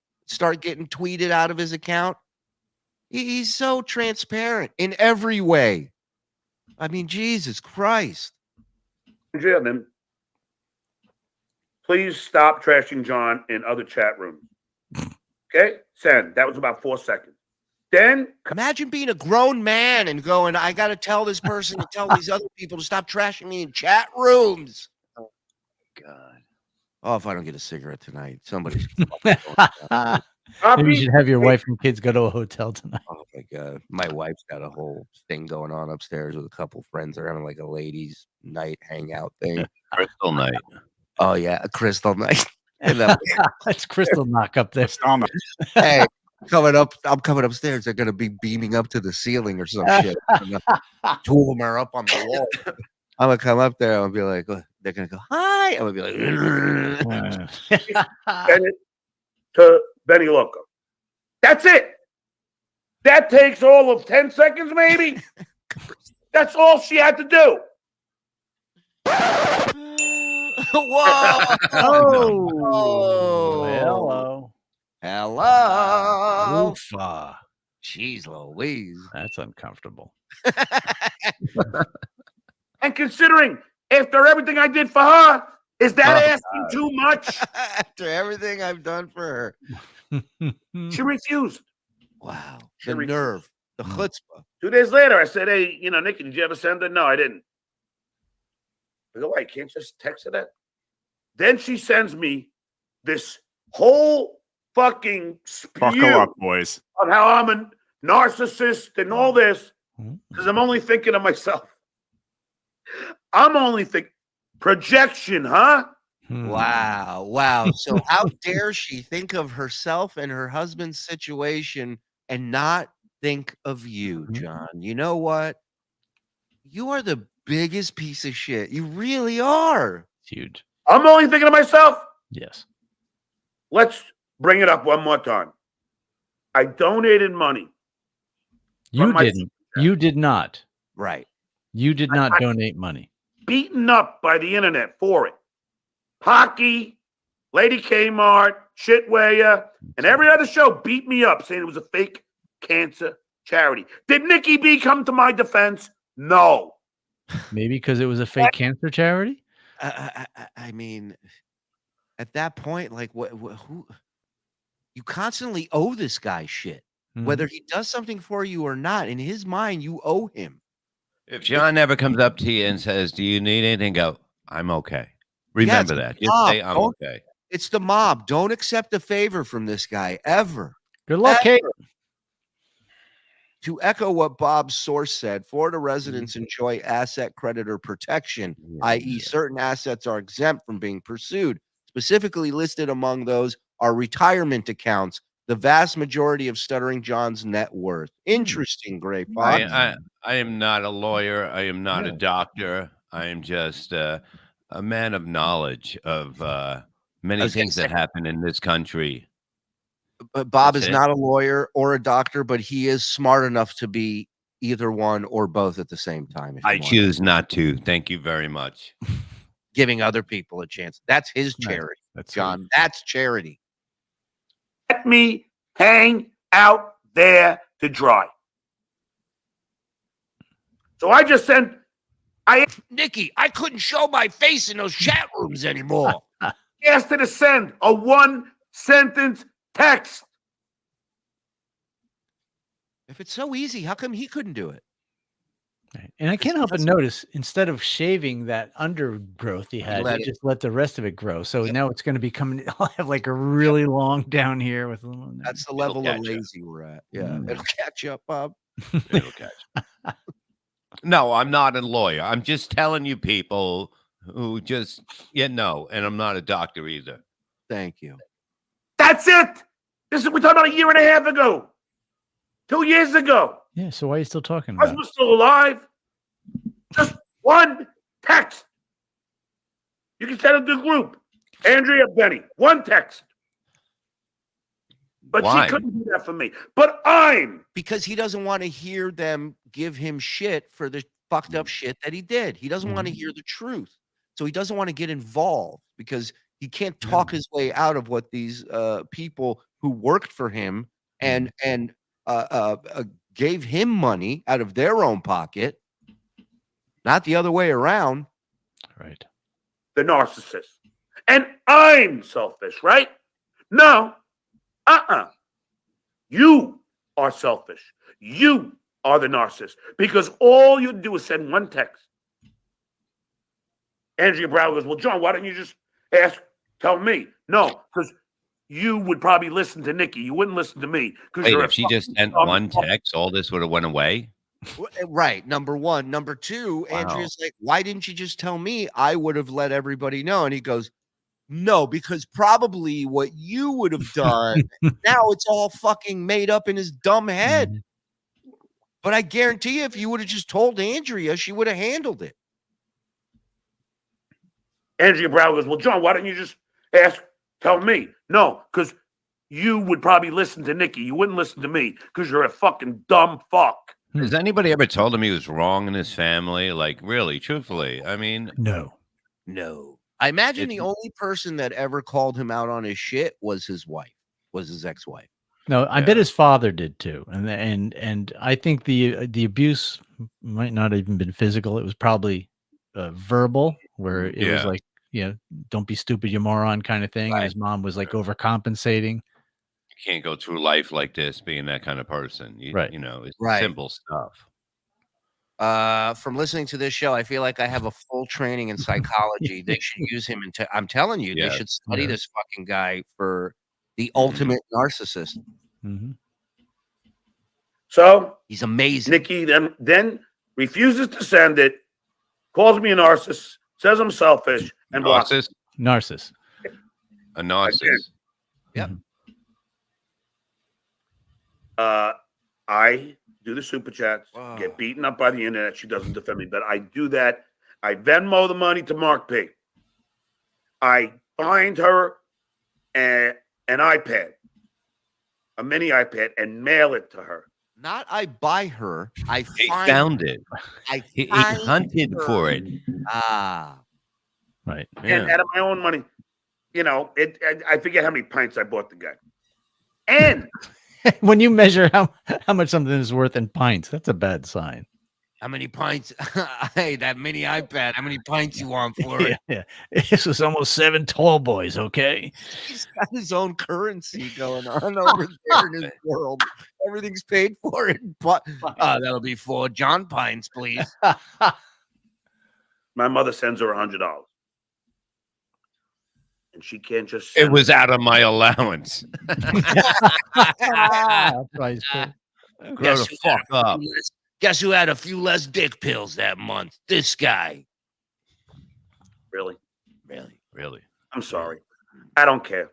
getting tweeted out of his account? He's so transparent in every way. I mean, Jesus Christ. Gentlemen, please stop trashing John in other chat rooms. Okay? Send. That was about 4 seconds. Then imagine being a grown man and going, I got to tell this person to tell these other people to stop trashing me in chat rooms. Oh, God. Oh, if I don't get a cigarette tonight, somebody's. Maybe you should have your wife and kids go to a hotel tonight. Oh, my God. My wife's got a whole thing going on upstairs with a couple friends. They're having like a ladies' night hangout thing. Crystal night. Oh, yeah. A crystal night. That's crystal knock up there. Hey. I'm coming upstairs. They're gonna be beaming up to the ceiling or some shit. 2 of them are up on the wall. I'm gonna come up there and be like, they're gonna go, hi. I'm gonna be like, send it to Benny Loco. That's it. That takes all of 10 seconds, maybe. That's all she had to do. Whoa! Hello. Hello. Oofa. Jeez Louise. That's uncomfortable. And considering after everything I did for her, is that asking too much? After everything I've done for her. She refused. Wow. The nerve. The chutzpah. 2 days later, I said, hey, Nikki, did you ever send it? No, I didn't. I go, why, can't you just text her that? Then she sends me this whole fucking spew buckle up, boys, of how I'm a narcissist and all this, because I'm only thinking of myself. I'm only thinking projection, huh? Wow. So how dare she think of herself and her husband's situation and not think of you, John? You know what? You are the biggest piece of shit. You really are. Huge. I'm only thinking of myself. Yes. let's bring it up one more time. I donated money. You didn't. You did not. Right. You did not donate money. Beaten up by the internet for it. Pocky, Lady Kmart, Shitwaya, and every other show beat me up saying it was a fake cancer charity. Did Nikki B come to my defense? No. Maybe because it was a fake cancer charity? I mean, at that point, like, who? You constantly owe this guy shit. Whether he does something for you or not, in his mind, you owe him. If John ever comes up to you and says, "Do you need anything?" Go, "I'm okay." Remember that. Just say, "I'm okay." It's the mob. Don't accept a favor from this guy ever. Good luck, Kate. To echo what Bob's source said, Florida residents enjoy asset creditor protection, i.e., certain assets are exempt from being pursued. Specifically listed among those are retirement accounts, the vast majority of Stuttering John's net worth. Interesting, Gray Fox. I am not a lawyer. I am not a doctor. I am just a man of knowledge of many things that happen in this country. But Bob is not a lawyer or a doctor, but he is smart enough to be either one or both at the same time. I choose not to. Thank you very much. Giving other people a chance. That's his charity, John. That's charity. Let me hang out there to dry. So I just sent. Nikki, I couldn't show my face in those chat rooms anymore. Asked her to send a one-sentence text. If it's so easy, how come he couldn't do it? And I can't help but notice, instead of shaving that undergrowth he had, he just let the rest of it grow. So now it's going to be coming. I'll have like a really long down here with a little. That's the level of lazy we're at. Yeah, it'll catch up, Bob. It'll catch. No, I'm not a lawyer. I'm just telling you people who just and I'm not a doctor either. Thank you. That's it. This is we're talking about a year and a half ago, 2 years ago. Yeah. So why are you still talking about? Husband's still alive. Just one text. You can send it to the group. Andrea, Benny, one text. But Why? she couldn't do that for me. But I'm because he doesn't want to hear them give him shit for the fucked up shit that he did. He doesn't want to hear the truth. So he doesn't want to get involved because he can't talk his way out of what these people who worked for him and gave him money out of their own pocket, not the other way around. Right. The narcissist. And I'm selfish, right? No. You are selfish. You are the narcissist because all you do is send one text. Andrea Brown goes, well, John, why don't you just tell me? No, because you would probably listen to Nikki. You wouldn't listen to me. Wait, if she just sent one text, all this would have went away? Right. Number one. Number two, Andrea's like, why didn't you just tell me? I would have let everybody know. And he goes, no, because probably what you would have done, now it's all fucking made up in his dumb head. But I guarantee you, if you would have just told Andrea, she would have handled it. Andrea Brown goes, well, John, why don't you just tell me? No, because you would probably listen to Nikki. You wouldn't listen to me because you're a fucking dumb fuck. Has anybody ever told him he was wrong in his family? Like, really, truthfully? I mean, no. I imagine the only person that ever called him out on his shit was his wife, was his ex-wife. No, I bet his father did too, and I think the abuse might not have even been physical. It was probably verbal, where it was like, don't be stupid, you moron, kind of thing. And his mom was like overcompensating. You can't go through life like this, being that kind of person. You know, it's simple stuff. From listening to this show, I feel like I have a full training in psychology. They should use him. I'm telling you, they should study this fucking guy for the ultimate narcissist. So he's amazing. Nikki then refuses to send it, calls me a narcissist, says I'm selfish, and blocks. Narcissist. A narcissist. Yep. I do the super chats, get beaten up by the internet. She doesn't defend me, but I do that. I Venmo the money to Mark P. I find her an iPad, a mini iPad, and mail it to her. Not I buy her. I found it. He hunted her. for it. Ah, right. And out of my own money, you know, I forget how many pints I bought the guy. And when you measure how much something is worth in pints, that's a bad sign. how many pints? Hey, that mini iPad. How many pints you want for it? Yeah. This was almost 7 tall boys. Okay. He's got his own currency going on over there in his world. Everything's paid for in that'll be 4 John pints, please. My mother sends her $100, and she can't just. It was out of my allowance. Grow the fuck up. Guess who had a few less dick pills that month? This guy. Really? I'm sorry. I don't care.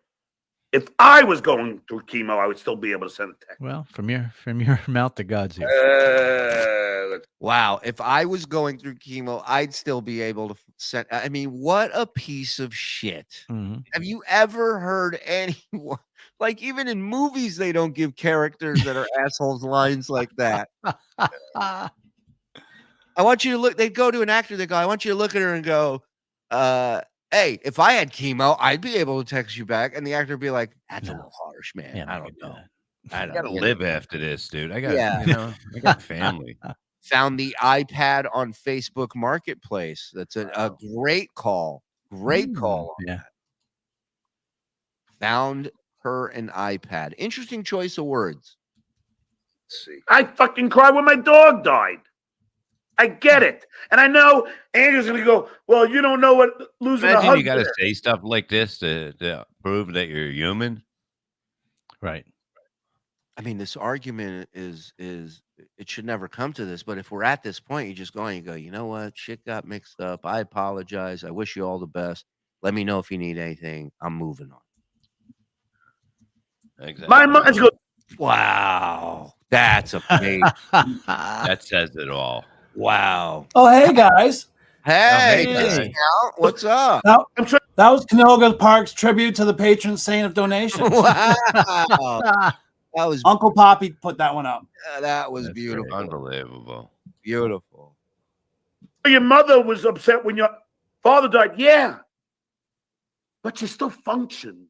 If I was going through chemo, I would still be able to send a text. Well, from your mouth to God's ear. Wow. If I was going through chemo, I'd still be able to send. I mean, what a piece of shit. Mm-hmm. Have you ever heard anyone, like even in movies, they don't give characters that are assholes lines like that? I want you to look, they go to an actor, they go, I want you to look at her and go, hey, if I had chemo, I'd be able to text you back. And the actor would be like, that's a little harsh, man. Yeah, I don't know. I gotta live after this, dude. I got, I got family. Found the iPad on Facebook Marketplace. That's a great call. Great call. Yeah. Found her an iPad. Interesting choice of words. Let's see. I fucking cried when my dog died. I get it. And I know Andrew's going to go, well, you don't know what losing a husband. You got to say stuff like this to prove that you're human. Right. I mean, this argument is it should never come to this, but if we're at this point, you just go and you go, you know what? Shit got mixed up. I apologize. I wish you all the best. Let me know if you need anything. I'm moving on. Exactly. My mom goes, wow. That's amazing. That says it all. Wow. Oh, hey, guys. Hey, what's up? That was Canoga Park's tribute to the patron saint of donations. Wow. That was Uncle Poppy put that one up. That was beautiful. Unbelievable. Beautiful. Your mother was upset when your father died. Yeah. But she still functioned.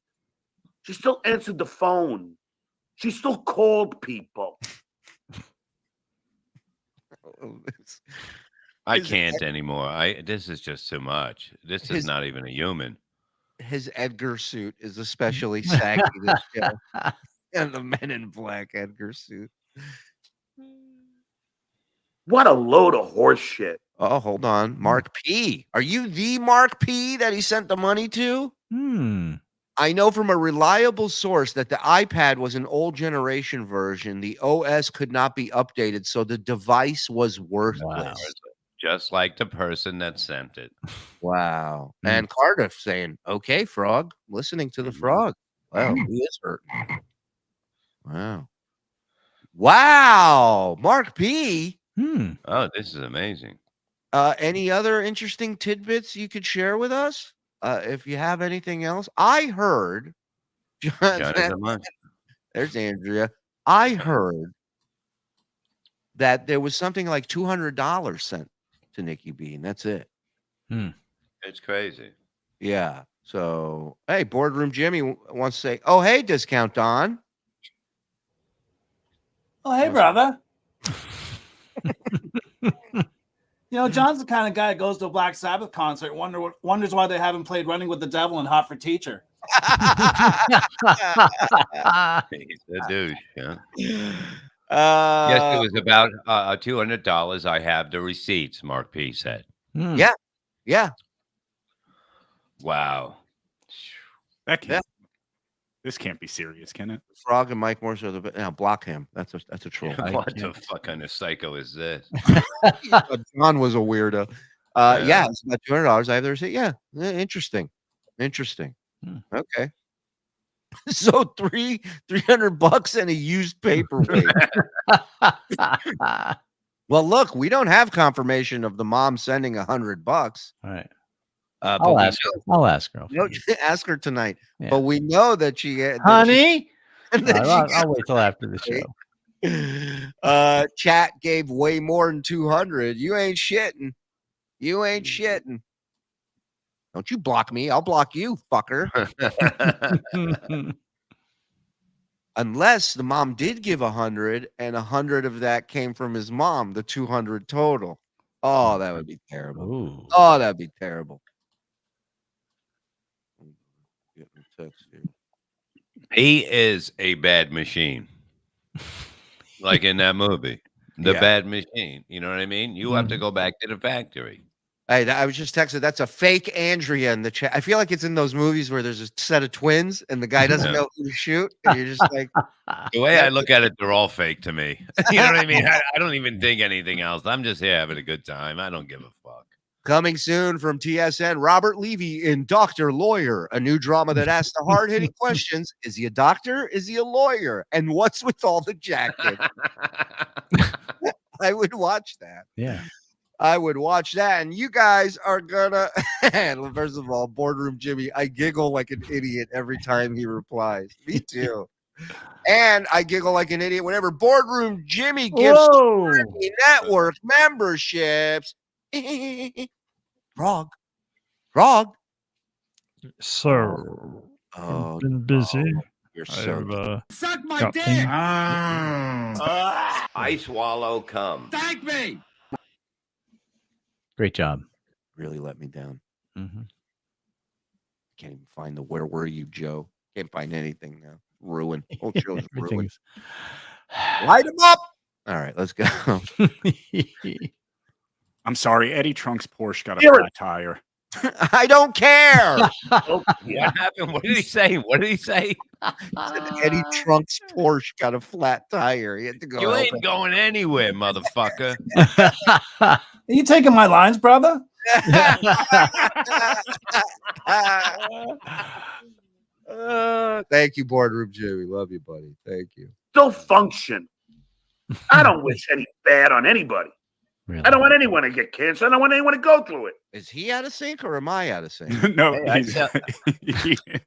She still answered the phone. She still called people. I can't anymore. This is just too much. This is not even a human. His Edgar suit is especially saggy this show. And the Men in Black Edgar suit. What a load of horse shit. Oh, hold on. Mark P. Are you the Mark P that he sent the money to? I know from a reliable source that the iPad was an old generation version. The OS could not be updated, so the device was worthless. Wow. Just like the person that sent it. Wow. And Cardiff saying, okay, frog, listening to the frog. Wow, he is hurting. Wow. Wow. Mark P. Oh, this is amazing. Any other interesting tidbits you could share with us? If you have anything else, I heard. There's Andrea. I heard that there was something like $200 sent to Nikki B, and that's it. It's crazy. Yeah. So, hey, Boardroom Jimmy wants to say, "Oh, hey, Discount Don." Oh, hey, brother. You know, John's the kind of guy that goes to a Black Sabbath concert, wonders why they haven't played Running with the Devil and Hot for Teacher. He's a douche, yeah. Yes, it was about $200. I have the receipts, Mark P said. Yeah. Yeah. Wow. That can't. This can't be serious, can it? Frog and Mike Morse are the now block him. That's a troll. What the fuck kind of psycho is this? John was a weirdo. Yeah, it's about $200. I have the receipt. Yeah, interesting. Okay. So $300 and a used paperweight. Well, look, we don't have confirmation of the mom sending $100. All right. I'll ask her. I'll ask her. Ask her tonight. Yeah. But we know that she, honey. that I'll wait till after the show. Chat gave way more than 200. You ain't shitting. You ain't shitting. Don't you block me? I'll block you, fucker. Unless the mom did give 100, and 100 of that came from his mom, the 200 total. Oh, that would be terrible. Ooh. Oh, that'd be terrible. He is a bad machine. Like in that movie, The Yeah. Bad Machine. You know what I mean? You have to go back to the factory. Hey, I was just texted. That's a fake Andrea in the chat. I feel like it's in those movies where there's a set of twins and the guy doesn't know who to shoot, and you're just like. The way I look at it, they're all fake to me. You know what I mean? I don't even think anything else. I'm just here having a good time. I don't give a fuck. Coming soon from TSN, Robert Levy in Doctor Lawyer, a new drama that asks the hard-hitting questions. Is he a doctor? Is he a lawyer? And what's with all the jackets? I would watch that. Yeah. I would watch that. And you guys are gonna, first of all, Boardroom Jimmy, I giggle like an idiot every time he replies. Me too. And I giggle like an idiot whenever Boardroom Jimmy gives network memberships. Frog. Sir, Oh, I've been busy. you're so Suck my got dick. things- I swallow cum. Thank me. Great job. really let me down. Mm-hmm. Can't even find the where were you, Joe? Can't find anything now. Ruin. Whole show's ruined. Everything's. Light him up. All right, let's go. I'm sorry, Eddie Trunk's Porsche got a You're- flat tire. I don't care. What happened? What did he say? What did he say? Eddie Trunk's Porsche got a flat tire. He had to go. You help ain't him. going anywhere, motherfucker. Are you taking my lines, brother? Thank you, Boardroom Jimmy. Love you, buddy. Thank you. Still function. I don't wish any bad on anybody. Really? I don't want anyone to get cancer. I don't want anyone to go through it. Is he out of sync or am I out of sync? No, Hey, he's, he is.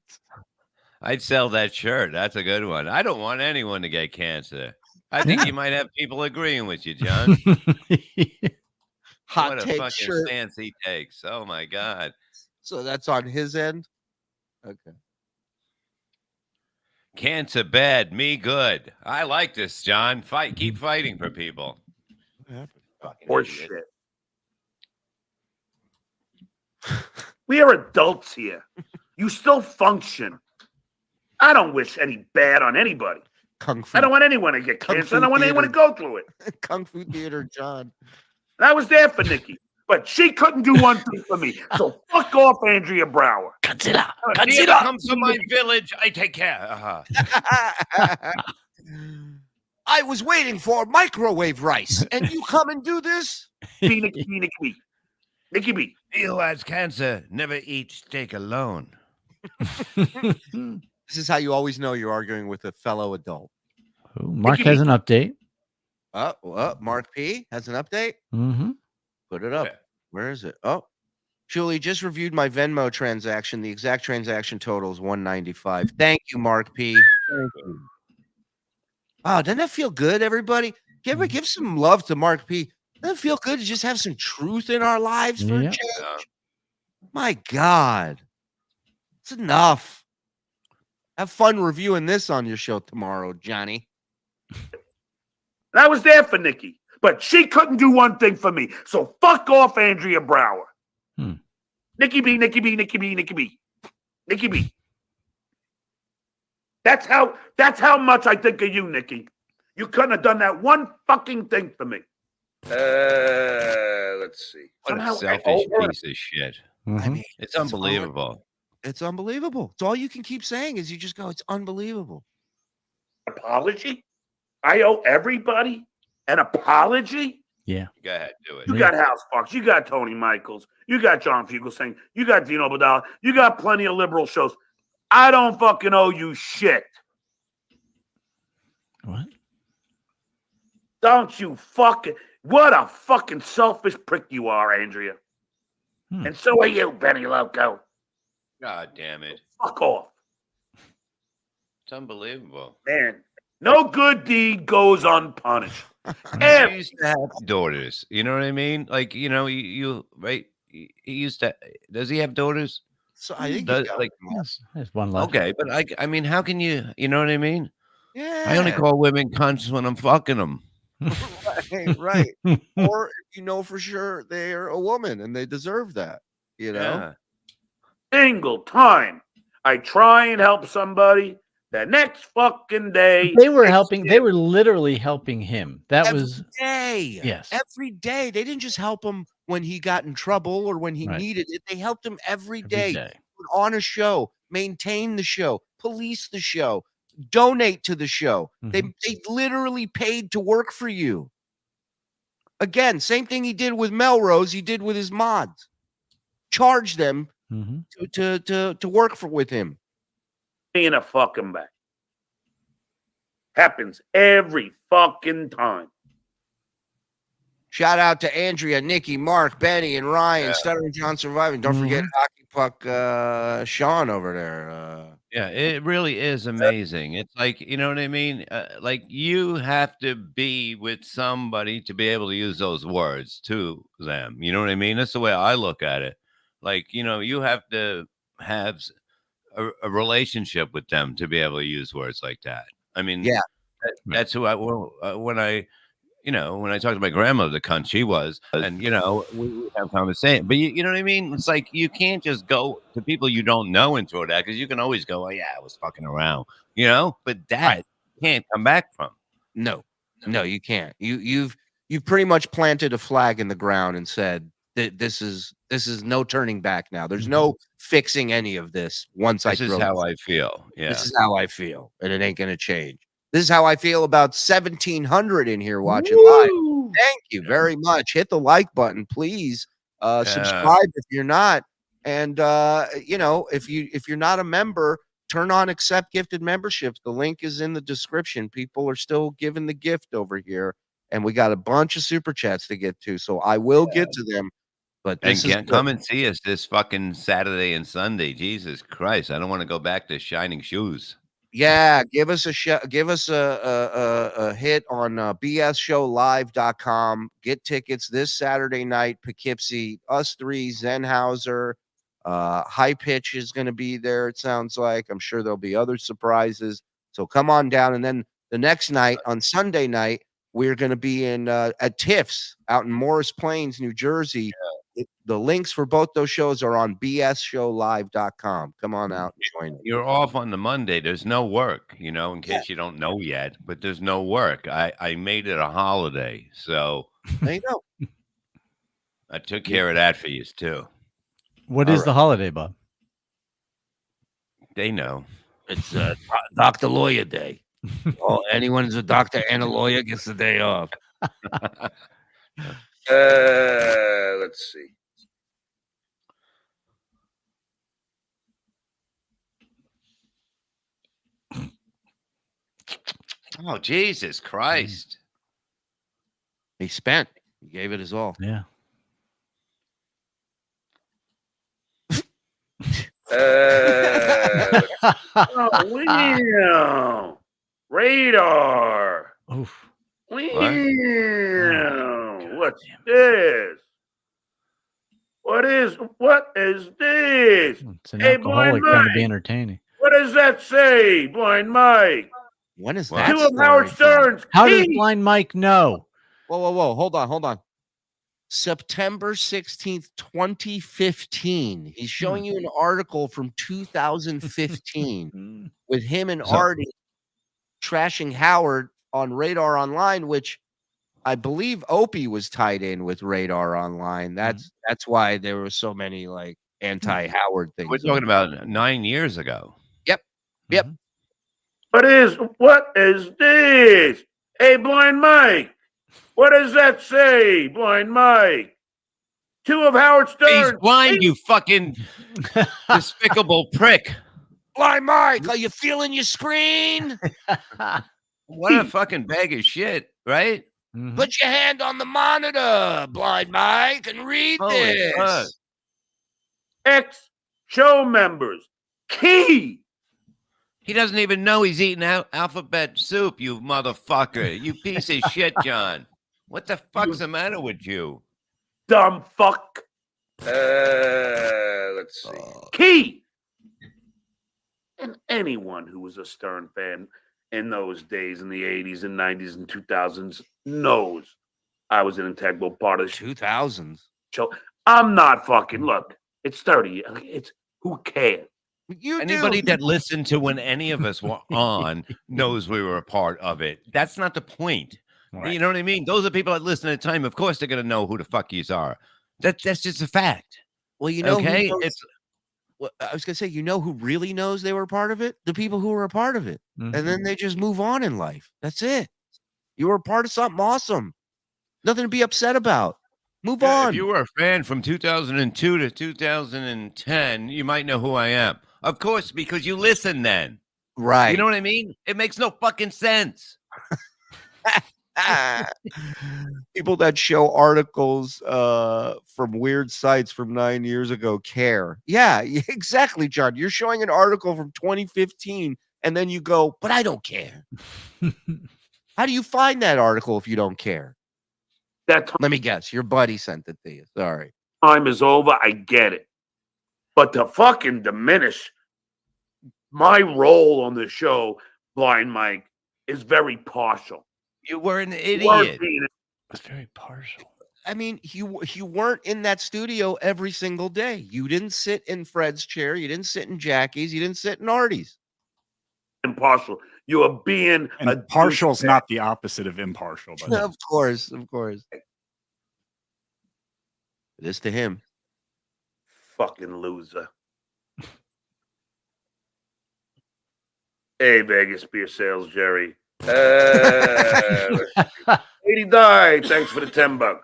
I'd sell that shirt. That's a good one. I don't want anyone to get cancer. I think you might have people agreeing with you, John. Hot What a take fucking shirt. stance he takes. Oh my God. So that's on his end. Okay. Cancer bad, me good. I like this, John. Keep fighting for people. Horse shit. We are adults here. You still function. I don't wish any bad on anybody. Kung Fu. I don't want anyone to get Kung cancer. Fu I don't want anyone to theater. go through it. Kung Fu Theater, John. And I was there for Nikki, but she couldn't do one thing for me. So fuck off, Andrea Brower. Consider. If he ever comes to my village, I take care. I was waiting for microwave rice, and you come and do this? Be Nikki B, Nikki B. Nikki B. He who has cancer never eats steak alone. This is how you always know you're arguing with a fellow adult. Ooh, Mark has an update. Mark P has an update. Mm-hmm. Put it up. Where is it? Oh, Shuli just reviewed my Venmo transaction. The exact transaction total is $195. Thank you, Mark P. Thank you. Oh, doesn't that feel good, everybody? Give some love to Mark P. Doesn't it feel good to just have some truth in our lives for a change? My God. It's enough. Have fun reviewing this on your show tomorrow, Johnny. And I was there for Nikki, but she couldn't do one thing for me. So fuck off, Andrea Brower. Nikki B, Nikki B, Nikki B, Nikki B. Nikki B. That's how much I think of you, Nikki. You couldn't have done that one fucking thing for me. Let's see. What Somehow a selfish piece of shit. I mean, It's unbelievable. It's unbelievable. It's all you can keep saying is you just go, it's unbelievable. Apology? I owe everybody an apology? Yeah. Go ahead, do it. You got House Fox. You got Tony Michaels. You got John Fugelsang. You got Dino Badal. You got plenty of liberal shows. I don't fucking owe you shit. What? Don't you fucking... What a fucking selfish prick you are, Andrea. And so are you, Benny Loco. God damn it. Fuck off. It's unbelievable. Man, no good deed goes unpunished. He used to have daughters. You know what I mean? Like, you right? He used to. Does he have daughters? So I think Does, like, there's one left. okay, but I mean, how can you? You know what I mean? Yeah. I only call women cunts when I'm fucking them. right. Or if you know for sure they're a woman and they deserve that, Yeah. Single time I try and help somebody, the next fucking day They were helping. They were literally helping him. That every was day. yes. Every day. They didn't just help him when he got in trouble or when he needed it. They helped him every day. Put on a show, maintain the show, police the show, donate to the show. They literally paid to work for you. Again, same thing he did with Melrose, he did with his mods. Charge them to work with him. in a fucking back. Happens every fucking time. Shout out to Andrea, Nikki, Mark, Benny, and Ryan, Stuttering John surviving. Don't forget Hockey Puck Sean over there. Yeah, it really is amazing. It's like, you know what I mean? Like, you have to be with somebody to be able to use those words to them. You know what I mean? That's the way I look at it. Like, you have to have a relationship with them to be able to use words like that. I mean, that's who when I talked to my grandmother, the cunt she was, and we have conversation. But you know what I mean? It's like you can't just go to people you don't know and throw that, because you can always go, "Oh yeah, I was fucking around," But that can't come back from. No, you can't. You've pretty much planted a flag in the ground and said that this is no turning back now. There's no fixing any of this. Once This is how I feel. Yeah, this is how I feel, and it ain't gonna change. This is how I feel about 1,700 in here watching live. Thank you very much. Hit the like button, please. Subscribe if you're not. And if you're not a member, turn on accept gifted memberships. The link is in the description. People are still giving the gift over here, and we got a bunch of super chats to get to. So I will get to them. But this is come and see us this fucking Saturday and Sunday. Jesus Christ, I don't want to go back to shining shoes. Yeah, give us a hit on bsshowlive.com. Get tickets this Saturday night. Poughkeepsie, us three, Zenhauser, High Pitch is going to be there. It sounds like. I'm sure there'll be other surprises. So come on down. And then the next night, on Sunday night, we're going to be at Tiff's out in Morris Plains, New Jersey. Yeah. The links for both those shows are on bsshowlive.com. Come on out and join us. You're off on the Monday. There's no work, in case you don't know yet, but there's no work. I made it a holiday. So there you go. I took care of that for you too. What is the holiday, Bob? They know. It's Dr. Lawyer Day. Oh, anyone who's a doctor and a lawyer gets the day off. Let's see. Oh, Jesus Christ. He spent. He gave it his all. Yeah. Wow. Radar. Oof. Wow. What's this? What is this? It's an alcoholic trying to be entertaining. What does that say, Blind Mike? When is that? Two of Howard Stern's. How does Blind Mike know? Whoa. Hold on. September 16th, 2015. He's showing you an article from 2015 with him and Artie trashing Howard on Radar Online, which I believe Opie was tied in with Radar Online. That's why there were so many like anti-Howard things. We're talking about 9 years ago. Yep. What is this? Hey, Blind Mike. What does that say, Blind Mike? Two of Howard Stern. He's blind, you fucking despicable prick. Blind Mike, are you feeling your screen? What a fucking bag of shit, right? Put your hand on the monitor, Blind Mike, and read this. ex-show members. Key. He doesn't even know he's eating alphabet soup, you motherfucker. You piece of shit, John. What the fuck's the matter with you? Dumb fuck. Let's see. Key. And anyone who was a Stern fan in those days, in the 80s and 90s and 2000s, knows I was an integral part of the 2000s. show. I'm not fucking, look, it's 30. It's, who cares? Anybody that listened to when any of us were on knows we were a part of it. That's not the point. Right. You know what I mean? Those are people that listen at the time. Of course, they're going to know who the fuck yous are. That's just a fact. Well, you know, okay? I was going to say, you know who really knows they were part of it? The people who were a part of it. And then they just move on in life. That's it. You were a part of something awesome. Nothing to be upset about. Move on. If you were a fan from 2002 to 2010, you might know who I am. Of course, because you listen then. Right. You know what I mean? It makes no fucking sense. People that show articles from weird sites from 9 years ago care. Yeah, exactly, John. You're showing an article from 2015 and then you go, but I don't care. How do you find that article if you don't care? Let me guess. Your buddy sent it to you. Sorry. Time is over. I get it. But to fucking diminish my role on the show, Blind Mike, is very partial. You were an idiot. It's very partial. I mean, you weren't in that studio every single day. You didn't sit in Fred's chair. You didn't sit in Jackie's. You didn't sit in Artie's. Impartial. You are being and partial's not the opposite of impartial. But of course. It is to him. Fucking loser. Hey, Vegas beer sales, Jerry. 80 died. Thanks for the $10.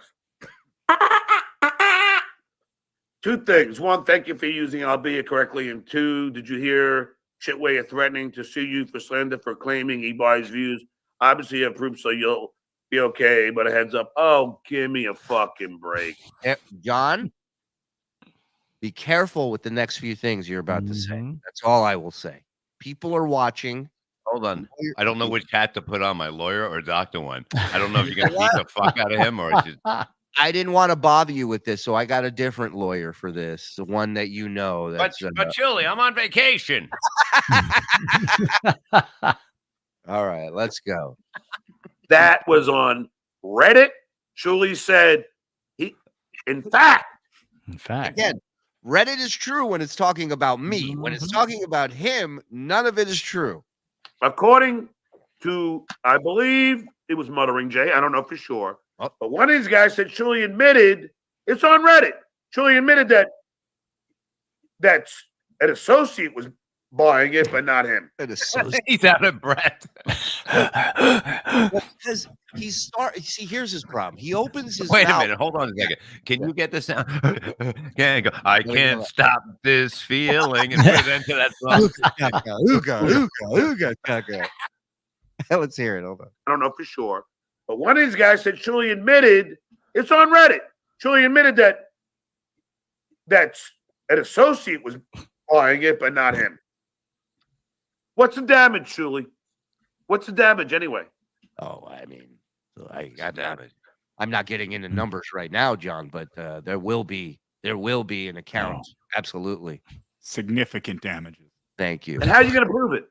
Two things. One, thank you for using albeit correctly. And two, did you hear Shitway threatening to sue you for slander for claiming he buys views? Obviously, you have proof, so you'll be okay. But a heads up. Oh, give me a fucking break. John, be careful with the next few things you're about to say. That's all I will say. People are watching. Hold on. I don't know which hat to put on, my lawyer or doctor one. I don't know if you're going to beat the fuck out of him or just... I didn't want to bother you with this, so I got a different lawyer for this. The one that you know. That's, but Shuli, I'm on vacation. All right, let's go. That was on Reddit. Shuli said, in fact. Again, Reddit is true when it's talking about me. When it's talking about him, none of it is true. According to, I believe it was Muttering Jay. I don't know for sure. But one of these guys said Shuli admitted, it's on Reddit. Shuli admitted that an associate was buying it, but not him. He's out of breath. Because see, here's his problem. He opens his Wait mouth. a minute. Hold on a second. Can you get the sound? I can't stop this feeling and put it into that song. Ooga. Let's hear it. Hold on. I don't know for sure. But one of these guys said Shuli admitted, it's on Reddit. Shuli admitted that an associate was buying it, but not him. What's the damage, Shuli? What's the damage anyway? Oh, I mean, I'm not getting into numbers right now, John, but there will be an account. Absolutely. Significant damages. Thank you. And how are you going to prove it?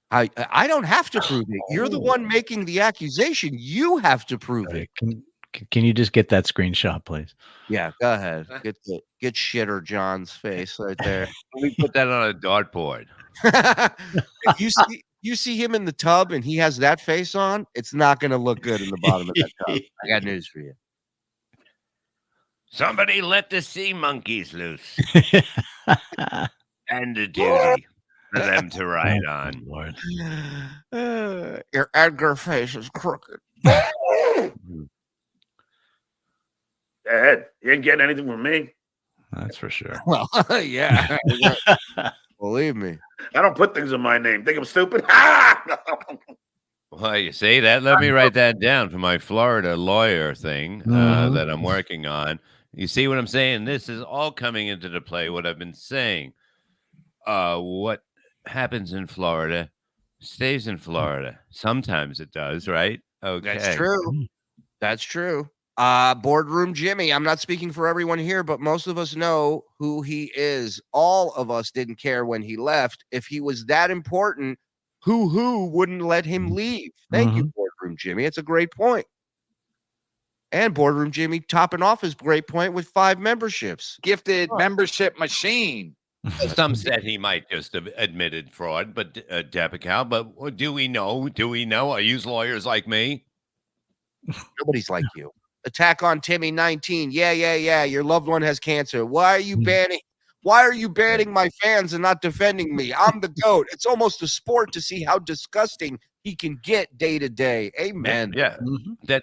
I don't have to prove it. You're the one making the accusation. You have to prove it. Can you just get that screenshot, please? Yeah, go ahead. Get shitter John's face right there. Let me put that on a dartboard. You see him in the tub and he has that face on, it's not going to look good in the bottom of that tub. I got news for you. Somebody let the sea monkeys loose. And a duty for them to ride on. Lord. Your Edgar face is crooked. Go ahead. You ain't getting anything from me. That's for sure. Well, yeah. Believe me. I don't put things in my name. Think I'm stupid? Well, you say that. Let me write that down for my Florida lawyer thing that I'm working on. You see what I'm saying? This is all coming into the play. What I've been saying. What happens in Florida stays in Florida. Sometimes it does, right? Okay. That's true. That's true. Boardroom Jimmy. I'm not speaking for everyone here, but most of us know who he is. All of us didn't care when he left. If he was that important, who wouldn't let him leave? Thank you, Boardroom Jimmy. It's a great point. And Boardroom Jimmy topping off his great point with 5 memberships. Gifted membership machine. Some said he might just have admitted fraud, but Depical. But do we know? Do we know? Are you lawyers like me? Nobody's like you. Attack on Timmy 19. Yeah. Your loved one has cancer. Why are you banning my fans and not defending me? I'm the GOAT. It's almost a sport to see how disgusting he can get day to day. Amen. Yeah.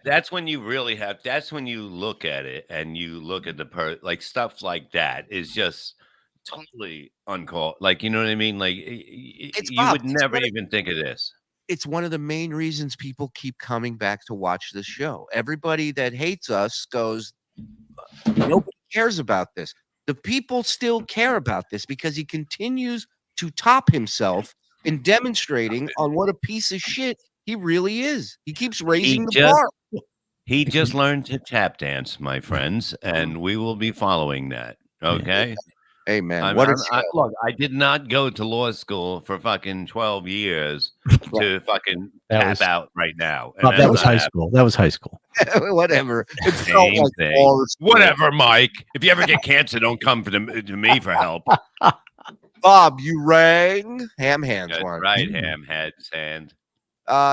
That's when you really have. That's when you look at it and you look at like stuff like that is just totally uncalled. Like, you know what I mean? Like you would never even think of this. It's one of the main reasons people keep coming back to watch this show. Everybody that hates us goes, nobody cares about this. The people still care about this because he continues to top himself in demonstrating on what a piece of shit he really is. He keeps raising the bar. He just learned to tap dance, my friends, and we will be following that. Okay. Amen. Look, I did not go to law school for fucking 12 years to fucking tap out right now. That was high school. That was high school. Whatever. It felt like whatever, Mike. If you ever get cancer, don't come to me for help. Bob, you rang. Ham hands. That's one. Right, ham heads hand.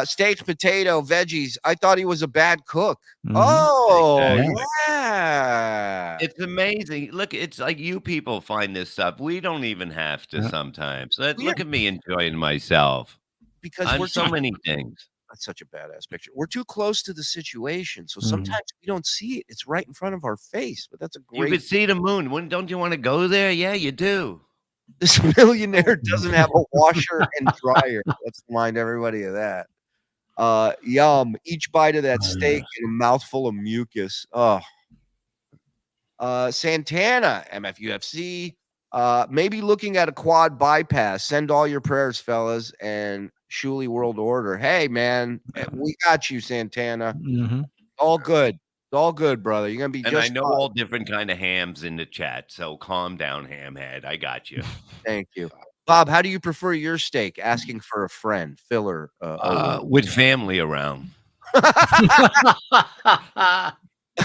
Steak, potato, veggies. I thought he was a bad cook. Exactly. Yeah. It's amazing. Look, it's like you people find this stuff. We don't even have to sometimes. Look at me enjoying myself. Because we're so many things. That's such a badass picture. We're too close to the situation. So sometimes we don't see it. It's right in front of our face. But that's a great. You could see the moon. Don't you want to go there? Yeah, you do. This millionaire doesn't have a washer and dryer. Let's remind everybody of that. Yum. Each bite of that steak and a mouthful of mucus. Santana, MFUFC. Maybe looking at a quad bypass. Send all your prayers, fellas, and Shuli World Order. Hey, man, we got you, Santana. All good. It's all good, brother. You're gonna be and just I know fine. all different kind of hams in the chat, so calm down, hamhead. I got you. Thank you. Bob, how do you prefer your steak? Asking for a friend, filler. With family around.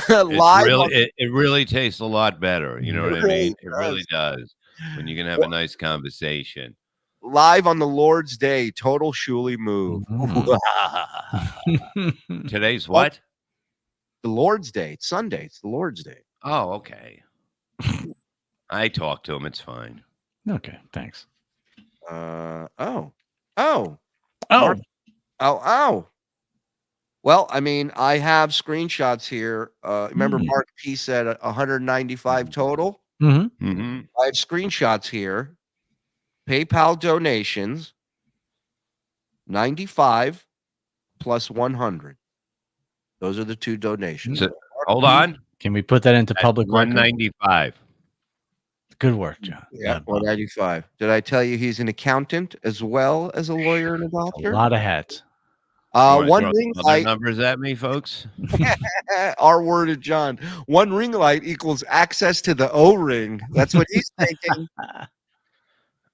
It really tastes a lot better. You know what I mean? It really does. When you can have a nice conversation. Live on the Lord's Day, total Shuli move. Today's what? The Lord's Day. It's Sunday. It's the Lord's Day. Oh, okay. I talked to him. It's fine. Okay, thanks. Oh. Well, I mean, I have screenshots here. Remember, Mark P said 195 total. I have screenshots here. PayPal donations, 95 plus 100. Those are the two donations. Hold on. Can we put that into public record? 195. Good work, John. Yeah, 195. Did I tell you he's an accountant as well as a lawyer and a doctor? A lot of hats. One ring light. Numbers at me, folks. R worded John. One ring light equals access to the O-ring. That's what he's thinking.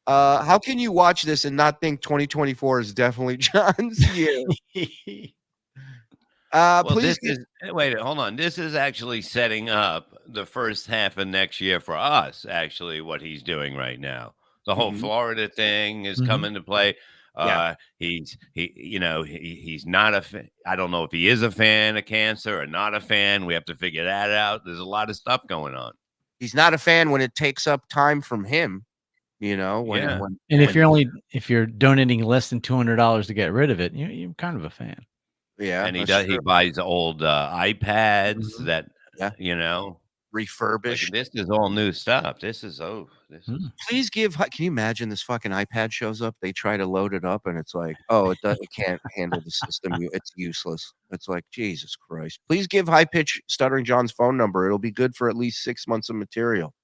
How can you watch this and not think 2024 is definitely John's year? Please wait, hold on. This is actually setting up the first half of next year for us. Actually, what he's doing right now, the whole Florida thing is coming to play. He's not a fan. I don't know if he is a fan of cancer or not a fan. We have to figure that out. There's a lot of stuff going on. He's not a fan when it takes up time from him. You know, if you're donating less than $200 to get rid of it, you're kind of a fan. Yeah, and he buys old iPads that you know. refurbished. This is all new stuff. This is Please give. Can you imagine this fucking iPad shows up? They try to load it up, and it's like, oh, it can't handle the system. It's useless. It's like, Jesus Christ. Please give High Pitch Stuttering John's phone number. It'll be good for at least 6 months of material.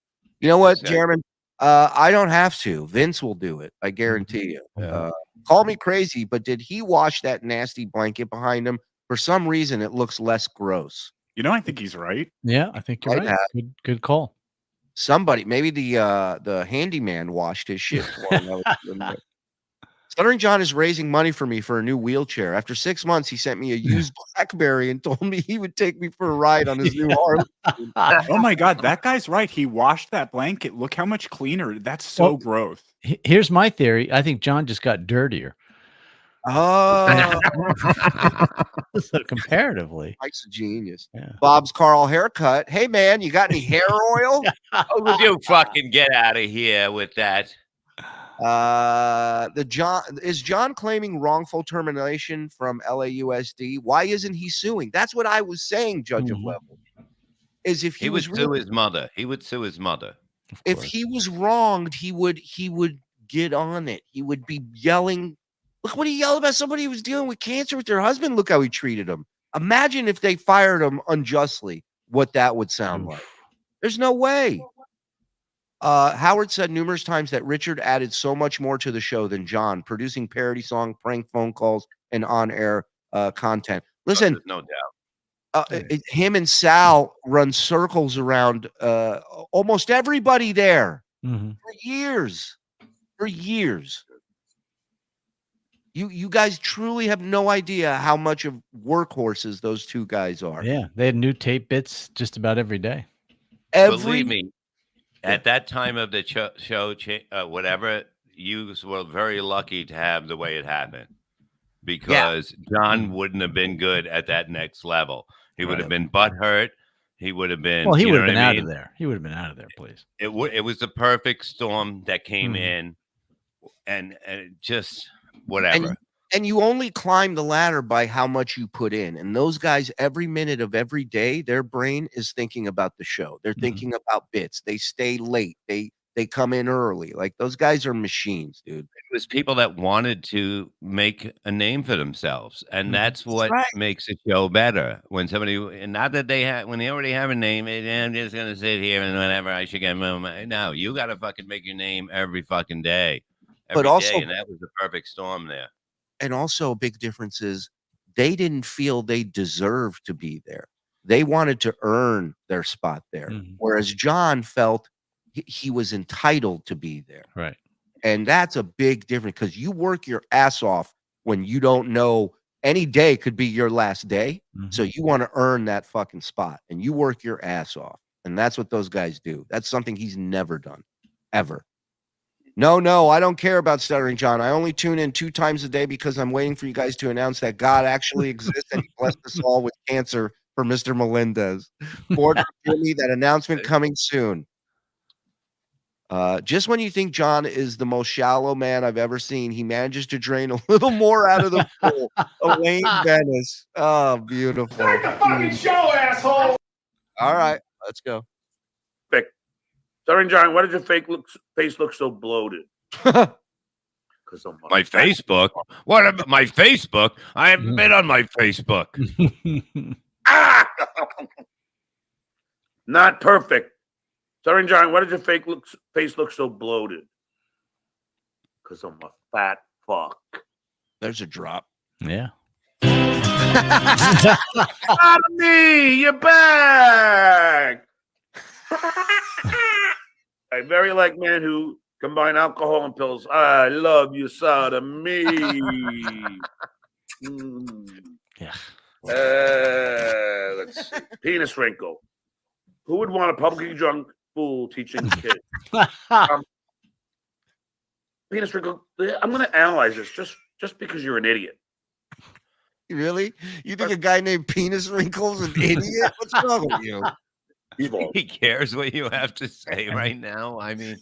You know what, Jeremy? I don't have to. Vince will do it. I guarantee you. Yeah. Call me crazy, but did he wash that nasty blanket behind him? For some reason, it looks less gross. You know, I think he's right. Yeah, I think you're right. Good call. Somebody, maybe the handyman washed his shit for him. Stuttering John is raising money for me for a new wheelchair. After 6 months, he sent me a used BlackBerry and told me he would take me for a ride on his new Harley. Oh my God, that guy's right. He washed that blanket. Look how much cleaner. That's so gross. Here's my theory. I think John just got dirtier. Oh, so comparatively, Mike's a genius. Yeah. Bob's Karl haircut. Hey man, you got any hair oil? You fucking get out of here with that. Is John claiming wrongful termination from LAUSD? Why isn't he suing? That's what I was saying, Judge of Level. Is if he would sue his mother. He would sue his mother. If he was wronged, he would get on it. He would be yelling. Look what he yelled about somebody who was dealing with cancer with their husband. Look how he treated him. Imagine if they fired him unjustly, what that would sound like. There's no way. Howard said numerous times that Richard added so much more to the show than John, producing parody song, prank phone calls, and on-air content. Listen, no doubt. Him and Sal run circles around almost everybody there for years. For years. You guys truly have no idea how much of workhorses those two guys are. Yeah, they had new tape bits just about every day. Believe me, at that time of the show, whatever, you were very lucky to have the way it happened, because John wouldn't have been good at that next level. He would have been butthurt. He would have been. Well, he would have been out of there. He would have been out of there, please. It was the perfect storm that came in, and just whatever. And you only climb the ladder by how much you put in. And those guys, every minute of every day, their brain is thinking about the show. They're thinking about bits. They stay late. They come in early. Like, those guys are machines, dude. It was people that wanted to make a name for themselves, and that's what makes a show better. When somebody, and not that when they already have a name, I'm just gonna sit here and whatever, I should get no. You got to fucking make your name every fucking day. And that was the perfect storm there. And also a big difference is they didn't feel they deserved to be there. They wanted to earn their spot there. Whereas John felt he was entitled to be there. Right. And that's a big difference, because you work your ass off when you don't know any day could be your last day. So you want to earn that fucking spot, and you work your ass off. And that's what those guys do. That's something he's never done, ever. No, I don't care about Stuttering John. I only tune in 2 times a day because I'm waiting for you guys to announce that God actually exists and he blessed us all with cancer for Mr. Melendez. Forward for Jimmy, that announcement coming soon. Just when you think John is the most shallow man I've ever seen, he manages to drain a little more out of the pool. Elaine Venice. Oh, beautiful. Start the fucking show, asshole. All right, let's go. Stuttering John, why did your face look so bloated? Because my Facebook? What about my Facebook? I haven't been on my Facebook. Not perfect. Stuttering John, why did your face look so bloated? Because I'm a fat fuck. There's a drop. Yeah. Out of me, you're back. I very like men who combine alcohol and pills. I love you, sodomy. Yeah. Let's see. Penis wrinkle. Who would want a publicly drunk fool teaching kids? Penis wrinkle. I'm going to analyze this just because you're an idiot. Really? You think a guy named Penis Wrinkle's an idiot? What's wrong with you? He cares what you have to say right now. I mean,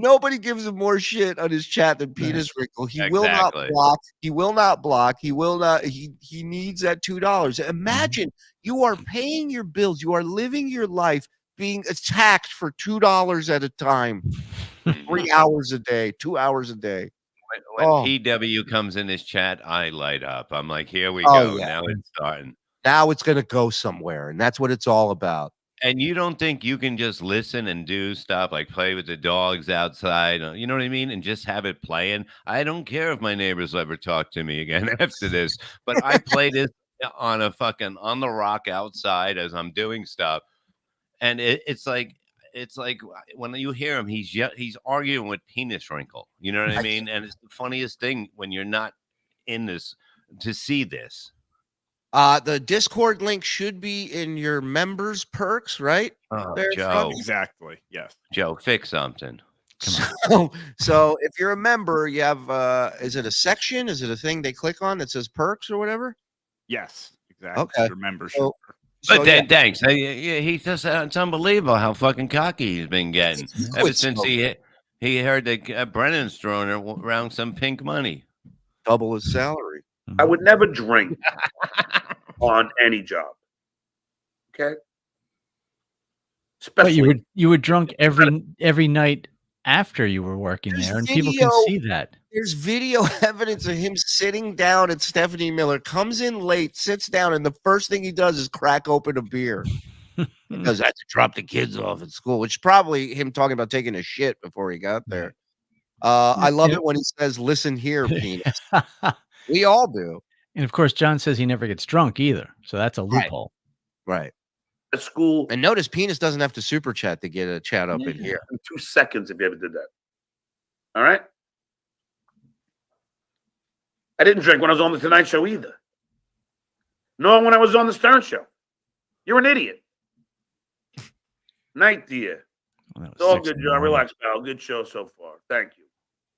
nobody gives him more shit on his chat than Penis Wrinkle. He will not block. He will not block. He will not. He needs that $2. Imagine you are paying your bills. You are living your life being attacked for $2 at a time, 3 hours a day, 2 hours a day. When PW comes in this chat, I light up. I'm like, here we Oh, go. yeah. Now it's starting. Now it's going to go somewhere, and that's what it's all about. And you don't think you can just listen and do stuff like play with the dogs outside, you know what I mean? And just have it playing. I don't care if my neighbors ever talk to me again after this, but I play this on the rock outside as I'm doing stuff. And it's like when you hear him, he's arguing with Penis Wrinkle. You know what I mean? And it's the funniest thing when you're not in this to see this. The Discord link should be in your members perks, right? There, Joe. Exactly. Yes. Joe, fix something. So if you're a member, you have is it a section? Is it a thing they click on that says perks or whatever? Yes, exactly. Okay. Your membership. But then, thanks. He just it's unbelievable how fucking cocky he's been getting ever since he heard that Brennan's throwing around some pink money. Double his salary. I would never drink on any job. Okay. But you were drunk every night after you were working there, and people can see that. There's video evidence of him sitting down at Stephanie Miller, comes in late, sits down, and the first thing he does is crack open a beer. Because I had to drop the kids off at school, which is probably him talking about taking a shit before he got there. I love it when he says, "Listen here, penis." We all do. And of course, John says he never gets drunk either. So that's a loophole. Right. At school. And notice Penis doesn't have to super chat to get a chat up in here. In 2 seconds if you ever did that. All right? I didn't drink when I was on the Tonight Show either. Nor when I was on the Stern Show. You're an idiot. Night, dear. It's all good, John. Relax, pal. Good show so far. Thank you.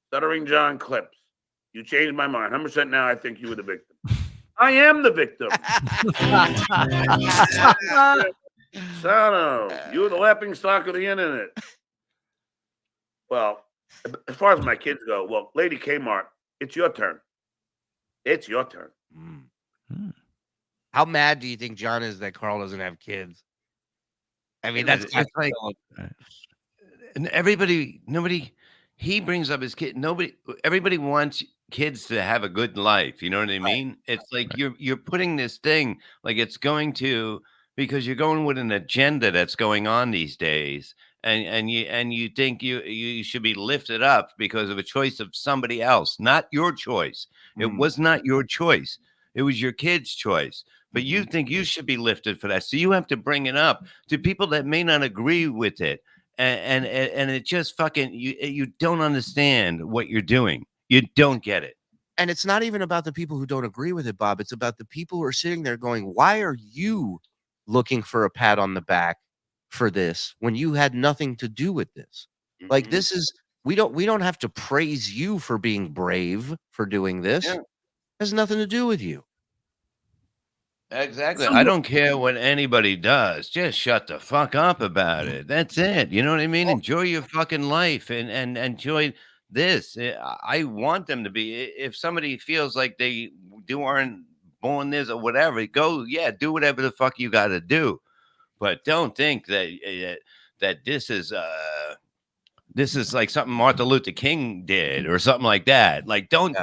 Stuttering John clips. You changed my mind. 100% now I think you were the victim. I am the victim. Sano, you're the laughing stock of the internet. Well, as far as my kids go, well, Lady Kmart, it's your turn. It's your turn. How mad do you think John is that Karl doesn't have kids? I mean, that's like, and he brings up his kid. Everybody wants kids to have a good life. You know what I mean? It's like you're putting this thing like it's going to, because you're going with an agenda that's going on these days. And you think you should be lifted up because of a choice of somebody else, not your choice. It was not your choice. It was your kid's choice. But you think you should be lifted for that. So you have to bring it up to people that may not agree with it. And it just fucking, you don't understand what you're doing. You don't get it. And it's not even about the people who don't agree with it, Bob. It's about the people who are sitting there going, why are you looking for a pat on the back for this when you had nothing to do with this? Like, this is, we don't have to praise you for being brave for doing this. It has nothing to do with you. Exactly. I don't care what anybody does. Just shut the fuck up about it. That's it. You know what I mean? Enjoy your fucking life and enjoy this. I want them to be. If somebody feels like they aren't born this or whatever, do whatever the fuck you got to do. But don't think that this is like something Martin Luther King did or something like that. Like don't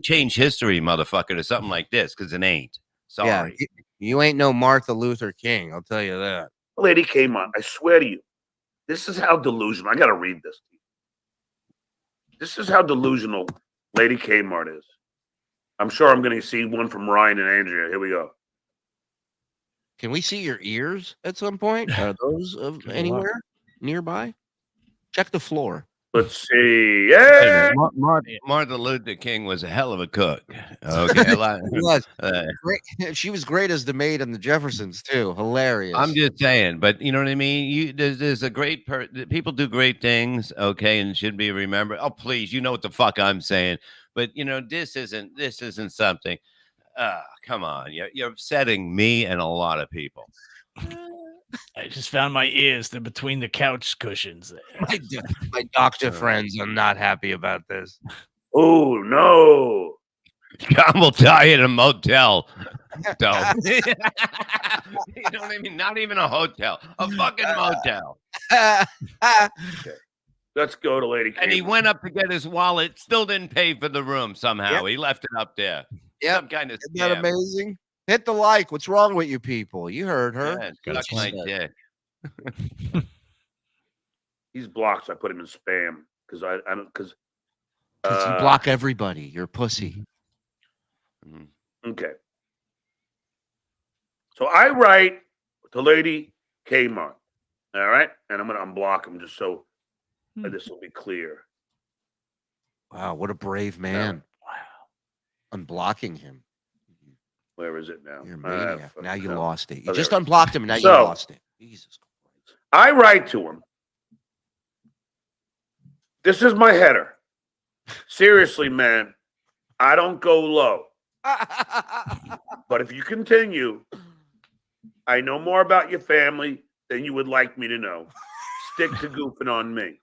change history, motherfucker, to something like this, because it ain't. Sorry. Yeah, you ain't no Martin Luther King, I'll tell you that. Lady came on. I swear to you, this is how delusional. I got to read this. This is how delusional Lady Kmart is. I'm sure I'm going to see one from Ryan and Andrea. Here we go. Can we see your ears at some point? Are those of anywhere nearby? Check the floor. Let's see. Yeah. Martin Luther King was a hell of a cook. Okay. He was. Great. She was great as the maid in the Jeffersons, too. Hilarious. I'm just saying, but you know what I mean? There's a great people do great things, okay, and should be remembered. Oh, please, you know what the fuck I'm saying. But you know, this isn't something. Come on. You're upsetting me and a lot of people. I just found my ears. They're between the couch cushions. My doctor friends are not happy about this. Oh, no. I will die in a motel. Don't. You know what I mean? Not even a hotel, a fucking motel. Let's go to Lady K. And he went up to get his wallet, still didn't pay for the room somehow. He left it up there. Yeah, Some kind of isn't that amazing? Hit the like. What's wrong with you people? You heard her. Yeah, suck my dick. He's blocked, so I put him in spam because I don't because you block everybody. You're a pussy. Okay. So I write to Lady Kmart. All right, and I'm gonna unblock him just so this will be clear. Wow, what a brave man! Wow, unblocking him. Where is it now? You're a maniac. Now you lost it. You Oh, just there unblocked him, and now you So, lost it. Jesus Christ! I write to him. This is my header. Seriously, man, I don't go low. But if you continue, I know more about your family than you would like me to know. Stick to goofing on me.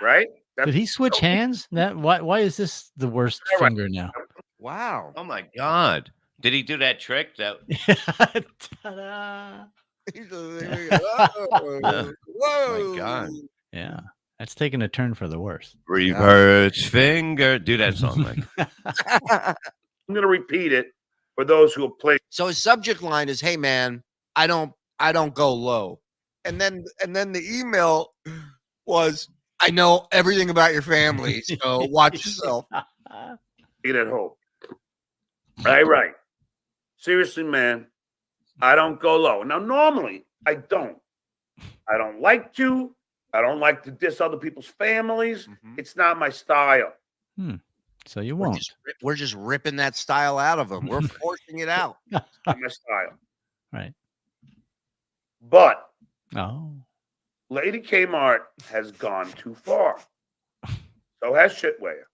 Right? Did he switch hands? That why is this the worst finger now? Wow. Oh my God. Did he do that trick? That Ta-da. Whoa. My God. Yeah. That's taking a turn for the worse. Reverse finger. Do that song, Mike. I'm going to repeat it for those who have played. So his subject line is, "Hey man, I don't go low," and then the email was, "I know everything about your family, so watch yourself." Get at home. I write. Seriously, man, I don't go low. Now, normally, I don't. I don't like to. I don't like to diss other people's families. It's not my style. So you won't. We're just ripping that style out of them. We're forcing it out. It's not my style. Right. But Lady Kmart has gone too far. So has Shitware.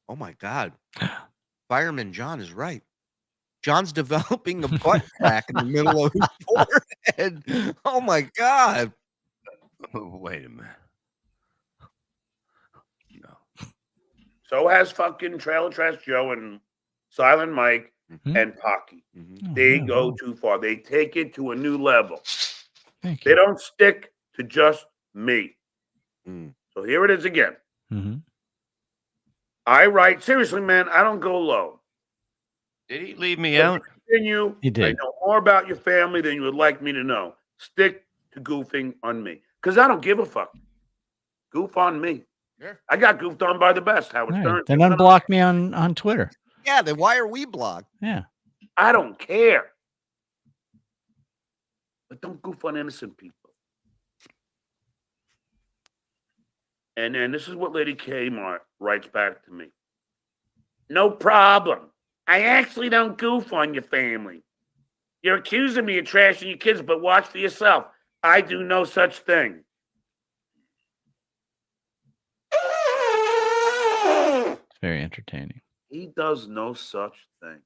Oh my God. Fireman John is right. John's developing a butt crack in the middle of his forehead. Oh my God. Wait a minute. No. So has fucking Trailer Trash Joe and Silent Mike and Pocky. They go too far. They take it to a new level. They don't stick to just me. So here it is again. I write, seriously, man, I don't go low. Did he leave me out? Continue. He did. I know more about your family than you would like me to know. Stick to goofing on me. Because I don't give a fuck. Goof on me. Sure. I got goofed on by the best, Howard Stern. Then unblock me on Twitter. Yeah, then why are we blocked? Yeah. I don't care. But don't goof on innocent people. And then this is what Lady Kmart writes back to me. No problem. I actually don't goof on your family. You're accusing me of trashing your kids, but watch for yourself. I do no such thing. It's very entertaining. He does no such thing.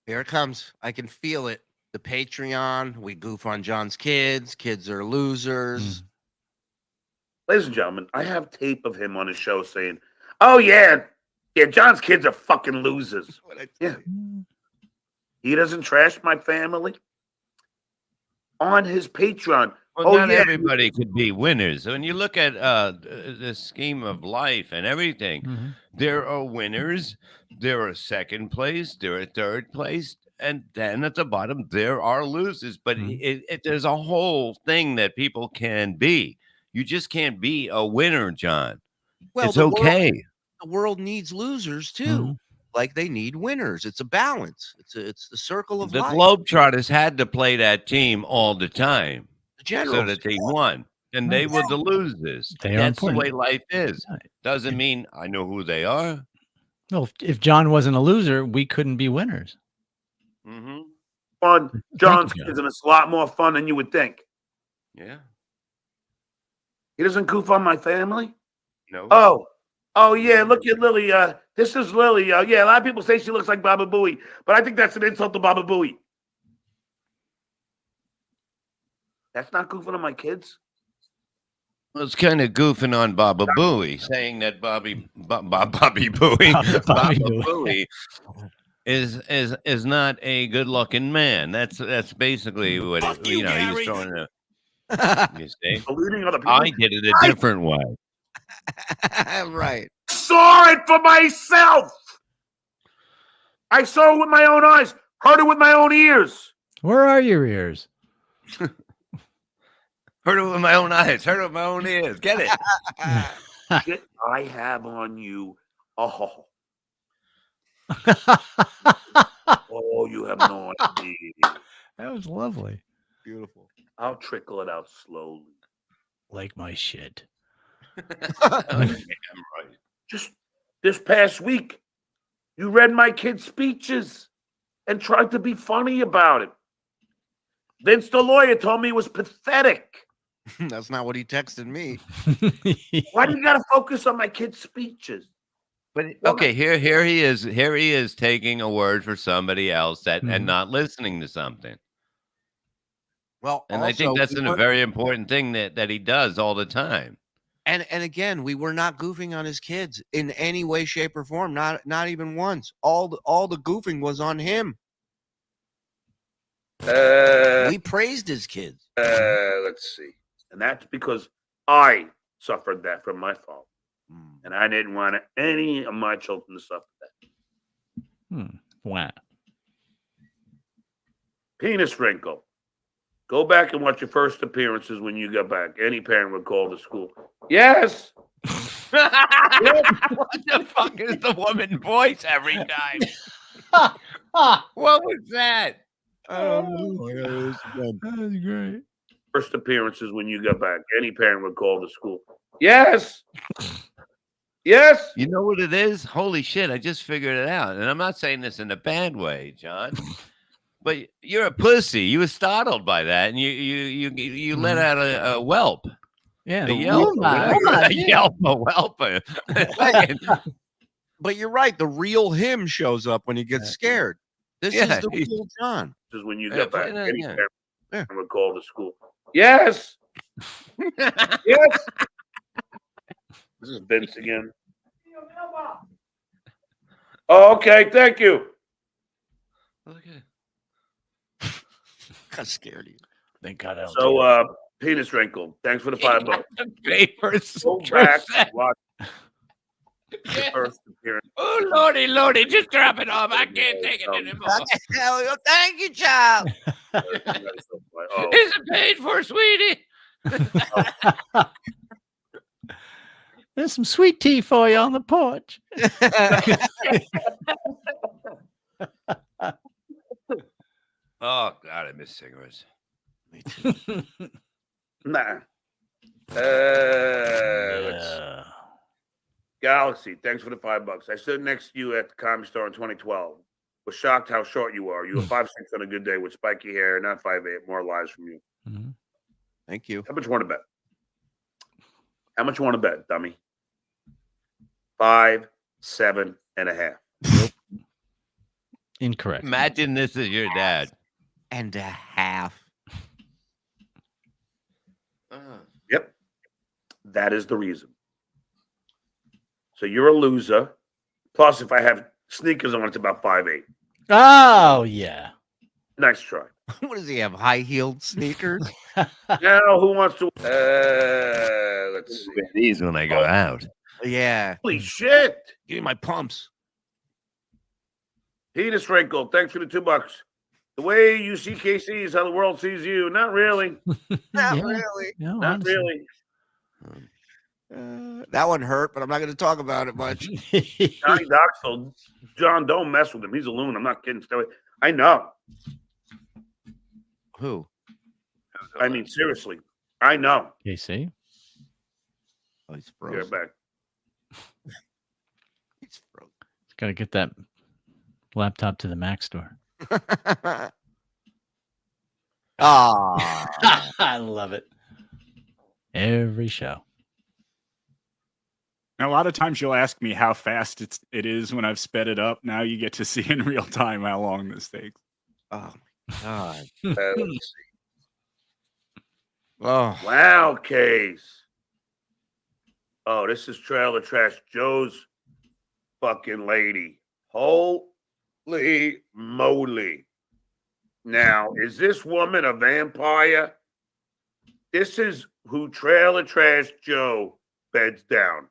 Here it comes. I can feel it. The Patreon. We goof on John's kids. Kids are losers. Ladies and gentlemen, I have tape of him on his show saying, "Oh yeah, John's kids are fucking losers." Yeah. He doesn't trash my family on his Patreon. Well, not everybody could be winners. When you look at the scheme of life and everything, there are winners, there are second place, there are third place, and then at the bottom there are losers. But there's a whole thing that people can be. You just can't be a winner, John. Well, it's okay. The world needs losers too. Like they need winners. It's a balance. It's the circle of the life. Globetrotters had to play that team all the time so that they won. And they were the losers. That's the way life is. Doesn't mean I know who they are. Well, if John wasn't a loser, we couldn't be winners. Fun. John's kids, and it's a lot more fun than you would think. Yeah. He doesn't goof on my family? No. Oh yeah, look at Lily. This is Lily. Yeah, a lot of people say she looks like Baba Booey, but I think that's an insult to Baba Booey. That's not goofing on my kids. Well, it's kind of goofing on Baba Booey, saying that Bobby Booey is not a good looking man. That's basically what it, you, he was Gary. throwing it. You see, Saluting other people. I did it a different way. Right. Saw it for myself. I saw it with my own eyes. Heard it with my own ears. Where are your ears? Heard it with my own eyes. Heard it with my own ears. Get it? Shit I have on you. Oh. Oh, you have no idea. That was lovely. Beautiful. I'll trickle it out slowly. Like my shit. Right. Just this past week, you read my kids' speeches and tried to be funny about it. Vince, the lawyer, told me it was pathetic. That's not what he texted me. Why do you got to focus on my kids' speeches? But okay, here he is. Here he is taking a word for somebody else and not listening to something. Well, and I think that's a very important thing that he does all the time. And again, we were not goofing on his kids in any way, shape, or form. Not even once. All the goofing was on him. We praised his kids. Let's see. And that's because I suffered that from my father. And I didn't want any of my children to suffer that. Wow. Penis wrinkle. Go back and watch your first appearances when you got back. Any parent would call the school. Yes. What the fuck is the woman voice every time? What was that? That was great. First appearances when you got back. Any parent would call the school. Yes. Yes. You know what it is? Holy shit, I just figured it out. And I'm not saying this in a bad way, John. But you're a pussy. You were startled by that, and you let out a whelp. Yeah, a yelp. A yelp, a whelp. But you're right. The real him shows up when he gets scared. This is the real John. This is when you got back. Any Yeah. parent would call the school. Yes. Yes. This is Vince again. Oh, okay. Thank you. Okay. I'm scared of you. Thank God. So, penis wrinkle. Thanks for the $5. Go back and watch the first appearance. Oh, Lordy, just drop it off. I can't take it anymore. Thank you, child. Is it paid for, sweetie? There's some sweet tea for you on the porch. Oh, God, I miss cigarettes. Nah. Let's see. Galaxy, thanks for the $5. I stood next to you at the Comedy Store in 2012. Was shocked how short you are. You were 5'6" on a good day with spiky hair, not 5'8". More lies from you. Thank you. How much you want to bet? How much you want to bet, dummy? 5, 7.5. Nope. Incorrect. Imagine this is your dad. And a half. Yep. That is the reason. So you're a loser. Plus, if I have sneakers on, it's about 5'8". Oh, yeah. Nice try. What does he have? High-heeled sneakers? Now, who wants to? Let's see. These when I go out. Yeah. Holy shit. Give me my pumps. Penis wrinkle. Thanks for the $2. The way you see KC is how the world sees you. Not really. Not really. No, Not honestly. really. That one hurt, but I'm not going to talk about it much. Johnny Doxx, John, don't mess with him. He's a loon. I'm not kidding. I know. Who? I mean, seriously. I know. You see? Oh, he's You're frozen. back. He's frozen. Got to get that laptop to the Mac store. I love it. Every show. Now, a lot of times you'll ask me how fast it is when I've sped it up. Now you get to see in real time how long this takes. Oh my God. Let's see. Oh. Wow, case. Oh, this is Trailer Trash Joe's fucking lady. Holy Holy moly. Now, is this woman a vampire? This is who Trailer Trash Joe beds down.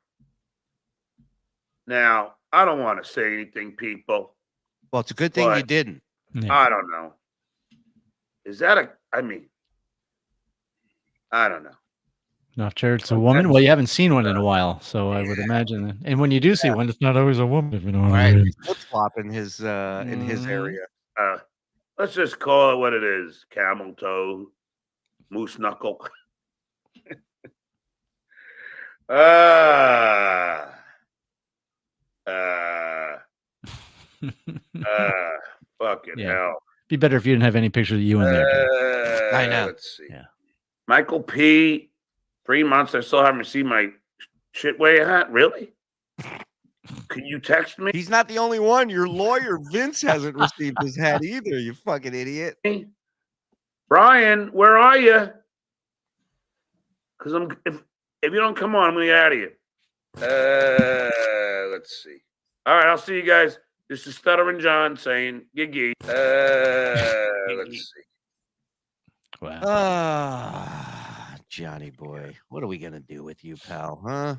Now, I don't want to say anything, people. Well, it's a good thing you didn't. Yeah. I don't know. Is that I don't know. Not sure it's a woman. Well, you haven't seen one in a while, so I would imagine that. And when you do see one, it's not always a woman, if you know what I mean. Flip flop in his area. Let's just call it what it is. Camel toe, moose knuckle. Fucking hell. Be better if you didn't have any pictures of you in there. I know. Let's see. Yeah. Michael P. 3 months. I still haven't received my shit way hat. Really? Can you text me? He's not the only one. Your lawyer, Vince, hasn't received his hat either, you fucking idiot. Brian, where are you? Because if you don't come on, I'm going to get out of here. Let's see. All right, I'll see you guys. This is Stuttering John saying giggy. Let's see. Wow. Johnny boy, what are we going to do with you, pal? Huh?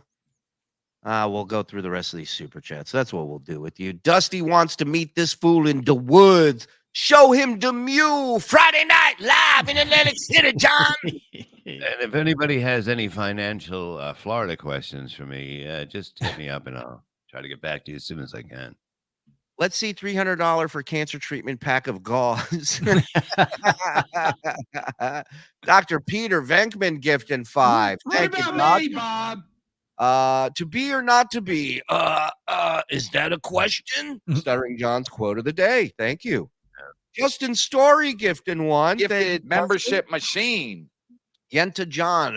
We'll go through the rest of these super chats. That's what we'll do with you. Dusty wants to meet this fool in the woods. Show him the mule. Friday night live in Atlantic City, John. And if anybody has any financial Florida questions for me, just hit me up and I'll try to get back to you as soon as I can. Let's see $300 for cancer treatment pack of gauze. Dr. Peter Venkman gifting 5. Thank you, me, Bob? To be or not to be? Is that a question? Stuttering John's quote of the day. Thank you. Justin Story gifting 1. Gifted membership machine. Yenta John.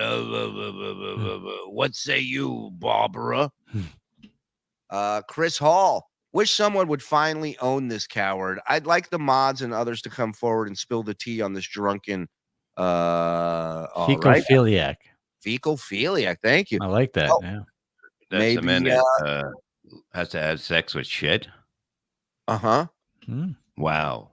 What say you, Barbara? Chris Hall. Wish someone would finally own this coward. I'd like the mods and others to come forward and spill the tea on this drunken fecophiliac. Fecophiliac. Thank you. I like that. Yeah. That's maybe, the man that has to have sex with shit. Uh-huh. Wow.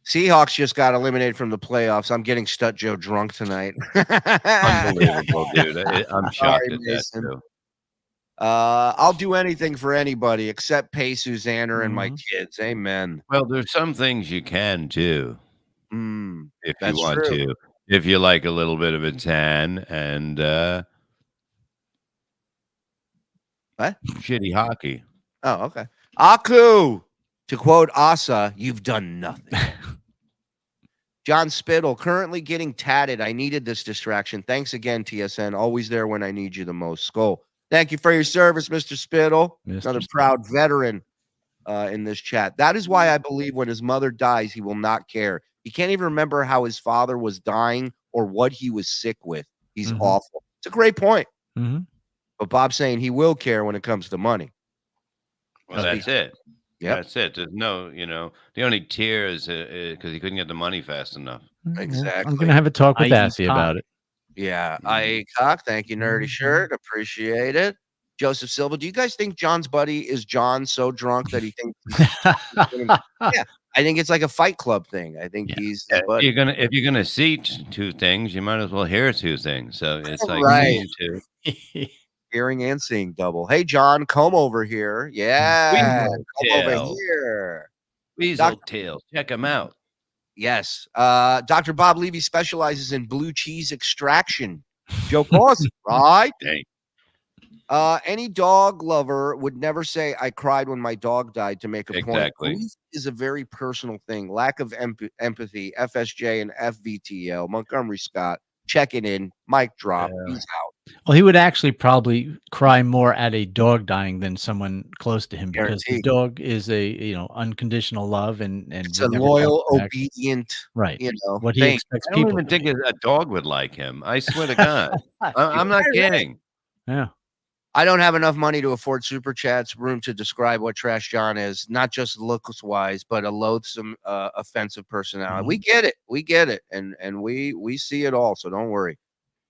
Seahawks just got eliminated from the playoffs. I'm getting Stut Joe drunk tonight. Unbelievable, dude. I'm shocked at that, too. I'll do anything for anybody except pay Susanna and my kids. Amen. Well, there's some things you can do if you want true. to. If you like a little bit of a tan and what? Shitty hockey. Oh, okay. Aku, to quote Asa, you've done nothing. John Spittle, currently getting tatted. I needed this distraction. Thanks again, TSN. Always there when I need you the most. Skull. Thank you for your service, Mr. Spittle. Another proud veteran in this chat. That is why I believe when his mother dies, he will not care. He can't even remember how his father was dying or what he was sick with. He's awful. It's a great point. But Bob's saying he will care when it comes to money. Well, that's it. Yeah, that's it. There's no, the only tear is because he couldn't get the money fast enough. Exactly. I'm going to have a talk with Assy about it. Yeah, I cock. Thank you, nerdy shirt. Appreciate it. Joseph Silva, do you guys think John's buddy is John so drunk that he thinks? Yeah, I think it's like a Fight Club thing. I think he's the buddy. If you're gonna see two things, you might as well hear two things. So it's like right. Two. Hearing and seeing double. Hey, John, come over here. Yeah, come over here. Weasel Tail, check him out. Yes. Dr. Bob Levy specializes in blue cheese extraction. Joe Claus, right? Dang. Any dog lover would never say, I cried when my dog died to make a point. Grief is a very personal thing. Lack of empathy, FSJ and FVTL. Montgomery Scott, checking in. Mic drop. He's out. Well, he would actually probably cry more at a dog dying than someone close to him because the dog is a unconditional love and it's a loyal, obedient, right? What he expects I don't people. even think a dog would like him. I swear to God, I'm not kidding. Yeah. I don't have enough money to afford super chats room to describe what Trash John is, not just looks wise, but a loathsome, offensive personality. We get it. We get it. And we see it all. So don't worry.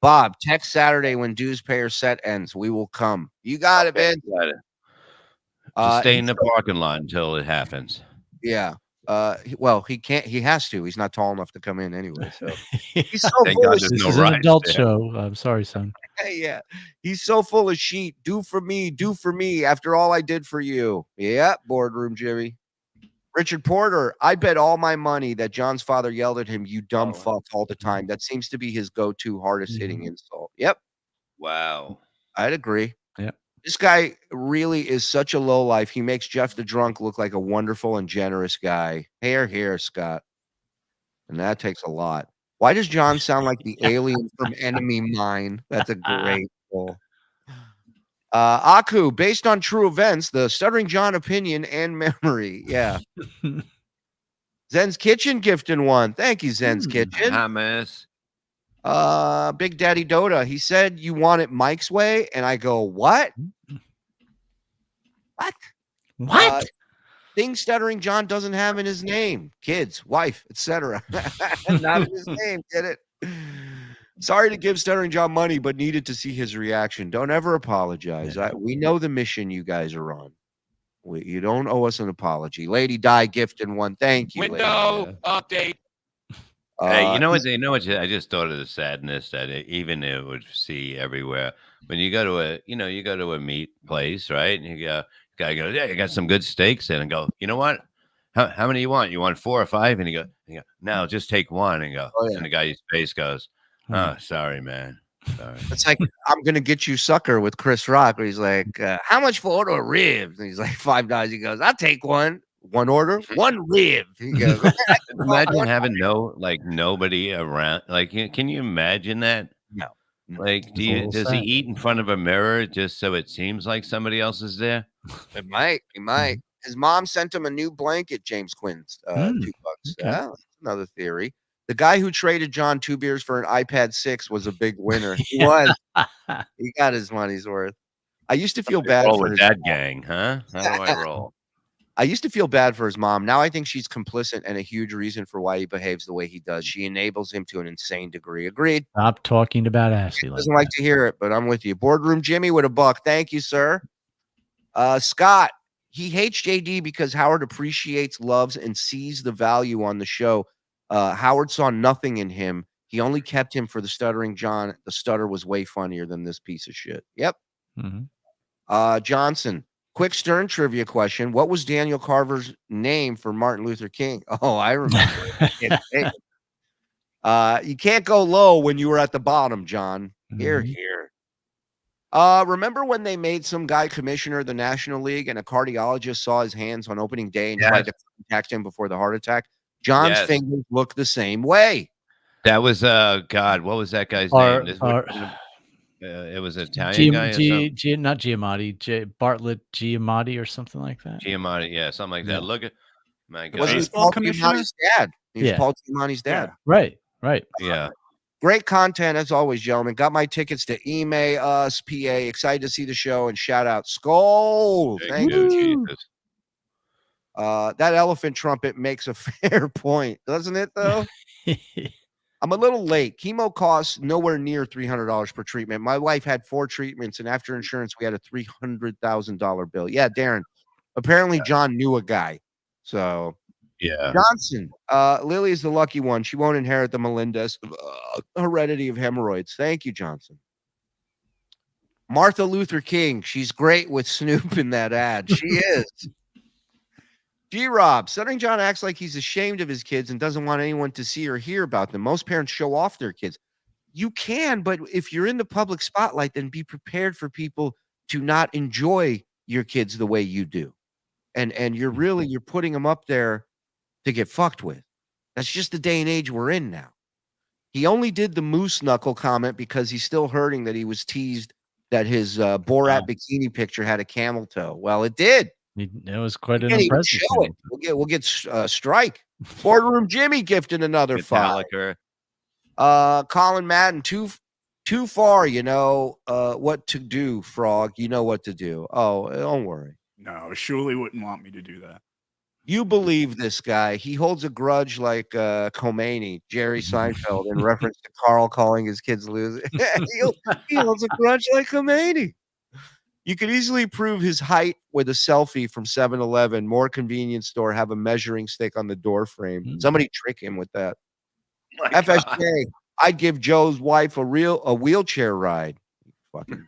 Bob, text Saturday when dues payer set ends. We will come. You got it, man. Got it. Just stay in the parking lot until it happens. Yeah. Well, he can't. He has to. He's not tall enough to come in anyway. So he's so Thank full God of there's This no is an rides adult there. show. I'm sorry, son. yeah, he's so full of shit. Do for me. After all I did for you. Yeah, boardroom Jimmy. Richard Porter. I bet all my money that John's father yelled at him, "You dumb fuck," all the time. That seems to be his go-to hardest hitting insult. Yep, Wow. I'd agree. Yep. This guy really is such a low life. He makes Jeff the drunk look like a wonderful and generous guy. Here, Scott. And that takes a lot. Why does John sound like the alien from Enemy Mine? That's a great pull. Aku, based on true events, the Stuttering John opinion and memory. Yeah. Zen's Kitchen gifting one. Thank you, Zen's Kitchen. Hummus. Big Daddy Dota. He said you want it Mike's way, and I go, what? What? Things Stuttering John doesn't have in his name. Kids, wife, etc. Not in his name. Get it? Sorry to give Stuttering John money, but needed to see his reaction. Don't ever apologize. We know the mission you guys are on. You don't owe us an apology. Lady Di gifting one. Thank you. Window update. Hey, you know what? I just thought of the sadness that even it would see everywhere. When you go to a meat place, right? And guy goes, yeah, you got some good steaks in, and go, you know what? How many you want? You want 4 or 5? And you go, no, just take one. And go, and the guy's face goes, oh, sorry, man. Sorry. It's like I'm gonna get you sucker with Chris Rock, where he's like, how much for order of ribs? And he's like $5. He goes, I'll take one. One order, one rib. He goes, imagine having nobody around. Like, can you imagine that? No. Like, does he eat in front of a mirror just so it seems like somebody else is there? It might. He might. His mom sent him a new blanket, James Quinn's $2. Okay. That's another theory. The guy who traded John 2 beers for an iPad 6 was a big winner. He was. He got his money's worth. I used to feel bad for with that gang, huh? How do I roll? I used to feel bad for his mom. Now I think she's complicit and a huge reason for why he behaves the way he does. She enables him to an insane degree. Agreed. Stop talking about Ashley. Doesn't like to hear it, but I'm with you. Boardroom Jimmy with $1. Thank you, sir. Scott, he hates JD because Howard appreciates, loves, and sees the value on the show. Howard saw nothing in him. He only kept him for the Stuttering John. The stutter was way funnier than this piece of shit. Yep. Johnson, quick Stern trivia question. What was Daniel Carver's name for Martin Luther King? Oh, I remember. You can't go low when you were at the bottom, John. Here. Remember when they made some guy commissioner of the National League and a cardiologist saw his hands on opening day and tried to contact him before the heart attack? John's fingers look the same way. That was God. What was that guy's name? It was an Italian guy. Not Giamatti. Bartlett Giamatti or something like that. Giamatti, yeah, something like that. Look at my God. Was Paul Giamatti's dad? He was Paul Giamatti's dad. Right. Yeah. Great content as always, gentlemen. Got my tickets to email us, PA. Excited to see the show and shout out Skull. Thank you, Jesus. That elephant trumpet makes a fair point, doesn't it, though? I'm a little late. Chemo costs nowhere near $300 per treatment. My wife had 4 treatments, and after insurance, we had a $300,000 bill. Yeah, Darren. Apparently, John knew a guy. So, yeah. Johnson. Lily is the lucky one. She won't inherit the Melendez heredity of hemorrhoids. Thank you, Johnson. Martha Luther King. She's great with Snoop in that ad. She is. G-Rob, Stuttering John acts like he's ashamed of his kids and doesn't want anyone to see or hear about them. Most parents show off their kids. You can, but if you're in the public spotlight, then be prepared for people to not enjoy your kids the way you do. And you're putting them up there to get fucked with. That's just the day and age we're in now. He only did the moose knuckle comment because he's still hurting that he was teased that his Borat bikini picture had a camel toe. Well, it did. It was quite an impressive. Show it. We'll get strike. Boardroom Jimmy gifted another $5. Colin Madden, too far. You know what to do, Frog. You know what to do. Oh, don't worry. No, Shuli wouldn't want me to do that. You believe this guy. He holds a grudge like Khomeini, Jerry Seinfeld, in reference to Karl calling his kids losers. He holds a grudge like Khomeini. You could easily prove his height with a selfie from 7-Eleven. More convenience store have a measuring stick on the door frame. Somebody trick him with that. FSJ, I'd give Joe's wife a wheelchair ride. Fucking.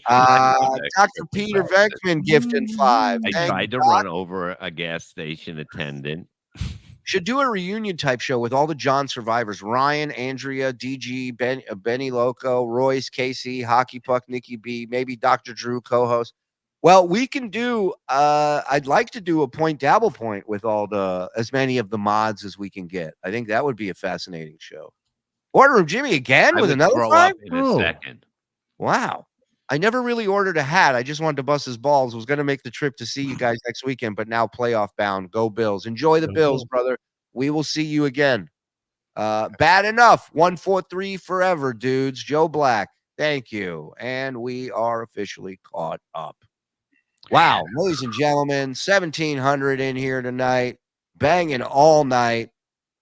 Dr. Peter Venkman gifted 5. I tried to run over a gas station attendant. Should do a reunion type show with all the John survivors: Ryan, Andrea, DG, Benny Loco, Royce, Casey, Hockey Puck, Nikki B, maybe Dr. Drew co-host. Well, we can do. I'd like to do a point dabble point with as many of the mods as we can get. I think that would be a fascinating show. Order Room Jimmy again with another throw five? up in a second. Wow. I never really ordered a hat. I just wanted to bust his balls. Was going to make the trip to see you guys next weekend, but now playoff bound. Go Bills. Enjoy the Bills, brother. We will see you again. Bad enough. 143 forever, dudes. Joe Black. Thank you. And we are officially caught up. Wow. Ladies and gentlemen, 1,700 in here tonight. Banging all night.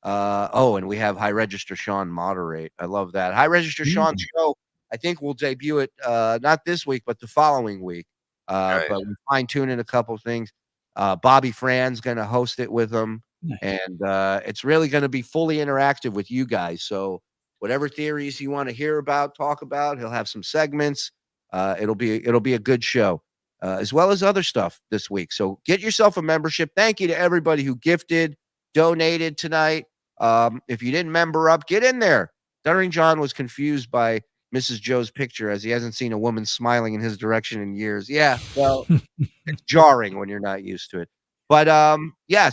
And we have High Register Sean moderate. I love that. High Register Sean's show, I think we'll debut it not this week, but the following week. But we fine-tune in a couple things. Bobby Fran's going to host it with him. And it's really going to be fully interactive with you guys. So whatever theories you want to hear about, talk about, he'll have some segments. It'll be a good show, as well as other stuff this week. So get yourself a membership. Thank you to everybody who gifted, donated tonight. If you didn't member up, get in there. Stuttering John was confused by Mrs. Joe's picture as he hasn't seen a woman smiling in his direction in years. Yeah, well, it's jarring when you're not used to it. But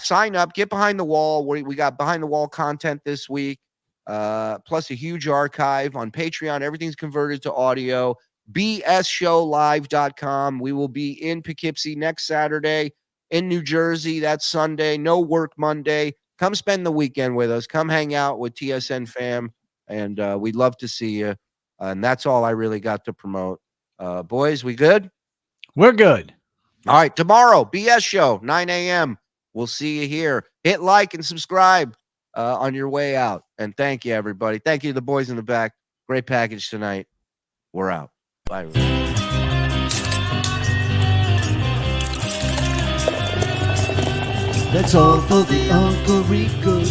sign up, get behind the wall. We got behind the wall content this week, plus a huge archive on Patreon. Everything's converted to audio. bsshowlive.com. We will be in Poughkeepsie next Saturday, in New Jersey that Sunday. No work Monday. Come spend the weekend with us. Come hang out with TSN fam, and we'd love to see you. And that's all I really got to promote. Boys, we good? We're good. All right, tomorrow, BS show, 9 a.m. We'll see you here. Hit like and subscribe on your way out. And thank you, everybody. Thank you to the boys in the back. Great package tonight. We're out. Bye. That's all for the Uncle Rico Show.